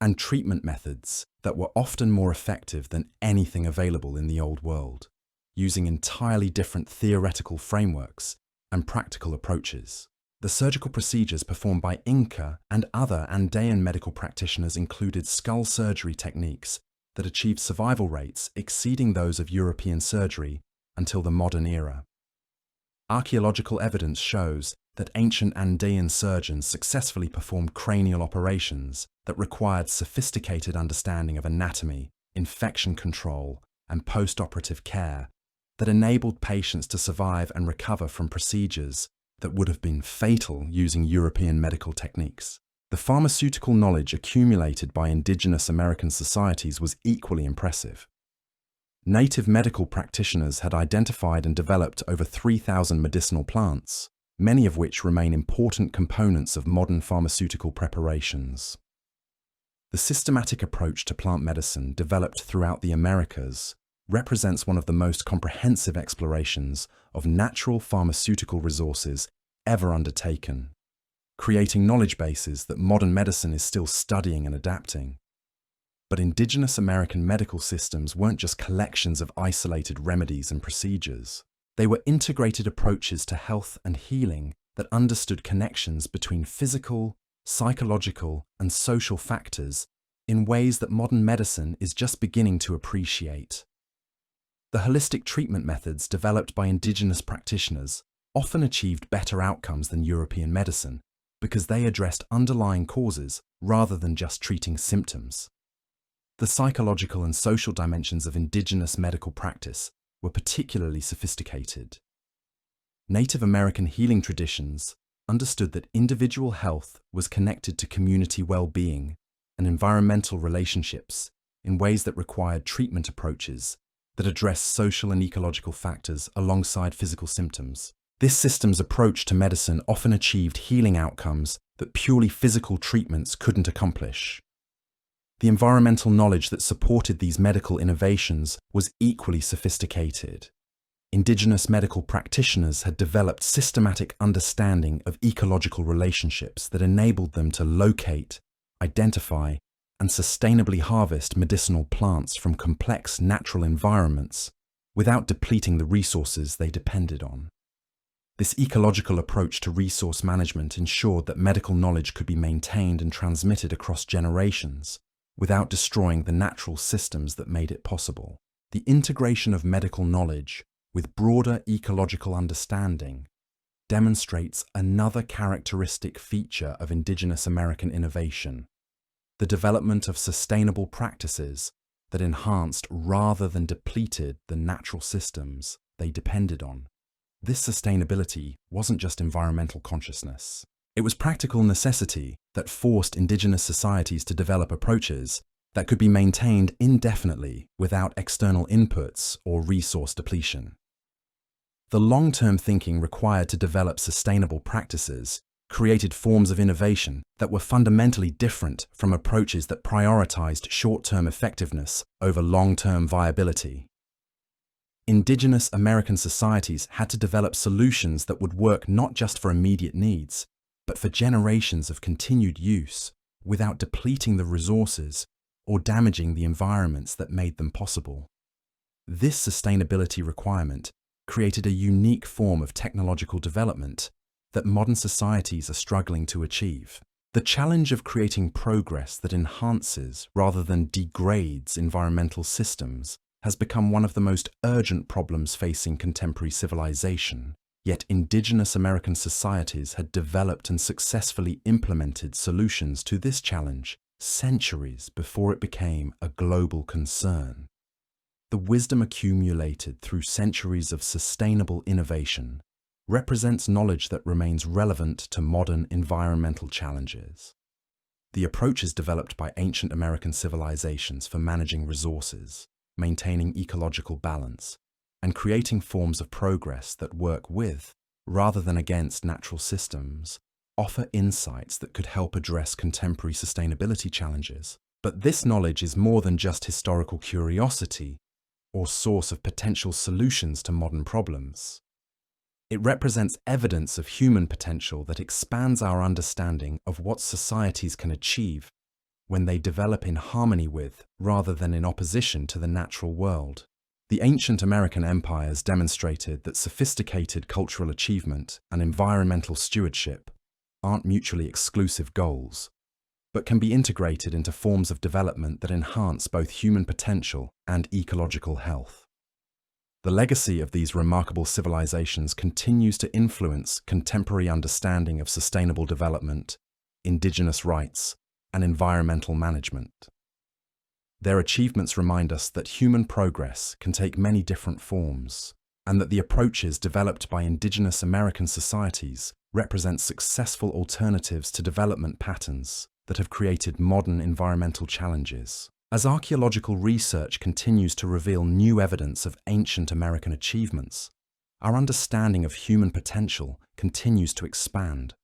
and treatment methods that were often more effective than anything available in the Old World, using entirely different theoretical frameworks and practical approaches. The surgical procedures performed by Inca and other Andean medical practitioners included skull surgery techniques that achieved survival rates exceeding those of European surgery until the modern era. Archaeological evidence shows that ancient Andean surgeons successfully performed cranial operations that required sophisticated understanding of anatomy, infection control, and post-operative care that enabled patients to survive and recover from procedures that would have been fatal using European medical techniques. The pharmaceutical knowledge accumulated by indigenous American societies was equally impressive. Native medical practitioners had identified and developed over 3,000 medicinal plants, many of which remain important components of modern pharmaceutical preparations. The systematic approach to plant medicine developed throughout the Americas represents one of the most comprehensive explorations of natural pharmaceutical resources ever undertaken, creating knowledge bases that modern medicine is still studying and adapting. But indigenous American medical systems weren't just collections of isolated remedies and procedures. They were integrated approaches to health and healing that understood connections between physical, psychological, and social factors in ways that modern medicine is just beginning to appreciate. The holistic treatment methods developed by indigenous practitioners often achieved better outcomes than European medicine because they addressed underlying causes rather than just treating symptoms. The psychological and social dimensions of indigenous medical practice were particularly sophisticated. Native American healing traditions understood that individual health was connected to community well-being and environmental relationships in ways that required treatment approaches that address social and ecological factors alongside physical symptoms. This system's approach to medicine often achieved healing outcomes that purely physical treatments couldn't accomplish. The environmental knowledge that supported these medical innovations was equally sophisticated. Indigenous medical practitioners had developed systematic understanding of ecological relationships that enabled them to locate, identify, and sustainably harvest medicinal plants from complex natural environments without depleting the resources they depended on. This ecological approach to resource management ensured that medical knowledge could be maintained and transmitted across generations without destroying the natural systems that made it possible. The integration of medical knowledge with broader ecological understanding demonstrates another characteristic feature of indigenous American innovation: the development of sustainable practices that enhanced rather than depleted the natural systems they depended on. This sustainability wasn't just environmental consciousness. It was practical necessity that forced indigenous societies to develop approaches that could be maintained indefinitely without external inputs or resource depletion. The long-term thinking required to develop sustainable practices created forms of innovation that were fundamentally different from approaches that prioritized short-term effectiveness over long-term viability. Indigenous American societies had to develop solutions that would work not just for immediate needs, but for generations of continued use without depleting the resources or damaging the environments that made them possible. This sustainability requirement created a unique form of technological development that modern societies are struggling to achieve. The challenge of creating progress that enhances rather than degrades environmental systems has become one of the most urgent problems facing contemporary civilization. Yet indigenous American societies had developed and successfully implemented solutions to this challenge centuries before it became a global concern. The wisdom accumulated through centuries of sustainable innovation represents knowledge that remains relevant to modern environmental challenges. The approaches developed by ancient American civilizations for managing resources, maintaining ecological balance, and creating forms of progress that work with, rather than against, natural systems, offer insights that could help address contemporary sustainability challenges. But this knowledge is more than just historical curiosity or source of potential solutions to modern problems. It represents evidence of human potential that expands our understanding of what societies can achieve when they develop in harmony with, rather than in opposition to, the natural world. The ancient American empires demonstrated that sophisticated cultural achievement and environmental stewardship aren't mutually exclusive goals, but can be integrated into forms of development that enhance both human potential and ecological health. The legacy of these remarkable civilizations continues to influence contemporary understanding of sustainable development, indigenous rights, and environmental management. Their achievements remind us that human progress can take many different forms, and that the approaches developed by indigenous American societies represent successful alternatives to development patterns that have created modern environmental challenges. As archaeological research continues to reveal new evidence of ancient American achievements, our understanding of human potential continues to expand.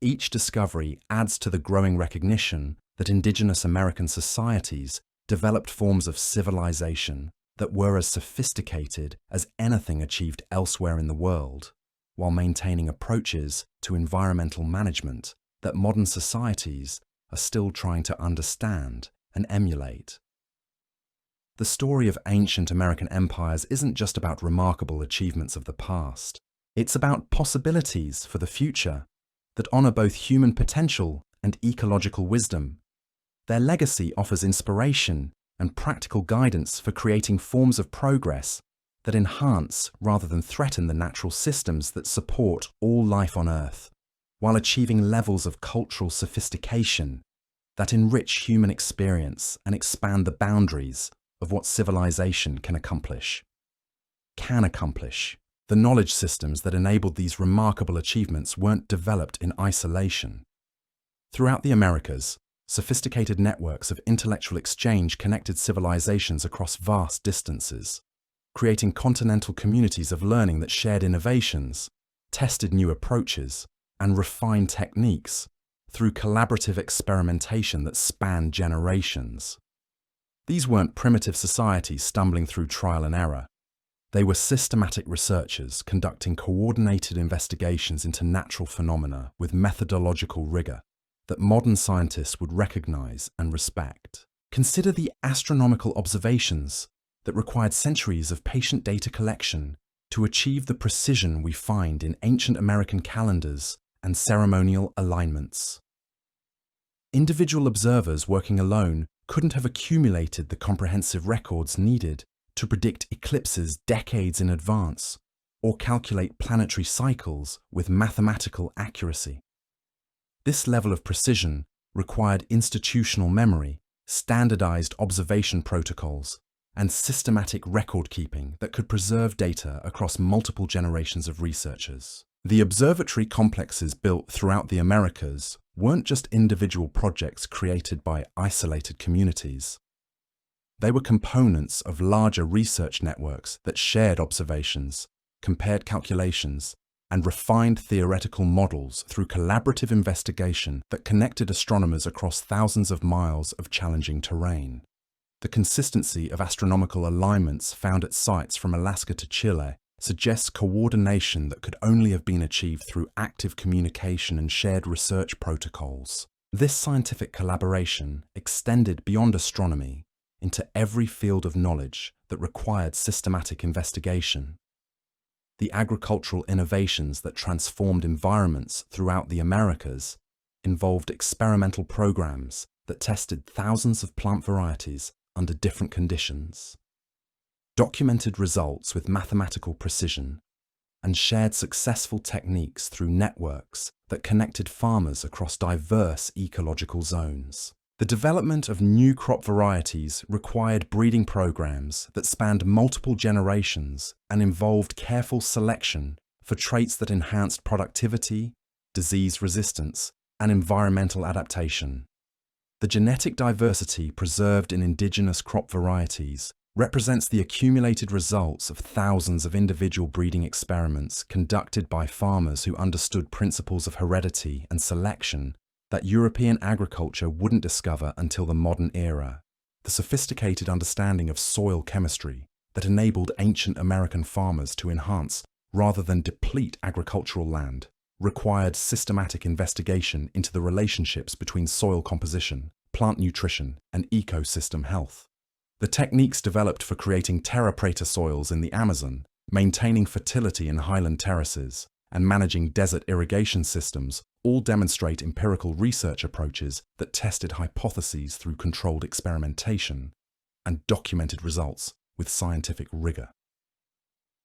Each discovery adds to the growing recognition that indigenous American societies developed forms of civilization that were as sophisticated as anything achieved elsewhere in the world, while maintaining approaches to environmental management that modern societies are still trying to understand and emulate. The story of ancient American empires isn't just about remarkable achievements of the past. It's about possibilities for the future that honor both human potential and ecological wisdom. Their legacy offers inspiration and practical guidance for creating forms of progress that enhance rather than threaten the natural systems that support all life on Earth, while achieving levels of cultural sophistication that enrich human experience and expand the boundaries of what civilization can accomplish. The knowledge systems that enabled these remarkable achievements weren't developed in isolation. Throughout the Americas, sophisticated networks of intellectual exchange connected civilizations across vast distances, creating continental communities of learning that shared innovations, tested new approaches, and refined techniques through collaborative experimentation that spanned generations. These weren't primitive societies stumbling through trial and error. They were systematic researchers conducting coordinated investigations into natural phenomena with methodological rigor that modern scientists would recognize and respect. Consider the astronomical observations that required centuries of patient data collection to achieve the precision we find in ancient American calendars and ceremonial alignments. Individual observers working alone couldn't have accumulated the comprehensive records needed to predict eclipses decades in advance or calculate planetary cycles with mathematical accuracy. This level of precision required institutional memory, standardized observation protocols, and systematic record-keeping that could preserve data across multiple generations of researchers. The observatory complexes built throughout the Americas weren't just individual projects created by isolated communities. They were components of larger research networks that shared observations, compared calculations, and refined theoretical models through collaborative investigation that connected astronomers across thousands of miles of challenging terrain. The consistency of astronomical alignments found at sites from Alaska to Chile suggests coordination that could only have been achieved through active communication and shared research protocols. This scientific collaboration extended beyond astronomy into every field of knowledge that required systematic investigation. The agricultural innovations that transformed environments throughout the Americas involved experimental programs that tested thousands of plant varieties under different conditions, documented results with mathematical precision, and shared successful techniques through networks that connected farmers across diverse ecological zones. The development of new crop varieties required breeding programs that spanned multiple generations and involved careful selection for traits that enhanced productivity, disease resistance, and environmental adaptation. The genetic diversity preserved in indigenous crop varieties represents the accumulated results of thousands of individual breeding experiments conducted by farmers who understood principles of heredity and selection that European agriculture wouldn't discover until the modern era. The sophisticated understanding of soil chemistry that enabled ancient American farmers to enhance rather than deplete agricultural land required systematic investigation into the relationships between soil composition, plant nutrition, and ecosystem health. The techniques developed for creating terra preta soils in the Amazon, maintaining fertility in highland terraces, and managing desert irrigation systems all demonstrate empirical research approaches that tested hypotheses through controlled experimentation and documented results with scientific rigor.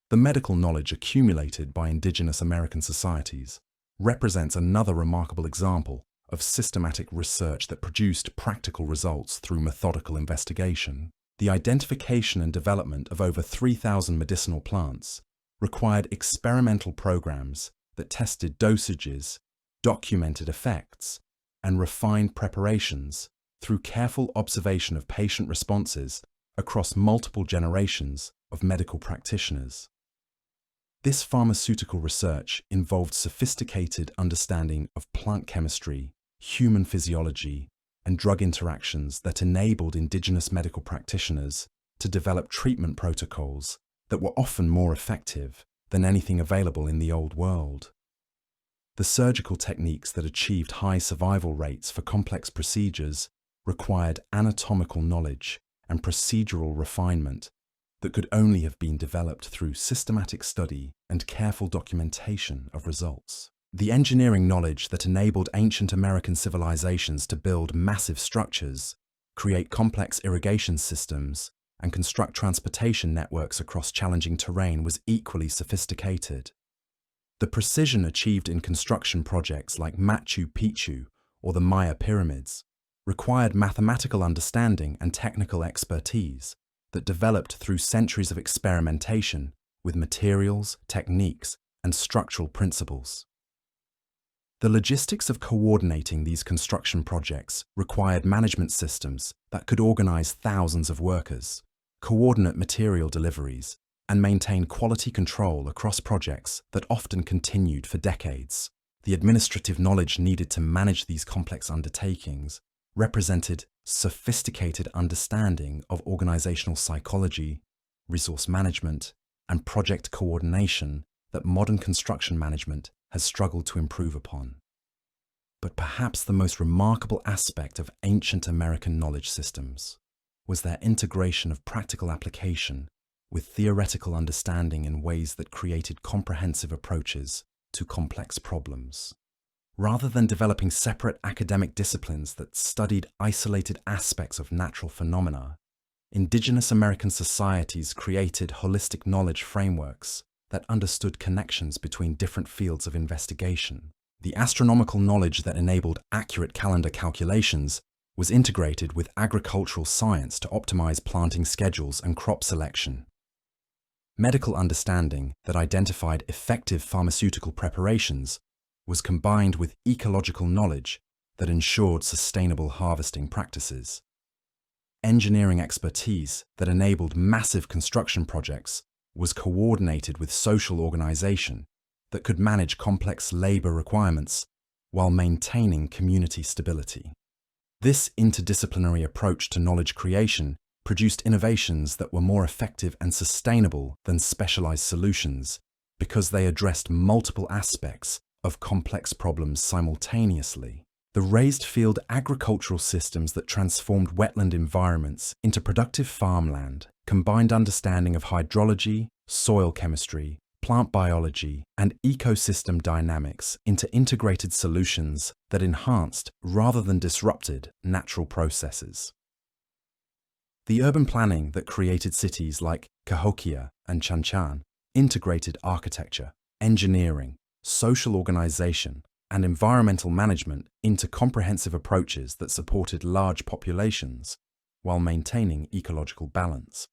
The medical knowledge accumulated by indigenous American societies represents another remarkable example of systematic research that produced practical results through methodical investigation. The identification and development of over 3,000 medicinal plants required experimental programs that tested dosages, documented effects, and refined preparations through careful observation of patient responses across multiple generations of medical practitioners. This pharmaceutical research involved sophisticated understanding of plant chemistry, human physiology, and drug interactions that enabled indigenous medical practitioners to develop treatment protocols that were often more effective than anything available in the Old World. The surgical techniques that achieved high survival rates for complex procedures required anatomical knowledge and procedural refinement that could only have been developed through systematic study and careful documentation of results. The engineering knowledge that enabled ancient American civilizations to build massive structures, create complex irrigation systems, and construct transportation networks across challenging terrain was equally sophisticated. The precision achieved in construction projects like Machu Picchu or the Maya pyramids required mathematical understanding and technical expertise that developed through centuries of experimentation with materials, techniques, and structural principles. The logistics of coordinating these construction projects required management systems that could organize thousands of workers, coordinate material deliveries, and maintain quality control across projects that often continued for decades. The administrative knowledge needed to manage these complex undertakings represented sophisticated understanding of organizational psychology, resource management, and project coordination that modern construction management has struggled to improve upon. But perhaps the most remarkable aspect of ancient American knowledge systems was their integration of practical application with theoretical understanding in ways that created comprehensive approaches to complex problems. Rather than developing separate academic disciplines that studied isolated aspects of natural phenomena, indigenous American societies created holistic knowledge frameworks that understood connections between different fields of investigation. The astronomical knowledge that enabled accurate calendar calculations was integrated with agricultural science to optimize planting schedules and crop selection. Medical understanding that identified effective pharmaceutical preparations was combined with ecological knowledge that ensured sustainable harvesting practices. Engineering expertise that enabled massive construction projects was coordinated with social organization that could manage complex labor requirements while maintaining community stability. This interdisciplinary approach to knowledge creation produced innovations that were more effective and sustainable than specialized solutions because they addressed multiple aspects of complex problems simultaneously. The raised field agricultural systems that transformed wetland environments into productive farmland, combined understanding of hydrology, soil chemistry, plant biology, and ecosystem dynamics into integrated solutions that enhanced rather than disrupted natural processes. The urban planning that created cities like Cahokia and Chanchan integrated architecture, engineering, social organization, and environmental management into comprehensive approaches that supported large populations while maintaining ecological balance.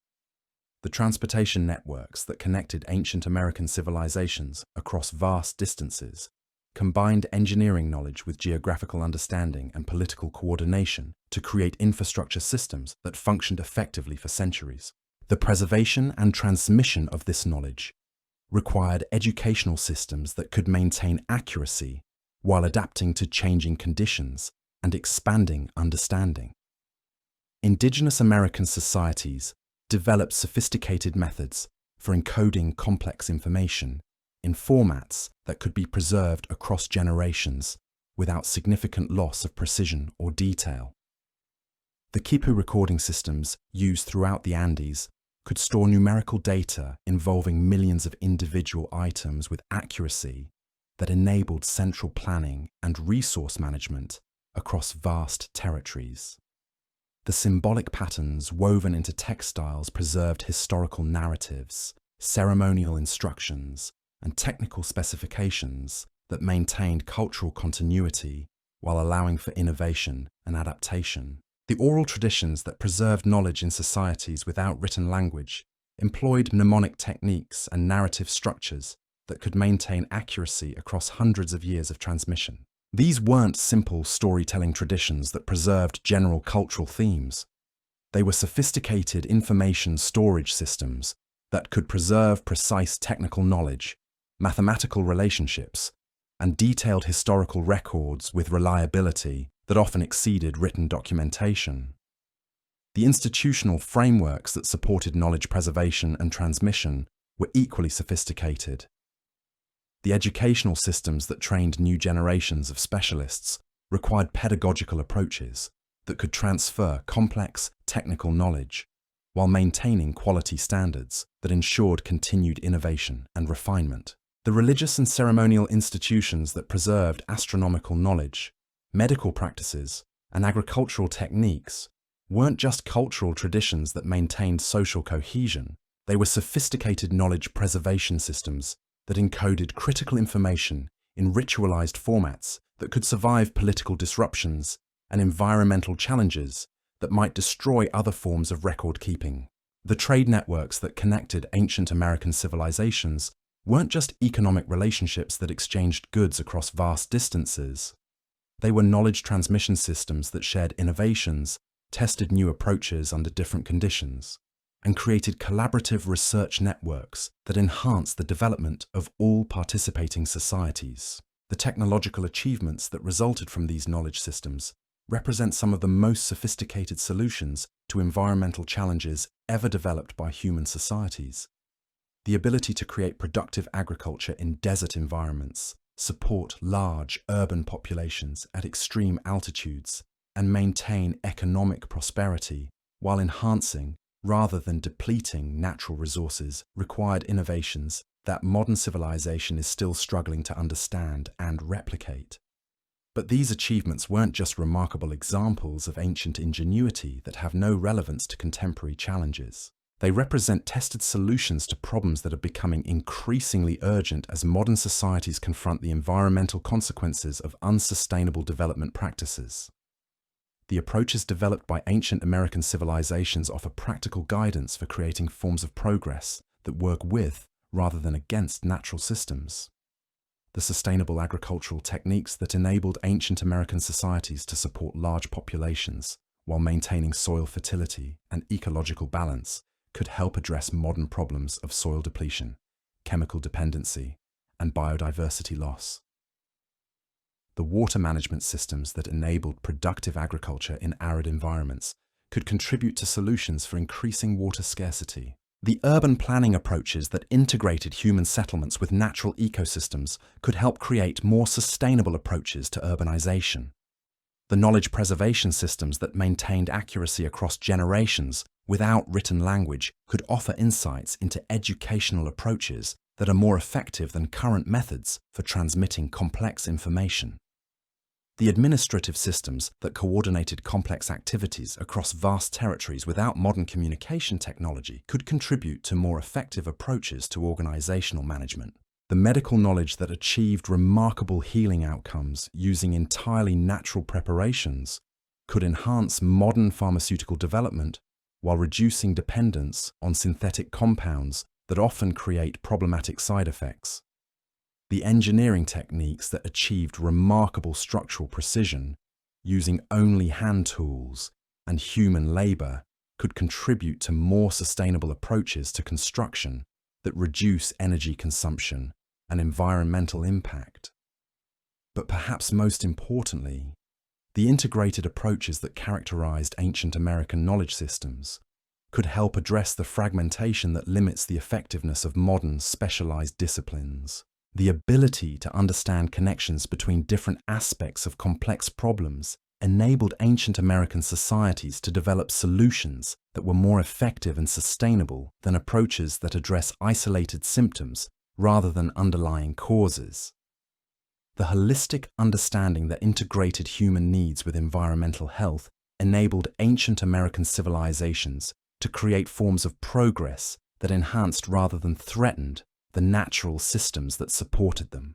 The transportation networks that connected ancient American civilizations across vast distances combined engineering knowledge with geographical understanding and political coordination to create infrastructure systems that functioned effectively for centuries. The preservation and transmission of this knowledge required educational systems that could maintain accuracy while adapting to changing conditions and expanding understanding. Indigenous American societies developed sophisticated methods for encoding complex information in formats that could be preserved across generations without significant loss of precision or detail. The quipu recording systems used throughout the Andes could store numerical data involving millions of individual items with accuracy that enabled central planning and resource management across vast territories. The symbolic patterns woven into textiles preserved historical narratives, ceremonial instructions, and technical specifications that maintained cultural continuity while allowing for innovation and adaptation. The oral traditions that preserved knowledge in societies without written language employed mnemonic techniques and narrative structures that could maintain accuracy across hundreds of years of transmission. These weren't simple storytelling traditions that preserved general cultural themes. They were sophisticated information storage systems that could preserve precise technical knowledge, mathematical relationships, and detailed historical records with reliability that often exceeded written documentation. The institutional frameworks that supported knowledge preservation and transmission were equally sophisticated. The educational systems that trained new generations of specialists required pedagogical approaches that could transfer complex technical knowledge while maintaining quality standards that ensured continued innovation and refinement. The religious and ceremonial institutions that preserved astronomical knowledge, medical practices, and agricultural techniques weren't just cultural traditions that maintained social cohesion. They were sophisticated knowledge preservation systems that encoded critical information in ritualized formats that could survive political disruptions and environmental challenges that might destroy other forms of record keeping. The trade networks that connected ancient American civilizations weren't just economic relationships that exchanged goods across vast distances. They were knowledge transmission systems that shared innovations, tested new approaches under different conditions, and created collaborative research networks that enhanced the development of all participating societies. The technological achievements that resulted from these knowledge systems represent some of the most sophisticated solutions to environmental challenges ever developed by human societies. The ability to create productive agriculture in desert environments, support large urban populations at extreme altitudes, and maintain economic prosperity while enhancing rather than depleting natural resources required innovations that modern civilization is still struggling to understand and replicate. But these achievements weren't just remarkable examples of ancient ingenuity that have no relevance to contemporary challenges. They represent tested solutions to problems that are becoming increasingly urgent as modern societies confront the environmental consequences of unsustainable development practices. The approaches developed by ancient American civilizations offer practical guidance for creating forms of progress that work with rather than against natural systems. The sustainable agricultural techniques that enabled ancient American societies to support large populations while maintaining soil fertility and ecological balance could help address modern problems of soil depletion, chemical dependency, and biodiversity loss. The water management systems that enabled productive agriculture in arid environments could contribute to solutions for increasing water scarcity. The urban planning approaches that integrated human settlements with natural ecosystems could help create more sustainable approaches to urbanization. The knowledge preservation systems that maintained accuracy across generations without written language could offer insights into educational approaches that are more effective than current methods for transmitting complex information. The administrative systems that coordinated complex activities across vast territories without modern communication technology could contribute to more effective approaches to organizational management. The medical knowledge that achieved remarkable healing outcomes using entirely natural preparations could enhance modern pharmaceutical development while reducing dependence on synthetic compounds that often create problematic side effects. The engineering techniques that achieved remarkable structural precision using only hand tools and human labor could contribute to more sustainable approaches to construction that reduce energy consumption and environmental impact. But perhaps most importantly, the integrated approaches that characterized ancient American knowledge systems could help address the fragmentation that limits the effectiveness of modern specialized disciplines. The ability to understand connections between different aspects of complex problems enabled ancient American societies to develop solutions that were more effective and sustainable than approaches that address isolated symptoms rather than underlying causes. The holistic understanding that integrated human needs with environmental health enabled ancient American civilizations to create forms of progress that enhanced rather than threatened the natural systems that supported them.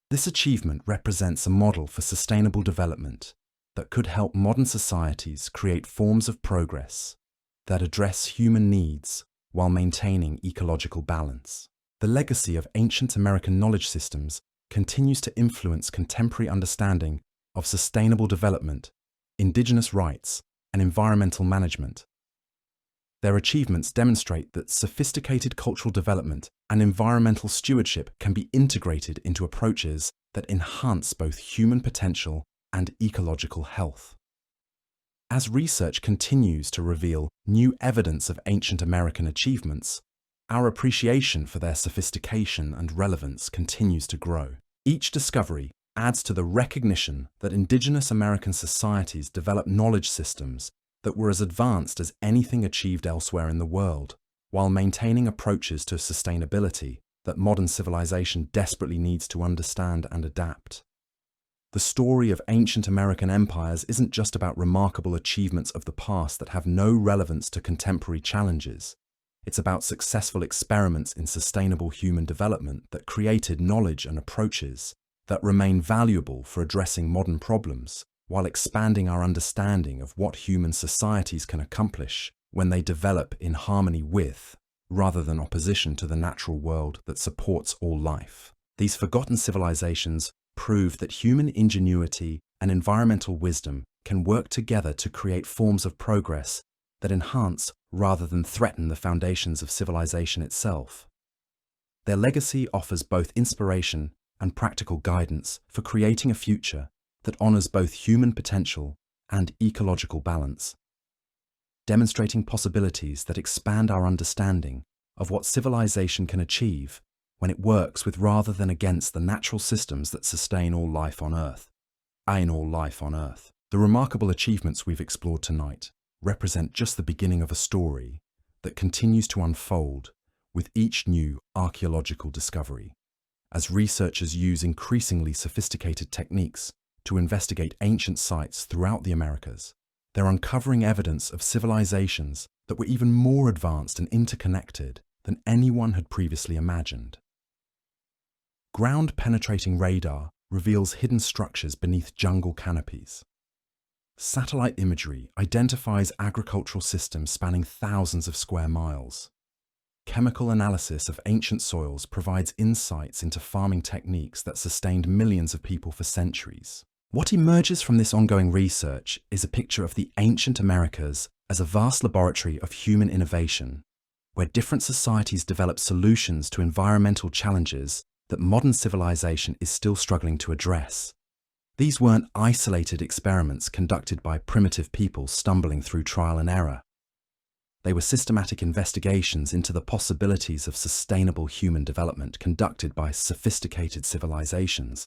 This achievement represents a model for sustainable development that could help modern societies create forms of progress that address human needs while maintaining ecological balance. The legacy of ancient American knowledge systems continues to influence contemporary understanding of sustainable development, indigenous rights, and environmental management. Their achievements demonstrate that sophisticated cultural development and environmental stewardship can be integrated into approaches that enhance both human potential and ecological health. As research continues to reveal new evidence of ancient American achievements, our appreciation for their sophistication and relevance continues to grow. Each discovery adds to the recognition that indigenous American societies developed knowledge systems that were as advanced as anything achieved elsewhere in the world, while maintaining approaches to sustainability that modern civilization desperately needs to understand and adapt. The story of ancient American empires isn't just about remarkable achievements of the past that have no relevance to contemporary challenges. It's about successful experiments in sustainable human development that created knowledge and approaches that remain valuable for addressing modern problems, while expanding our understanding of what human societies can accomplish when they develop in harmony with, rather than opposition to, the natural world that supports all life. These forgotten civilizations prove that human ingenuity and environmental wisdom can work together to create forms of progress that enhance rather than threaten the foundations of civilization itself. Their legacy offers both inspiration and practical guidance for creating a future that honors both human potential and ecological balance, demonstrating possibilities that expand our understanding of what civilization can achieve when it works with rather than against the natural systems that sustain all life on Earth. The remarkable achievements we've explored tonight represent just the beginning of a story that continues to unfold with each new archaeological discovery. As researchers use increasingly sophisticated techniques to investigate ancient sites throughout the Americas, they're uncovering evidence of civilizations that were even more advanced and interconnected than anyone had previously imagined. Ground-penetrating radar reveals hidden structures beneath jungle canopies. Satellite imagery identifies agricultural systems spanning thousands of square miles. Chemical analysis of ancient soils provides insights into farming techniques that sustained millions of people for centuries. What emerges from this ongoing research is a picture of the ancient Americas as a vast laboratory of human innovation, where different societies develop solutions to environmental challenges that modern civilization is still struggling to address. These weren't isolated experiments conducted by primitive people stumbling through trial and error. They were systematic investigations into the possibilities of sustainable human development conducted by sophisticated civilizations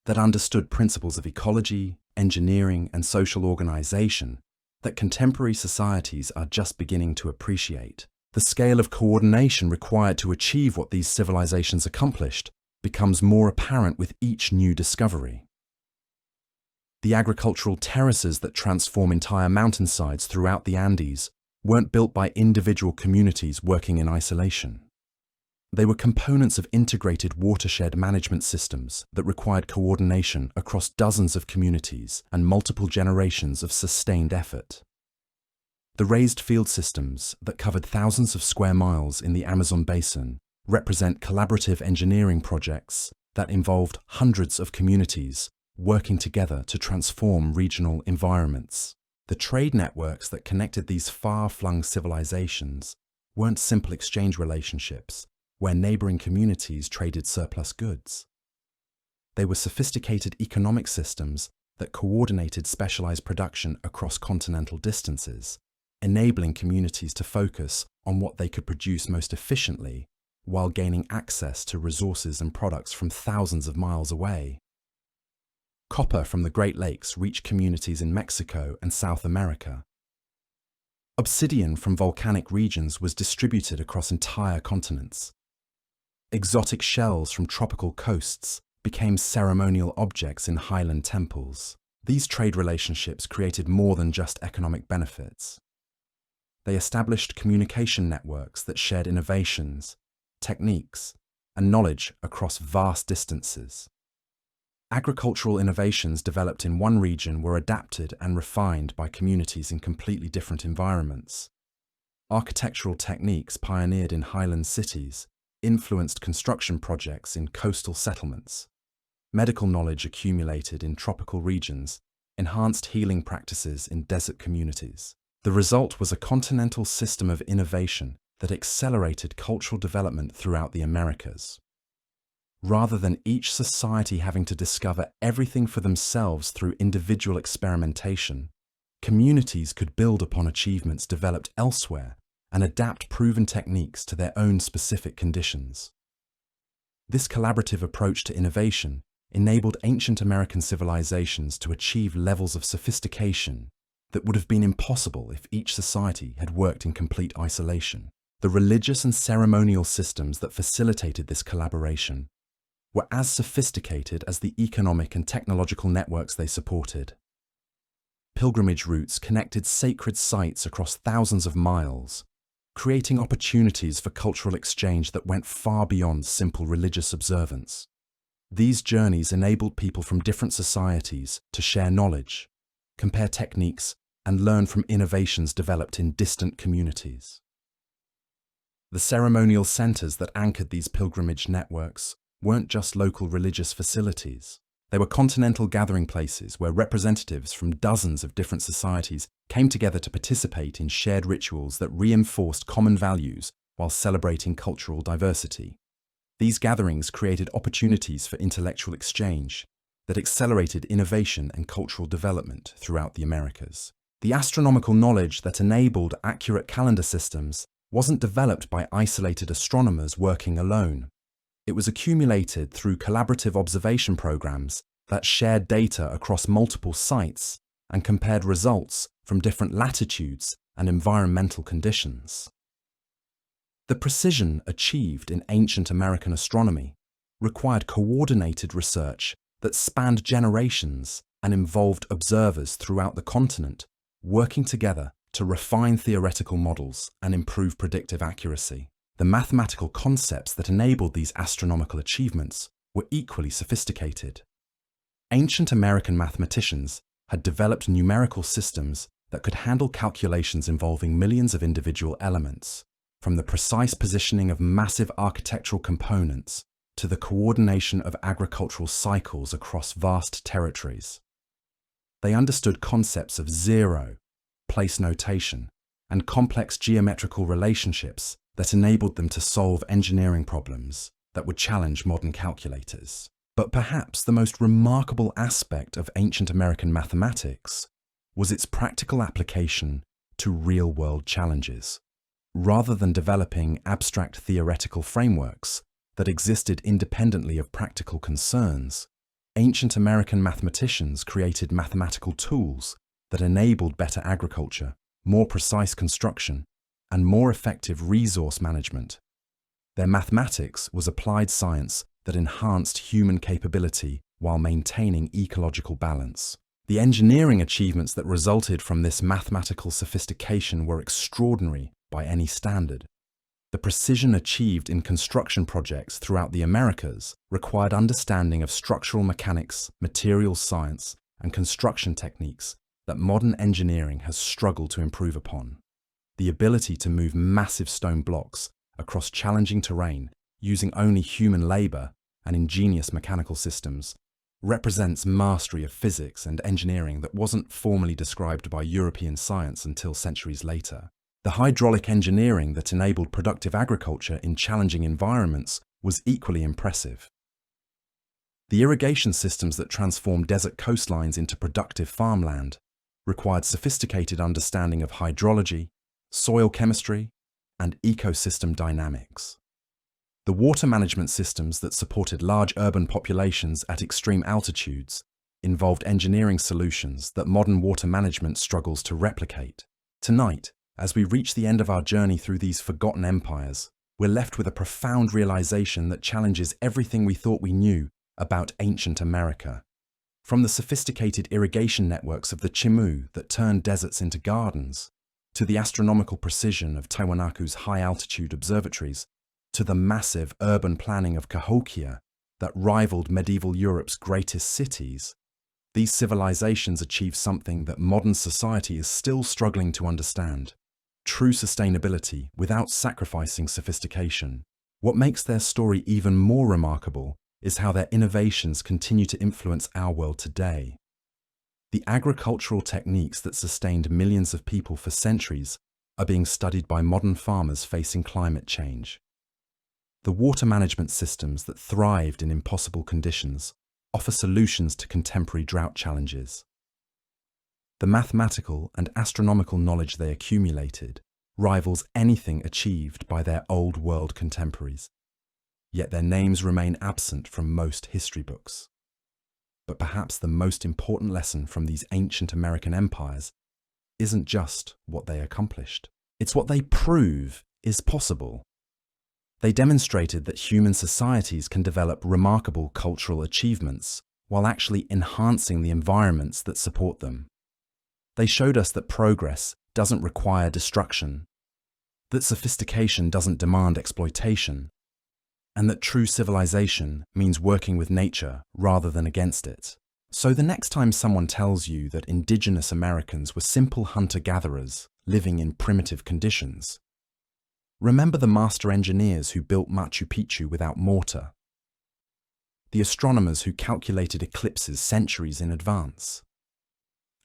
that understood principles of ecology, engineering, and social organization that contemporary societies are just beginning to appreciate. The scale of coordination required to achieve what these civilizations accomplished becomes more apparent with each new discovery. The agricultural terraces that transform entire mountainsides throughout the Andes weren't built by individual communities working in isolation. They were components of integrated watershed management systems that required coordination across dozens of communities and multiple generations of sustained effort. The raised field systems that covered thousands of square miles in the Amazon basin represent collaborative engineering projects that involved hundreds of communities working together to transform regional environments. The trade networks that connected these far-flung civilizations weren't simple exchange relationships where neighboring communities traded surplus goods. They were sophisticated economic systems that coordinated specialized production across continental distances, enabling communities to focus on what they could produce most efficiently while gaining access to resources and products from thousands of miles away. Copper from the Great Lakes reached communities in Mexico and South America. Obsidian from volcanic regions was distributed across entire continents. Exotic shells from tropical coasts became ceremonial objects in highland temples. These trade relationships created more than just economic benefits. They established communication networks that shared innovations, techniques, and knowledge across vast distances. Agricultural innovations developed in one region were adapted and refined by communities in completely different environments. Architectural techniques pioneered in highland cities influenced construction projects in coastal settlements. Medical knowledge accumulated in tropical regions enhanced healing practices in desert communities. The result was a continental system of innovation that accelerated cultural development throughout the Americas. Rather than each society having to discover everything for themselves through individual experimentation, communities could build upon achievements developed elsewhere and adapt proven techniques to their own specific conditions. This collaborative approach to innovation enabled ancient American civilizations to achieve levels of sophistication that would have been impossible if each society had worked in complete isolation. The religious and ceremonial systems that facilitated this collaboration were as sophisticated as the economic and technological networks they supported. Pilgrimage routes connected sacred sites across thousands of miles, creating opportunities for cultural exchange that went far beyond simple religious observance. These journeys enabled people from different societies to share knowledge, compare techniques, and learn from innovations developed in distant communities. The ceremonial centers that anchored these pilgrimage networks weren't just local religious facilities. They were continental gathering places where representatives from dozens of different societies came together to participate in shared rituals that reinforced common values while celebrating cultural diversity. These gatherings created opportunities for intellectual exchange that accelerated innovation and cultural development throughout the Americas. The astronomical knowledge that enabled accurate calendar systems wasn't developed by isolated astronomers working alone. It was accumulated through collaborative observation programs that shared data across multiple sites and compared results from different latitudes and environmental conditions. The precision achieved in ancient American astronomy required coordinated research that spanned generations and involved observers throughout the continent working together to refine theoretical models and improve predictive accuracy. The mathematical concepts that enabled these astronomical achievements were equally sophisticated. Ancient American mathematicians had developed numerical systems that could handle calculations involving millions of individual elements, from the precise positioning of massive architectural components to the coordination of agricultural cycles across vast territories. They understood concepts of zero, place notation, and complex geometrical relationships that enabled them to solve engineering problems that would challenge modern calculators. But perhaps the most remarkable aspect of ancient American mathematics was its practical application to real-world challenges. Rather than developing abstract theoretical frameworks that existed independently of practical concerns, ancient American mathematicians created mathematical tools that enabled better agriculture, more precise construction, and more effective resource management. Their mathematics was applied science that enhanced human capability while maintaining ecological balance. The engineering achievements that resulted from this mathematical sophistication were extraordinary by any standard. The precision achieved in construction projects throughout the Americas required understanding of structural mechanics, materials science, and construction techniques that modern engineering has struggled to improve upon. The ability to move massive stone blocks across challenging terrain using only human labor and ingenious mechanical systems represents mastery of physics and engineering that wasn't formally described by European science until centuries later. The hydraulic engineering that enabled productive agriculture in challenging environments was equally impressive. The irrigation systems that transformed desert coastlines into productive farmland required sophisticated understanding of hydrology, soil chemistry, and ecosystem dynamics. The water management systems that supported large urban populations at extreme altitudes involved engineering solutions that modern water management struggles to replicate. Tonight, as we reach the end of our journey through these forgotten empires, we're left with a profound realization that challenges everything we thought we knew about ancient America. From the sophisticated irrigation networks of the Chimu that turned deserts into gardens, to the astronomical precision of Tiwanaku's high-altitude observatories, to the massive urban planning of Cahokia that rivaled medieval Europe's greatest cities, these civilizations achieved something that modern society is still struggling to understand: true sustainability without sacrificing sophistication. What makes their story even more remarkable is how their innovations continue to influence our world today. The agricultural techniques that sustained millions of people for centuries are being studied by modern farmers facing climate change. The water management systems that thrived in impossible conditions offer solutions to contemporary drought challenges. The mathematical and astronomical knowledge they accumulated rivals anything achieved by their old world contemporaries. Yet their names remain absent from most history books. But perhaps the most important lesson from these ancient American empires isn't just what they accomplished. It's what they prove is possible. They demonstrated that human societies can develop remarkable cultural achievements while actually enhancing the environments that support them. They showed us that progress doesn't require destruction, that sophistication doesn't demand exploitation, and that true civilization means working with nature rather than against it. So the next time someone tells you that indigenous Americans were simple hunter-gatherers living in primitive conditions, remember the master engineers who built Machu Picchu without mortar, the astronomers who calculated eclipses centuries in advance,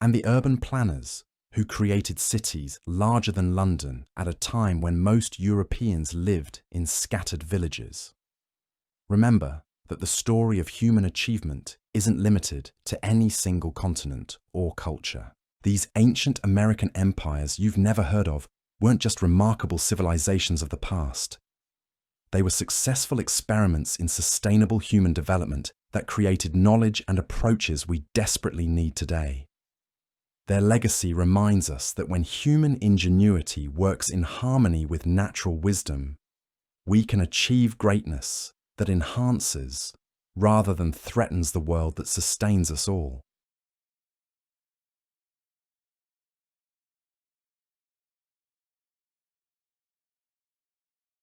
and the urban planners who created cities larger than London at a time when most Europeans lived in scattered villages. Remember that the story of human achievement isn't limited to any single continent or culture. These ancient American empires you've never heard of weren't just remarkable civilizations of the past. They were successful experiments in sustainable human development that created knowledge and approaches we desperately need today. Their legacy reminds us that when human ingenuity works in harmony with natural wisdom, we can achieve greatness that enhances rather than threatens the world that sustains us all.